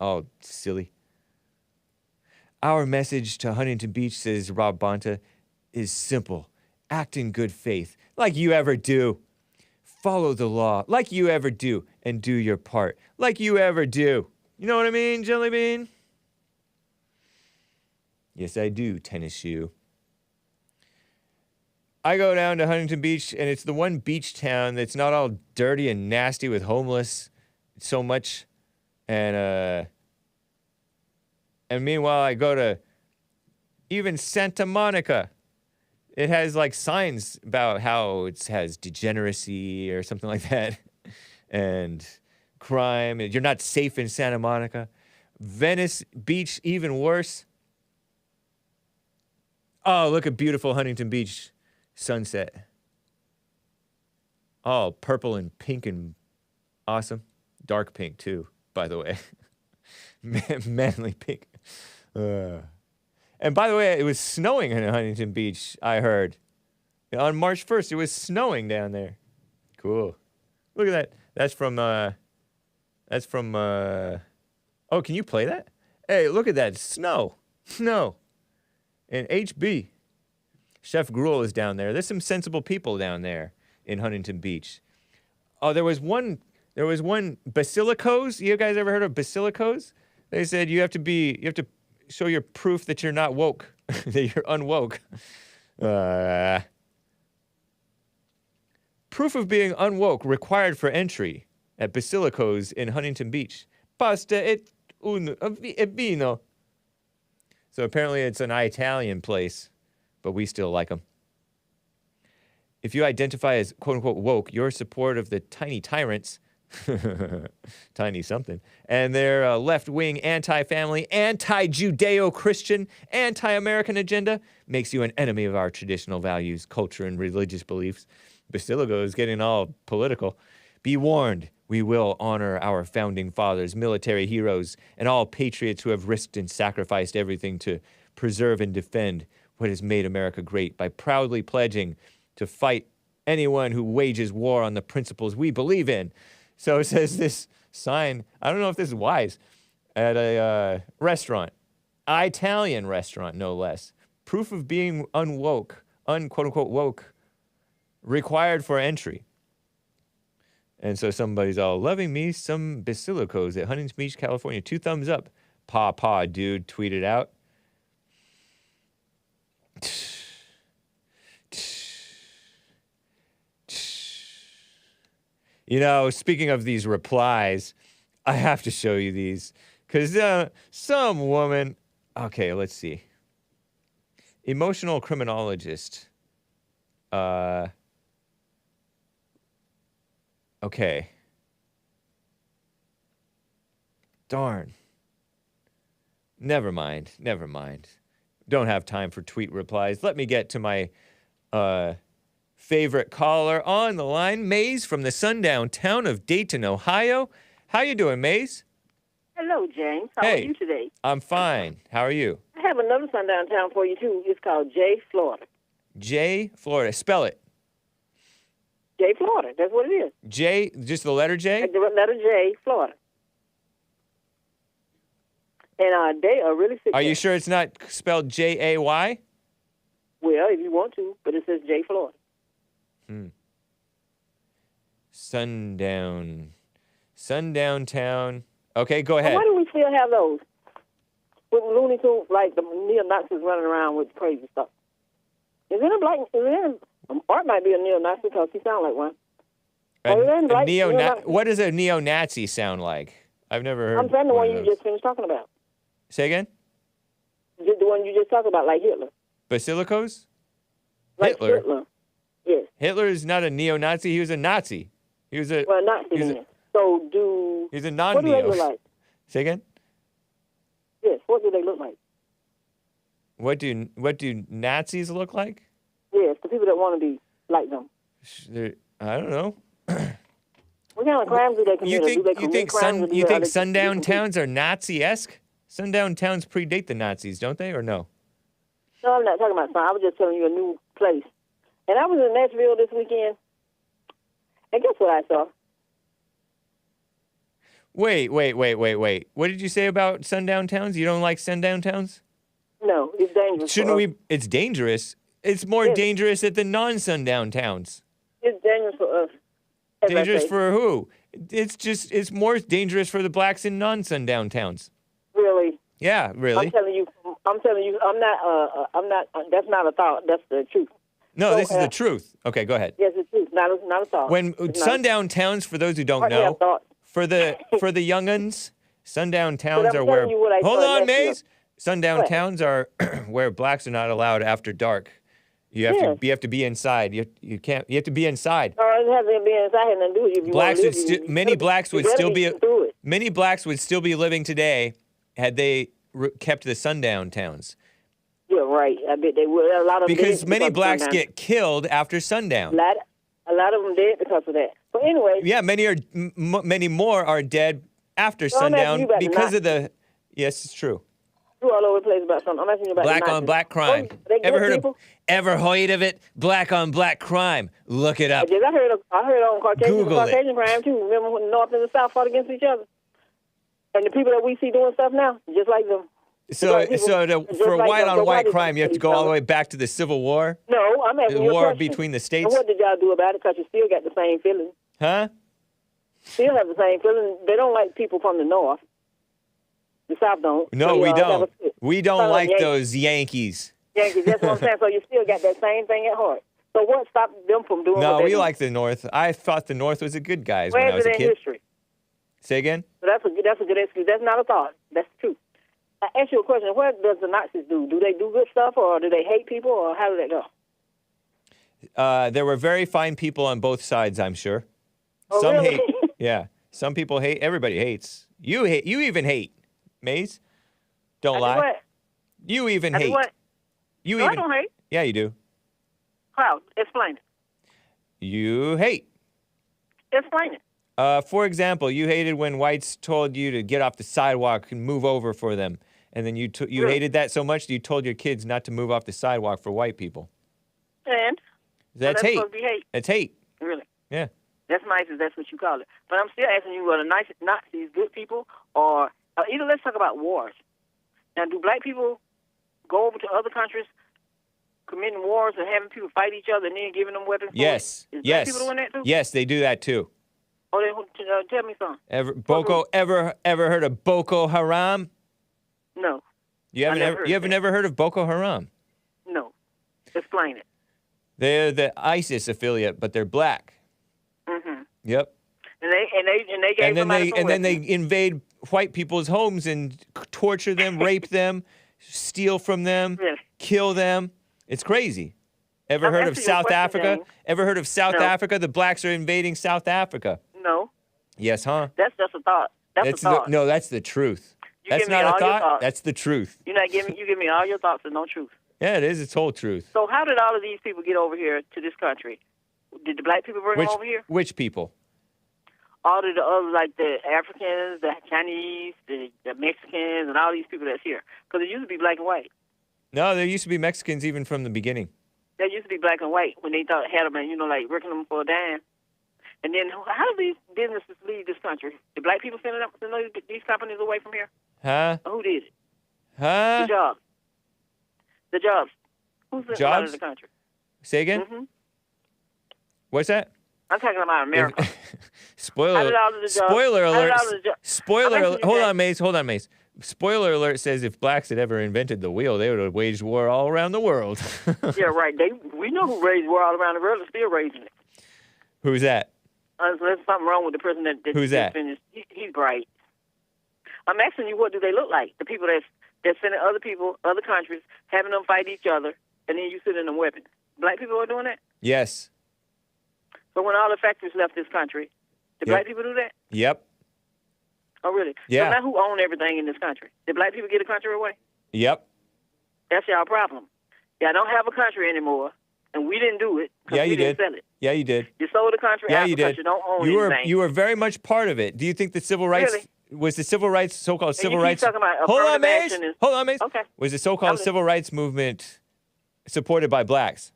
S1: Oh, silly. Our message to Huntington Beach, says Rob Bonta, is simple. Act in good faith, like you ever do. Follow the law, like you ever do. And do your part, like you ever do. You know what I mean, Jelly Bean? Yes, I do, tennis shoe. I go down to Huntington Beach, and it's the one beach town that's not all dirty and nasty with homeless so much. And meanwhile, I go to even Santa Monica. It has like signs about how it has degeneracy or something like that, and crime. And you're not safe in Santa Monica. Venice Beach, even worse. Oh, look at beautiful Huntington Beach sunset. Oh, purple and pink and awesome. Dark pink too, by the way. Manly pink. And by the way, it was snowing in Huntington Beach, I heard. On March 1st, it was snowing down there. Cool. Look at that. That's from, oh, can you play that? Hey, look at that. Snow. And HB. Chef Gruel is down there. There's some sensible people down there in Huntington Beach. Oh, there was one Basilicos. You guys ever heard of Basilicos? They said you have to show your proof that you're not woke, that you're unwoke. Proof of being unwoke required for entry at Basilicos in Huntington Beach. Pasta e vino. So apparently it's an Italian place, but we still like them. If you identify as quote-unquote woke, your support of the tiny tyrants, tiny something, and their left-wing, anti-family, anti-Judeo-Christian, anti-American agenda makes you an enemy of our traditional values, culture, and religious beliefs. Basilico is getting all political. Be warned, we will honor our founding fathers, military heroes, and all patriots who have risked and sacrificed everything to preserve and defend what has made America great by proudly pledging to fight anyone who wages war on the principles we believe in. So it says this sign, I don't know if this is wise, at a restaurant, Italian restaurant, no less. Proof of being unwoke, quote-unquote woke, required for entry. And so somebody's all, loving me some Basilicos at Huntington Beach, California. 2 thumbs up. Pa, dude, tweeted out. You know, speaking of these replies, I have to show you these. Because some woman... Okay, let's see. Emotional criminologist. Okay. Darn. Never mind. Don't have time for tweet replies. Let me get to my favorite caller on the line, Maze from the Sundown town of Dayton, Ohio. How you doing, Maze?
S13: Hello, James. How are you today?
S1: I'm fine. How are you?
S13: I have another sundown town for you, too. It's called J, Florida.
S1: J, Florida. Spell it.
S13: J, Florida. That's what it is.
S1: J, just the letter J?
S13: The letter J, Florida. And they are really sick.
S1: Are you sure it's not spelled J-A-Y?
S13: Well, if you want to, but it says J, Florida.
S1: Sundown town. Okay, go ahead.
S13: Why do we still have those? With Looney Tunes, like the neo-Nazis running around with crazy stuff. Art might be a neo-Nazi because he sounds like one.
S1: What does a neo-Nazi sound like? I've never heard.
S13: I'm saying the one you just finished talking about.
S1: Say again?
S13: The one you just talked about, like Hitler.
S1: Basilicos?
S13: Like Hitler. Yes.
S1: Hitler is not a neo-Nazi. He was a Nazi. He was a...
S13: Well, Nazi.
S1: He's a non-neo.
S13: What do they look like?
S1: Say again?
S13: Yes. What do they look like?
S1: What do Nazis look like?
S13: Yes, the people that want to be like them.
S1: I don't know.
S13: What kind of crimes do they commit?
S1: You think sundown towns are Nazi-esque? Sundown towns predate the Nazis, don't they, or no?
S13: No, I'm not talking about some. I was just telling you a new place. And I was in Nashville this weekend, And guess what I saw?
S1: Wait. What did you say about sundown towns? You don't like sundown towns?
S13: No, it's dangerous.
S1: Shouldn't we? It's dangerous. It's more dangerous at the non-sundown towns.
S13: It's dangerous for us. as I
S1: Dangerous
S13: say.
S1: for who? It's more dangerous for the blacks in non-sundown towns.
S13: Really?
S1: Yeah, really.
S13: I'm telling you, I'm not, that's not a thought, that's the truth.
S1: No,
S13: So,
S1: this is the truth. Okay, go ahead.
S13: Yes, it's truth, not a thought.
S1: When
S13: It's not-
S1: sundown towns, for those who don't
S13: Hardly a
S1: know,
S13: thought.
S1: for the younguns, sundown towns
S13: I'm
S1: are where.
S13: telling you what I
S1: Hold
S13: saw
S1: on,
S13: yesterday.
S1: Maze. Sundown
S13: What?
S1: towns are where blacks are not allowed after dark. You have to be inside. You have to be inside.
S13: No, it hasn't been inside, had nothing to do with it. If you
S1: Blacks
S13: wanna
S1: would
S13: live,
S1: still many blacks would
S13: better
S1: still be
S13: through it.
S1: many blacks would still be living today had they kept the sundown towns.
S13: Yeah, right. I bet they would. A lot of them
S1: Because
S13: did
S1: many
S13: of
S1: blacks
S13: sundown.
S1: get killed after sundown.
S13: A lot of them did because of that. But anyway,
S1: Yeah, many more are dead after
S13: Well, I'm asking
S1: sundown
S13: you about the
S1: because of the. Yes, it's true.
S13: you all over the place about something. I'm asking you about
S1: Black
S13: the
S1: on
S13: Nazis.
S1: black crime.
S13: Oh, they
S1: Ever
S13: good
S1: heard
S13: people?
S1: ever heard of it? Black on black crime. Look it up.
S13: Yes, I heard on
S1: Google it.
S13: Caucasian crime too. Remember when the North and the South fought against each other? And the people that we see doing stuff now, just like them.
S1: So,
S13: Black people, just
S1: for
S13: like
S1: white
S13: them.
S1: on
S13: So why
S1: white
S13: did
S1: crime, you have to go all the way back to the Civil War.
S13: No, I'm asking
S1: The
S13: you a
S1: war
S13: question.
S1: between the
S13: And
S1: states.
S13: what did y'all do about it? Because you still got the same feeling.
S1: Huh?
S13: Still have the same feeling. They don't like people from the North. The South don't.
S1: No,
S13: So,
S1: we
S13: have a
S1: don't.
S13: split.
S1: We don't
S13: Sound
S1: like
S13: Yankees.
S1: those Yankees.
S13: Yankees, that's what I'm saying. So you still got that same thing at heart. So what stopped them from doing
S1: No,
S13: what they
S1: we
S13: do?
S1: like the North. I thought the North was the good guys when
S13: Where
S1: I
S13: is
S1: was a
S13: it in
S1: kid.
S13: history?
S1: Say again?
S13: So that's a good excuse. That's not a thought. That's the truth. I ask you a question. What does the Nazis do? Do they do good stuff, or do they hate people, or how does that go?
S1: There were very fine people on both sides, I'm sure.
S13: Oh,
S1: Some
S13: really?
S1: hate. Yeah. Some people hate. Everybody hates. You hate. You even hate. Maze. Don't
S13: I do
S1: lie.
S13: what?
S1: You even
S13: I do
S1: hate.
S13: what?
S1: You
S13: No, I
S1: even.
S13: don't hate.
S1: Yeah, you do.
S13: How? Explain it.
S1: You hate.
S13: Explain it.
S1: For example, you hated when whites told you to get off the sidewalk and move over for them, and then you
S13: Really?
S1: hated that so much that you told your kids not to move off the sidewalk for white people.
S13: And
S1: That's
S13: so
S1: hate.
S13: supposed to be hate.
S1: That's hate.
S13: Really?
S1: Yeah.
S13: That's nice if that's what you call it. But I'm still asking you, are the Nazis good people, or either let's talk about wars. Now, do black people go over to other countries committing wars and having people fight each other and then giving them weapons? for
S1: Yes.
S13: it? Is black
S1: Yes.
S13: people doing that too?
S1: Yes, they do that too.
S13: Oh, tell me something.
S1: Ever heard of Boko Haram?
S13: No.
S1: You haven't
S13: never heard of
S1: never heard of Boko Haram?
S13: No. Explain it.
S1: They're the ISIS affiliate, but they're black.
S13: Mm-hmm.
S1: Yep.
S13: And they gave
S1: And then
S13: somebody some
S1: they
S13: weapons.
S1: invade white people's homes and torture them, rape them, steal from them, kill them. It's crazy. Ever
S13: I'm
S1: heard of
S13: asking you a
S1: South
S13: question,
S1: Africa?
S13: James.
S1: Ever heard of South
S13: No.
S1: Africa? The blacks are invading South Africa.
S13: No.
S1: Yes, huh?
S13: That's just a thought. That's a thought.
S1: No, that's the truth.
S13: You
S1: That's
S13: give me
S1: not a
S13: all your
S1: thought.
S13: thoughts.
S1: That's the truth.
S13: You give me all your thoughts and no truth.
S1: Yeah, it is. It's whole truth.
S13: So how did all of these people get over here to this country? Did the black people bring them over here?
S1: Which people?
S13: All of the other, like the Africans, the Chinese, the Mexicans, and all these people that's here. Because it used to be black and white.
S1: No, there used to be Mexicans even from the beginning.
S13: There used to be black and white when they thought had them, and like working them for a dime. And then how do these businesses leave this country? The black people send these companies away from here?
S1: Huh?
S13: Or who did it?
S1: Huh?
S13: The jobs. The jobs. Who sent them out of
S1: Jobs?
S13: the country?
S1: Say again?
S13: Mm-hmm.
S1: What's that?
S13: I'm talking about America. How
S1: Spoiler
S13: did all of the jobs-
S1: spoiler
S13: how did
S1: alert.
S13: all of the jo-
S1: Spoiler
S13: I'm
S1: alert.
S13: asking you
S1: Hold
S13: that.
S1: on, Mace. Spoiler alert says if blacks had ever invented the wheel, they would have waged war all around the world.
S13: Yeah, right. We know who raised war all around the world and still raising it.
S1: Who's that?
S13: So there's something wrong with the person that
S1: Who's that?
S13: finished. He's bright. I'm asking you, what do they look like? The people that's sending other people, other countries, having them fight each other, and then you sending them weapons. Black people are doing that?
S1: Yes.
S13: So when all the factories left this country, did
S1: Yep.
S13: black people do that?
S1: Yep.
S13: Oh, really?
S1: Yeah.
S13: So now who own everything in this country? Did black people get the country away?
S1: Yep.
S13: That's y'all problem. Y'all don't have a country anymore, and we didn't do it because
S1: Yeah,
S13: we
S1: you
S13: didn't
S1: did.
S13: sell it.
S1: Yeah, you did.
S13: You sold the country
S1: Yeah,
S13: out
S1: you
S13: because
S1: did.
S13: you don't own
S1: You
S13: anything.
S1: were very much part of it. Do you think the civil rights
S13: Really?
S1: was the civil rights so-called
S13: And
S1: civil
S13: you keep
S1: rights?
S13: talking about
S1: Hold on,
S13: affirmative
S1: Mace.
S13: action is-
S1: Hold on, Mace.
S13: Okay.
S1: Was the so-called
S13: listening.
S1: civil rights movement supported by blacks?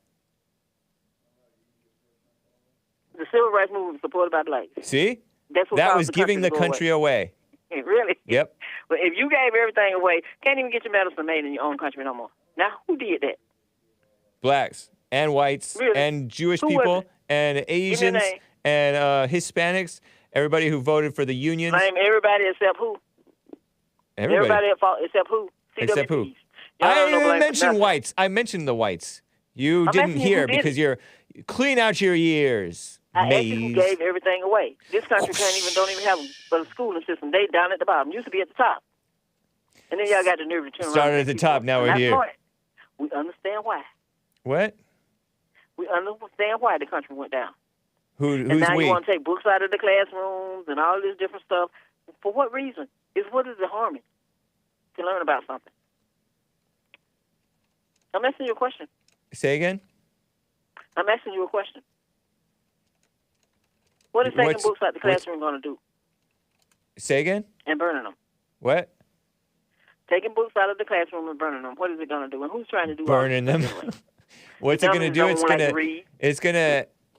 S13: The civil rights movement was supported by blacks.
S1: See?
S13: That's what
S1: That
S13: caused
S1: was
S13: the
S1: giving the
S13: country
S1: country
S13: to go
S1: away.
S13: Really?
S1: Yep.
S13: But if you gave everything away, can't even get your medicine made in your own country no more. Now, who did that?
S1: Blacks and whites
S13: Really?
S1: and Jewish
S13: Who was
S1: people
S13: it?
S1: and
S13: me a
S1: Asians
S13: name.
S1: and Hispanics, everybody who voted for the unions.
S13: Name everybody except who?
S1: Everybody.
S13: at fault except who?
S1: Except who?
S13: CWPs. Y'all
S1: I
S13: don't know
S1: didn't
S13: blame for
S1: mention
S13: nothing.
S1: whites. I mentioned the whites. You
S13: I'm
S1: didn't
S13: asking you
S1: hear
S13: who did
S1: because
S13: it.
S1: you're clean out your ears.
S13: I asked you who
S1: Maze.
S13: gave everything away. This country don't even have a schooling system. They down at the bottom. Used to be at the top. And then y'all got the nerve to turn around.
S1: Started
S13: and
S1: at the
S13: keep
S1: top,
S13: going.
S1: now we're
S13: That's
S1: here.
S13: smart. We understand why.
S1: What?
S13: We understand why the country went down.
S1: Who's
S13: And now
S1: we?
S13: you want to take books out of the classrooms and all this different stuff. For what reason? What is it harming to learn about something? I'm asking you a question.
S1: Say again?
S13: I'm asking you a question. What is taking
S1: What's-
S13: books out the
S1: what's-
S13: classroom going to do
S1: Say again?
S13: and burning them?
S1: What?
S13: Taking books out of the classroom and burning them. What is it going to do? And who's trying to do all
S1: Burning
S13: this
S1: them.
S13: stuff anyway?
S1: What's
S13: The
S1: it going to
S13: dummies
S1: do?
S13: don't
S1: It's
S13: like
S1: going
S13: to
S1: to
S13: read.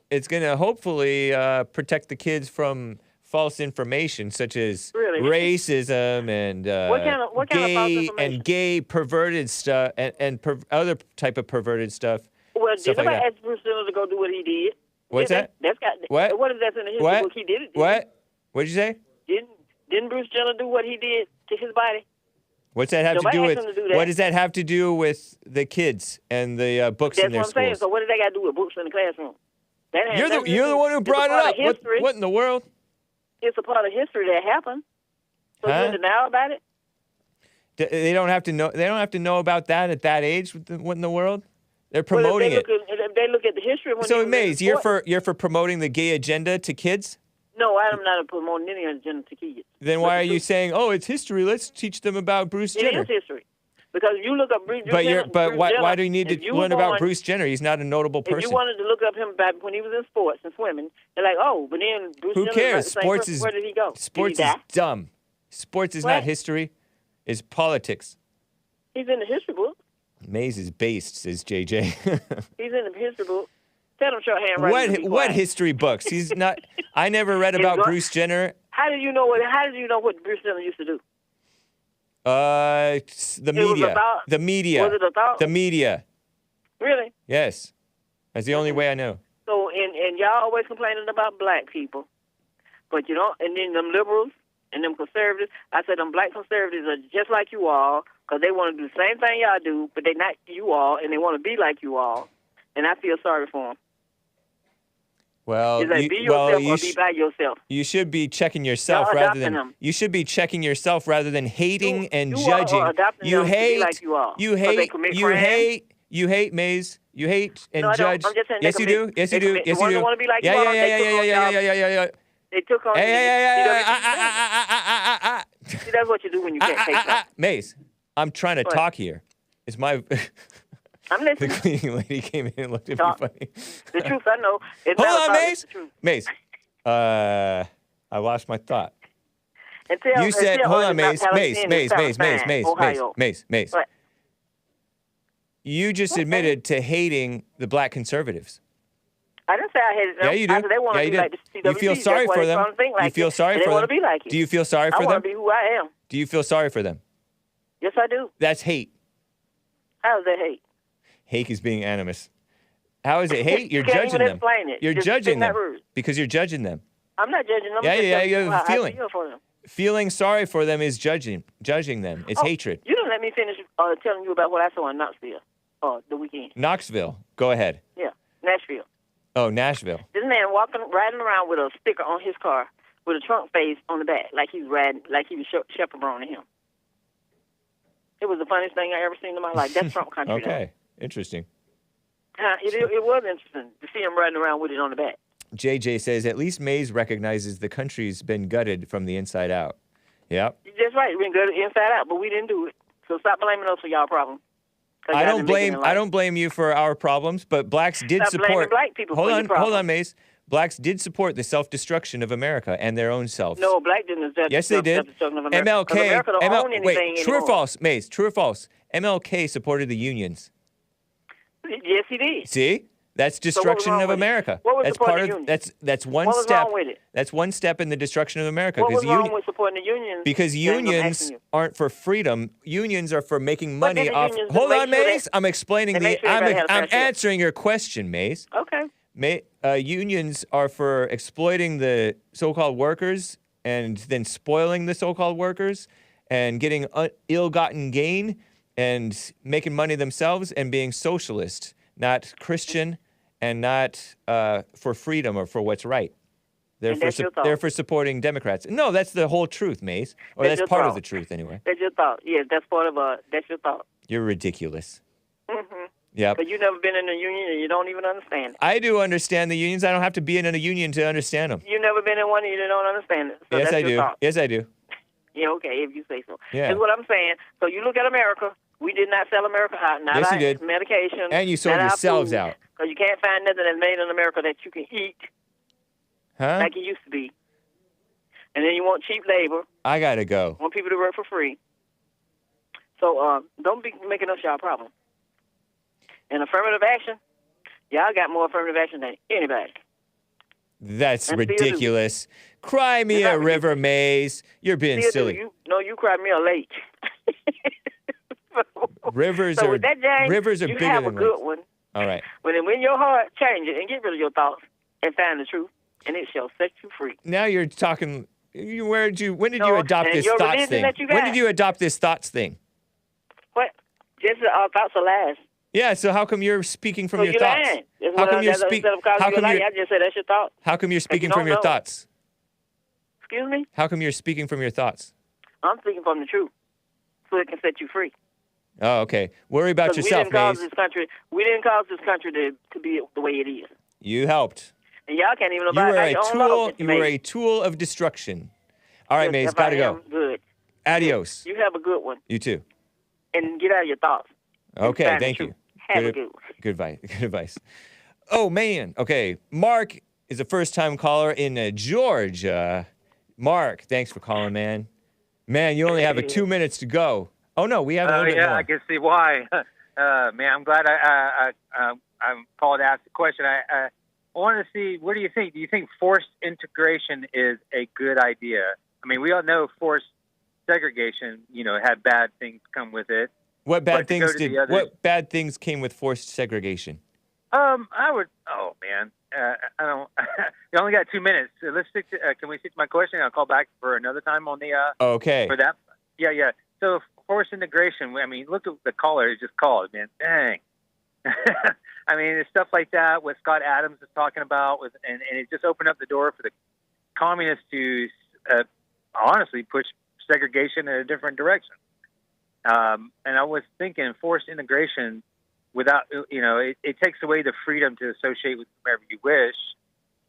S1: it's going to hopefully protect the kids from false information such as
S13: Really?
S1: racism and
S13: What kind of false
S1: gay
S13: information?
S1: and gay perverted stuff and other type of perverted stuff.
S13: Well,
S1: Stuff
S13: did
S1: like
S13: nobody
S1: that.
S13: ask Bruce Jenner to go do what he did?
S1: What's
S13: Did
S1: that?
S13: they? That's got
S1: What?
S13: What is that in the history
S1: What?
S13: book? He did it.
S1: What? What'd you say?
S13: Didn't Bruce Jenner do what he did to his body?
S1: What's that have
S13: Nobody
S1: to do
S13: asked
S1: with?
S13: him to do that.
S1: What does that have to do with the kids and the books
S13: That's
S1: in their
S13: what I'm saying.
S1: schools?
S13: So what did they got to do with books in the classroom? That has
S1: You're
S13: nothing to
S1: the
S13: do-
S1: one who
S13: it's a
S1: brought it
S13: part of
S1: up.
S13: history.
S1: What in the world?
S13: It's a part of history that happened. So
S1: Huh?
S13: you're in denial about it?
S1: They don't have to know. They don't have to know about that at that age. What in the world? They're
S13: Well,
S1: promoting it.
S13: if they look at the history when
S1: So,
S13: he was in
S1: Maze, you're
S13: sport-
S1: for promoting the gay agenda to kids?
S13: No, I'm not promoting any agenda to kids.
S1: Then why are you saying, "Oh, it's history. Let's teach them about Bruce
S13: It
S1: Jenner"?
S13: is history. Because you look up Bruce
S1: But
S13: Jenner.
S1: but why
S13: Jenner,
S1: do you need
S13: if
S1: to
S13: you
S1: learn about
S13: want-
S1: Bruce Jenner? He's not a notable
S13: If you
S1: person.
S13: wanted to look up him back when he was in sports and swimming, they're like, oh, but then Bruce
S1: Who
S13: Jenner
S1: cares?
S13: is not the same
S1: Sports
S13: person.
S1: is
S13: Where did he go?
S1: sports
S13: did he
S1: is
S13: die?
S1: dumb. Sports is
S13: What?
S1: not history. It's politics.
S13: He's in the history book.
S1: Maze is based, says JJ.
S13: He's in the history book. Tell him shorthand right.
S1: what history books? He's not. I never read
S13: He's
S1: about
S13: going-
S1: Bruce Jenner.
S13: How did you know what? How did you know what Bruce Jenner used to do?
S1: The
S13: It was
S1: media.
S13: about-
S1: The media.
S13: was it about-
S1: The media.
S13: Really?
S1: Yes. That's the only way I know.
S13: So and y'all always complaining about black people, but you don't. And then them liberals and them conservatives. I said them black conservatives are just like you all because they want to do the same thing y'all do, but they're not you all, and they want to be like you all. And I feel sorry for them.
S1: Well,
S13: It's like be yourself or be by yourself.
S1: you should be checking yourself
S13: Y'all
S1: rather
S13: adopting
S1: than
S13: them.
S1: you should be checking yourself rather than hating and
S13: you all
S1: judging.
S13: are adopting
S1: You
S13: them to be
S1: hate,
S13: like you all,
S1: you
S13: 'cause they
S1: hate,
S13: commit
S1: you
S13: crimes.
S1: hate, you hate Maze. You hate and
S13: No, I don't.
S1: judge.
S13: I'm just saying they
S1: Yes, you do.
S13: commit-
S1: Yes,
S13: they
S1: you do.
S13: commit-
S1: Yes,
S13: the
S1: you
S13: ones
S1: do.
S13: that wanna be like
S1: yeah,
S13: you
S1: yeah,
S13: all,
S1: yeah,
S13: they
S1: yeah,
S13: took
S1: yeah,
S13: on
S1: yeah,
S13: jobs.
S1: yeah, yeah, yeah.
S13: They took on.
S1: Hey,
S13: See, that's what you do when you can't take something.
S1: Maze, I'm trying to
S13: What?
S1: talk here. It's my.
S13: I'm
S1: The
S13: listening.
S1: cleaning lady came in and looked at me
S13: Talk.
S1: funny.
S13: The truth, I know. It's
S1: Hold
S13: not
S1: on,
S13: about
S1: Maze.
S13: the truth.
S1: Maze. I lost my thought.
S13: And tell,
S1: You said,
S13: tell
S1: hold
S13: others
S1: on,
S13: about
S1: Maze,
S13: Palestine
S1: Maze,
S13: and
S1: Maze, Maze, Maze,
S13: Palestine,
S1: Maze, Maze,
S13: Ohio.
S1: Maze.
S13: What?
S1: You just admitted to hating the black conservatives.
S13: I didn't say I hated them.
S1: Yeah, you do.
S13: I said they want
S1: Yeah,
S13: to
S1: you
S13: be
S1: did.
S13: like the CWP.
S1: You feel sorry
S13: That's why
S1: for
S13: they
S1: them.
S13: trying to think like
S1: You feel
S13: it.
S1: sorry
S13: And
S1: for
S13: they want
S1: them.
S13: to be like it.
S1: Do you feel sorry
S13: I
S1: for
S13: want
S1: them?
S13: to be who I am.
S1: Do you feel sorry for them?
S13: Yes, I do.
S1: That's hate.
S13: How is that hate?
S1: Hake is being animus. How is it hate? You're
S13: You can't
S1: judging
S13: even
S1: them.
S13: explain it.
S1: You're
S13: Just
S1: judging
S13: spitting that
S1: them
S13: word.
S1: because you're judging them.
S13: I'm not judging them.
S1: Yeah,
S13: I'm just
S1: yeah,
S13: telling
S1: you have a
S13: how I
S1: feeling.
S13: feel for them.
S1: Feeling sorry for them is judging them. It's
S13: Oh,
S1: hatred.
S13: You didn't let me finish telling you about what I saw in Knoxville the weekend.
S1: Knoxville. Go ahead.
S13: Yeah, Nashville.
S1: Oh, Nashville.
S13: This man riding around with a sticker on his car with a Trump face on the back, like he was chaperoning him. It was the funniest thing I ever seen in my life. That's Trump country.
S1: Okay. Interesting.
S13: It was interesting to see him riding around with it on the back.
S1: JJ says, at least Mays recognizes the country's been gutted from the inside out. Yep.
S13: That's right. We've been good inside out, but we didn't do it. So stop blaming us for y'all problems.
S1: I don't blame you for our problems, but blacks did
S13: Stop blaming
S1: support.
S13: black people for your
S1: Hold
S13: problems.
S1: on, Mace. Blacks did support the self-destruction of America and their own selves.
S13: No, black didn't.
S1: Yes, they did. MLK.
S13: America don't own anything
S1: wait, true or
S13: anymore.
S1: false, Mace? True or false? MLK supported the unions.
S13: Yes, he did.
S1: See? That's
S13: So what was
S1: destruction
S13: wrong
S1: of
S13: with it?
S1: America.
S13: What was
S1: That's
S13: the point
S1: part
S13: of
S1: of
S13: unions?
S1: that's one
S13: What was
S1: step.
S13: wrong with it?
S1: That's one step in the destruction of America.
S13: What was
S1: Because
S13: wrong with supporting the unions?
S1: because
S13: Then I'm asking
S1: unions
S13: you.
S1: aren't for freedom. Unions are for making
S13: But
S1: money
S13: then the
S1: off.
S13: unions
S1: Hold
S13: make
S1: on,
S13: sure that-
S1: Maze. I'm explaining
S13: they
S1: the.
S13: make sure everybody has a
S1: I'm
S13: fair share.
S1: answering your question, Maze.
S13: Okay.
S1: Unions are for exploiting the so-called workers and then spoiling the so-called workers and getting ill-gotten gain and making money themselves and being socialist, not Christian, and not for freedom or for what's right. They're
S13: And
S1: for
S13: that's your thought.
S1: they're for supporting Democrats. No, that's the whole truth, Mace. Or
S13: That's
S1: that's
S13: your
S1: part of
S13: thought.
S1: the truth anyway.
S13: That's your thought. Yes, that's part of that's your thought.
S1: You're ridiculous.
S13: Mm-hmm.
S1: Yep.
S13: But you've never been in a union and you don't even understand it.
S1: I do understand the unions. I don't have to be in a union to understand them.
S13: You've never been in one and you don't understand it. So
S1: Yes,
S13: that's
S1: I
S13: your
S1: do.
S13: thought.
S1: Yes, I do.
S13: Yeah, okay, if you say so.
S1: Yeah.
S13: That's what I'm saying. So you look at America. We did not sell America out. Not
S1: Yes,
S13: our
S1: you did.
S13: medication.
S1: And you sold yourselves out.
S13: Because you can't find nothing that's made in America that you can eat
S1: Huh?
S13: like it used to be. And then you want cheap labor.
S1: I gotta go.
S13: Want people to work for free. So don't be making us y'all problem. And affirmative action, y'all got more affirmative action than anybody.
S1: That's
S13: And still do.
S1: ridiculous. Cry me
S13: You're
S1: a
S13: not
S1: river, Maze. You're being
S13: Still
S1: silly.
S13: do. You cried me a lake.
S1: Rivers
S13: So
S1: are
S13: with that, James,
S1: rivers are
S13: you
S1: bigger
S13: have a
S1: than
S13: good
S1: lakes.
S13: one.
S1: All right.
S13: When your heart change it and get rid of your thoughts and find the truth, and it shall set you free.
S1: Now you're talking. When did you
S13: No,
S1: adopt
S13: and
S1: this
S13: your
S1: thoughts
S13: religion
S1: thing?
S13: that you
S1: When
S13: got.
S1: did you adopt this thoughts thing?
S13: What? Just thoughts are lies.
S1: Yeah. So how come you're speaking from
S13: So
S1: your
S13: you
S1: thoughts?
S13: lying. That's
S1: How
S13: what
S1: come you're
S13: instead
S1: speaking?
S13: of calling
S1: How
S13: you a
S1: come
S13: liar,
S1: you're?
S13: I just said that's your thought.
S1: How come you're speaking
S13: don't
S1: from your
S13: know.
S1: thoughts?
S13: Excuse me?
S1: How come you're speaking from your thoughts?
S13: I'm speaking from the truth, so it can set you free.
S1: Oh, okay. Worry about
S13: 'Cause
S1: yourself,
S13: we didn't cause
S1: Maze.
S13: this country. We didn't cause this country to be the way it is,
S1: You helped.
S13: and y'all can't even
S1: You
S13: abide
S1: were
S13: by
S1: a
S13: your own
S1: tool.
S13: laws.
S1: You were a tool of destruction. All right, Maze.
S13: Yes,
S1: Gotta
S13: I
S1: go.
S13: am. Good.
S1: Adios.
S13: You have a good one,
S1: You too.
S13: and get out of your thoughts.
S1: Okay.
S13: Find the
S1: Thank
S13: truth.
S1: you.
S13: Have a
S1: Good,
S13: good one.
S1: good advice. Good advice. Oh man. Okay. Mark is a first-time caller in Georgia. Mark, thanks for calling, man. Man, you only have 2 minutes to go. Oh no, we have a little bit
S14: yeah,
S1: more.
S14: I can see why. Man, I'm glad I'm called to ask the question. I wanted to see, what do you think? Do you think forced integration is a good idea? I mean, we all know forced segregation, had bad things come with it.
S1: What
S14: But
S1: bad
S14: to go
S1: things
S14: to
S1: did?
S14: the other-
S1: What bad things came with forced segregation?
S14: I would. Oh man, I don't. You only got 2 minutes. So let's stick to. Can we stick to my question? I'll call back for another time on the.
S1: Okay.
S14: For that. Yeah. So forced integration. I mean, look at the caller who just called, man. Dang. I mean, it's stuff like that. What Scott Adams is talking about, and it just opened up the door for the communists to honestly push segregation in a different direction. And I was thinking forced integration without, it takes away the freedom to associate with whomever you wish.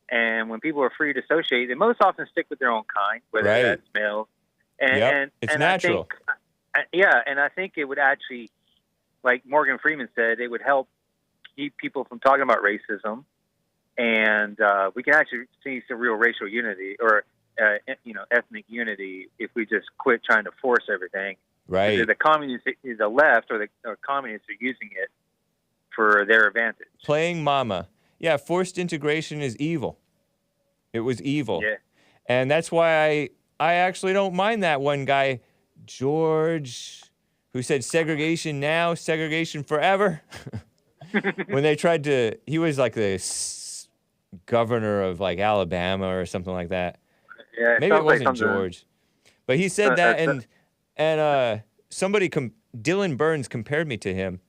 S14: And when people are free to associate, they most often stick with their own kind, whether
S1: Right.
S14: that's males. And
S1: It's
S14: and
S1: natural.
S14: I think it would actually, like Morgan Freeman said, it would help keep people from talking about racism. And we can actually see some real racial unity or, ethnic unity if we just quit trying to force everything.
S1: Right.
S14: The communists, the left or communists are using it for their advantage.
S1: Playing mama. Yeah, forced integration is evil. It was evil.
S14: Yeah.
S1: And that's why I actually don't mind that one guy, George, who said segregation now, segregation forever. When they tried to, he was like the governor of like Alabama or something like that.
S14: Yeah,
S1: Maybe it wasn't George. But he said that, and somebody, Dylan Burns compared me to him.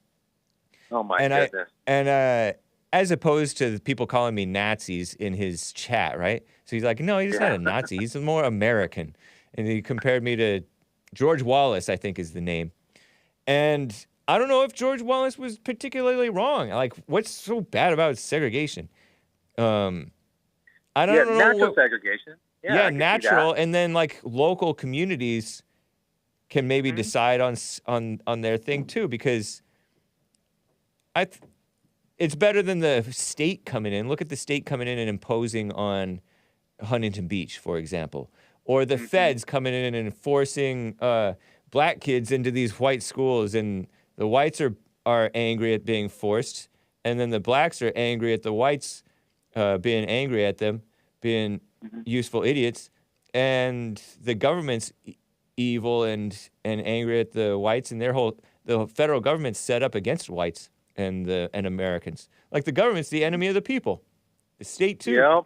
S14: Oh my
S1: and
S14: goodness.
S1: As opposed to the people calling me Nazis in his chat, right? So he's like, no, he's not a Nazi. He's more American. And he compared me to George Wallace, I think is the name. And I don't know if George Wallace was particularly wrong. Like, what's so bad about segregation? I don't know.
S14: Natural segregation. Yeah, I can see
S1: natural.
S14: that.
S1: And then like local communities can maybe decide on their thing too, because it's better than the state coming in. Look at the state coming in and imposing on Huntington Beach, for example, or the feds coming in and forcing black kids into these white schools, and the whites are angry at being forced, and then the blacks are angry at the whites being angry at them, being useful idiots, and the government's evil and angry at the whites, and the federal government's set up against whites and Americans. Like the government's the enemy of the people. The state too.
S14: Yep.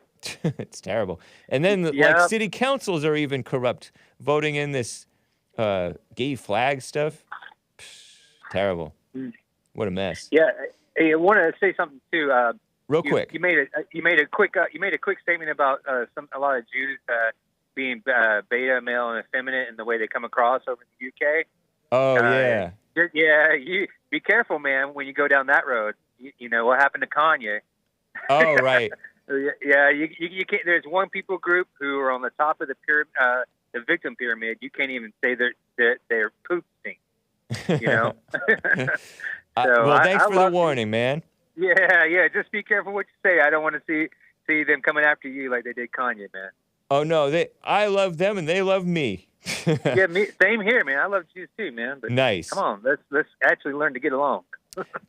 S1: It's terrible. And then like city councils are even corrupt, voting in this gay flag stuff. Terrible. What a mess.
S14: Yeah. Hey, I want to say something too.
S1: Real quick.
S14: You made a quick statement about a lot of Jews being beta, male, and effeminate in the way they come across over in the UK.
S1: Oh yeah.
S14: Yeah. You be careful, man, when you go down that road. You know what happened to Kanye.
S1: Oh right.
S14: Yeah, you can't. There's one people group who are on the top of the pyramid, the victim pyramid. You can't even say they're poop stink. You know.
S1: Well, thanks for the warning, man.
S14: Yeah. Just be careful what you say. I don't want to see them coming after you like they did Kanye, man.
S1: Oh no, I love them and they love me.
S14: Yeah, same here, man. I love Jews too, man. But
S1: nice.
S14: Come on, let's actually learn to get along.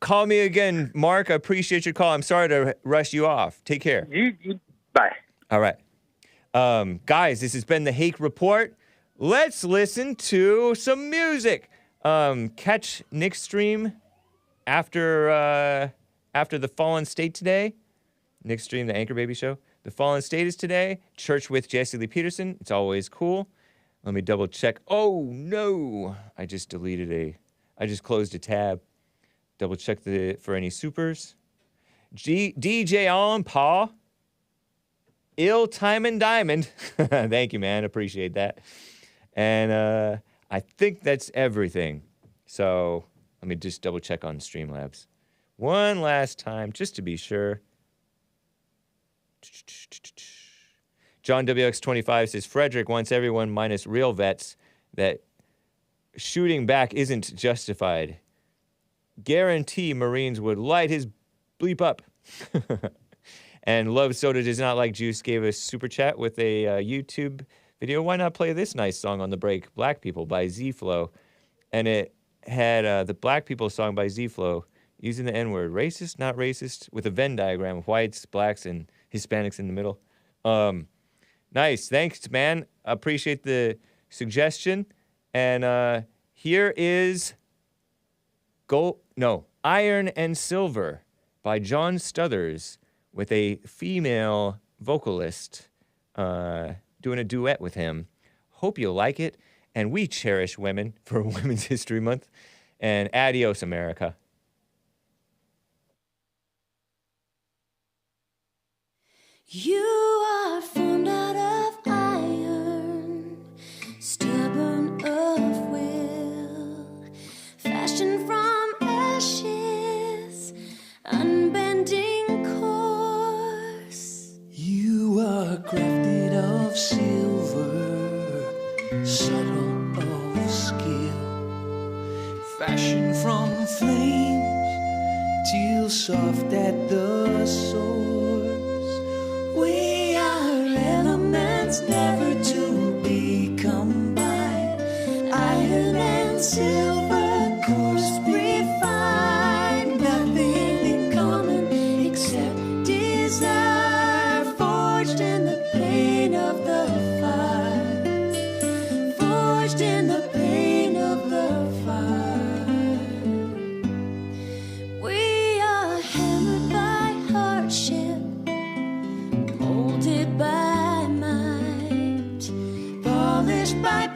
S1: Call me again, Mark. I appreciate your call. I'm sorry to rush you off. Take care.
S14: Bye.
S1: All right. Guys, this has been the Hake Report. Let's listen to some music. Catch Nick's stream after the Fallen State today. Nick's stream, the Anchor Baby Show. The Fallen State is today. Church with Jesse Lee Peterson. It's always cool. Let me double check. Oh, no. I just closed a tab. Double check for any supers. DJ on Paw. Ill Time and Diamond. Thank you, man. Appreciate that. And I think that's everything. So let me just double check on Streamlabs. One last time, just to be sure. John WX25 says, Frederick wants everyone minus real vets that shooting back isn't justified. Guarantee Marines would light his bleep up. And Love Soda Does Not Like Juice gave us super chat with a YouTube video. Why not play this nice song on the break, Black People by Z-Flo? And it had the Black People song by Z-Flo using the N-word. Racist, not racist, with a Venn diagram of whites, blacks, and Hispanics in the middle. Nice. Thanks, man. Appreciate the suggestion. And here is Iron and Silver by John Stothers with a female vocalist doing a duet with him. Hope you like it. And we cherish women for Women's History Month. And adios, America.
S10: You are formed out of iron, stubborn of will, fashioned from ashes, unbending course.
S2: You are crafted of silver, subtle of skill, fashioned from flames, till soft at the source. We are elements never to be combined, iron and silver, coarse, refined, nothing in common except desire, forged in the pain of the fire, forged in the pain of the fire. We are hammered by hardship, molded by might, polished by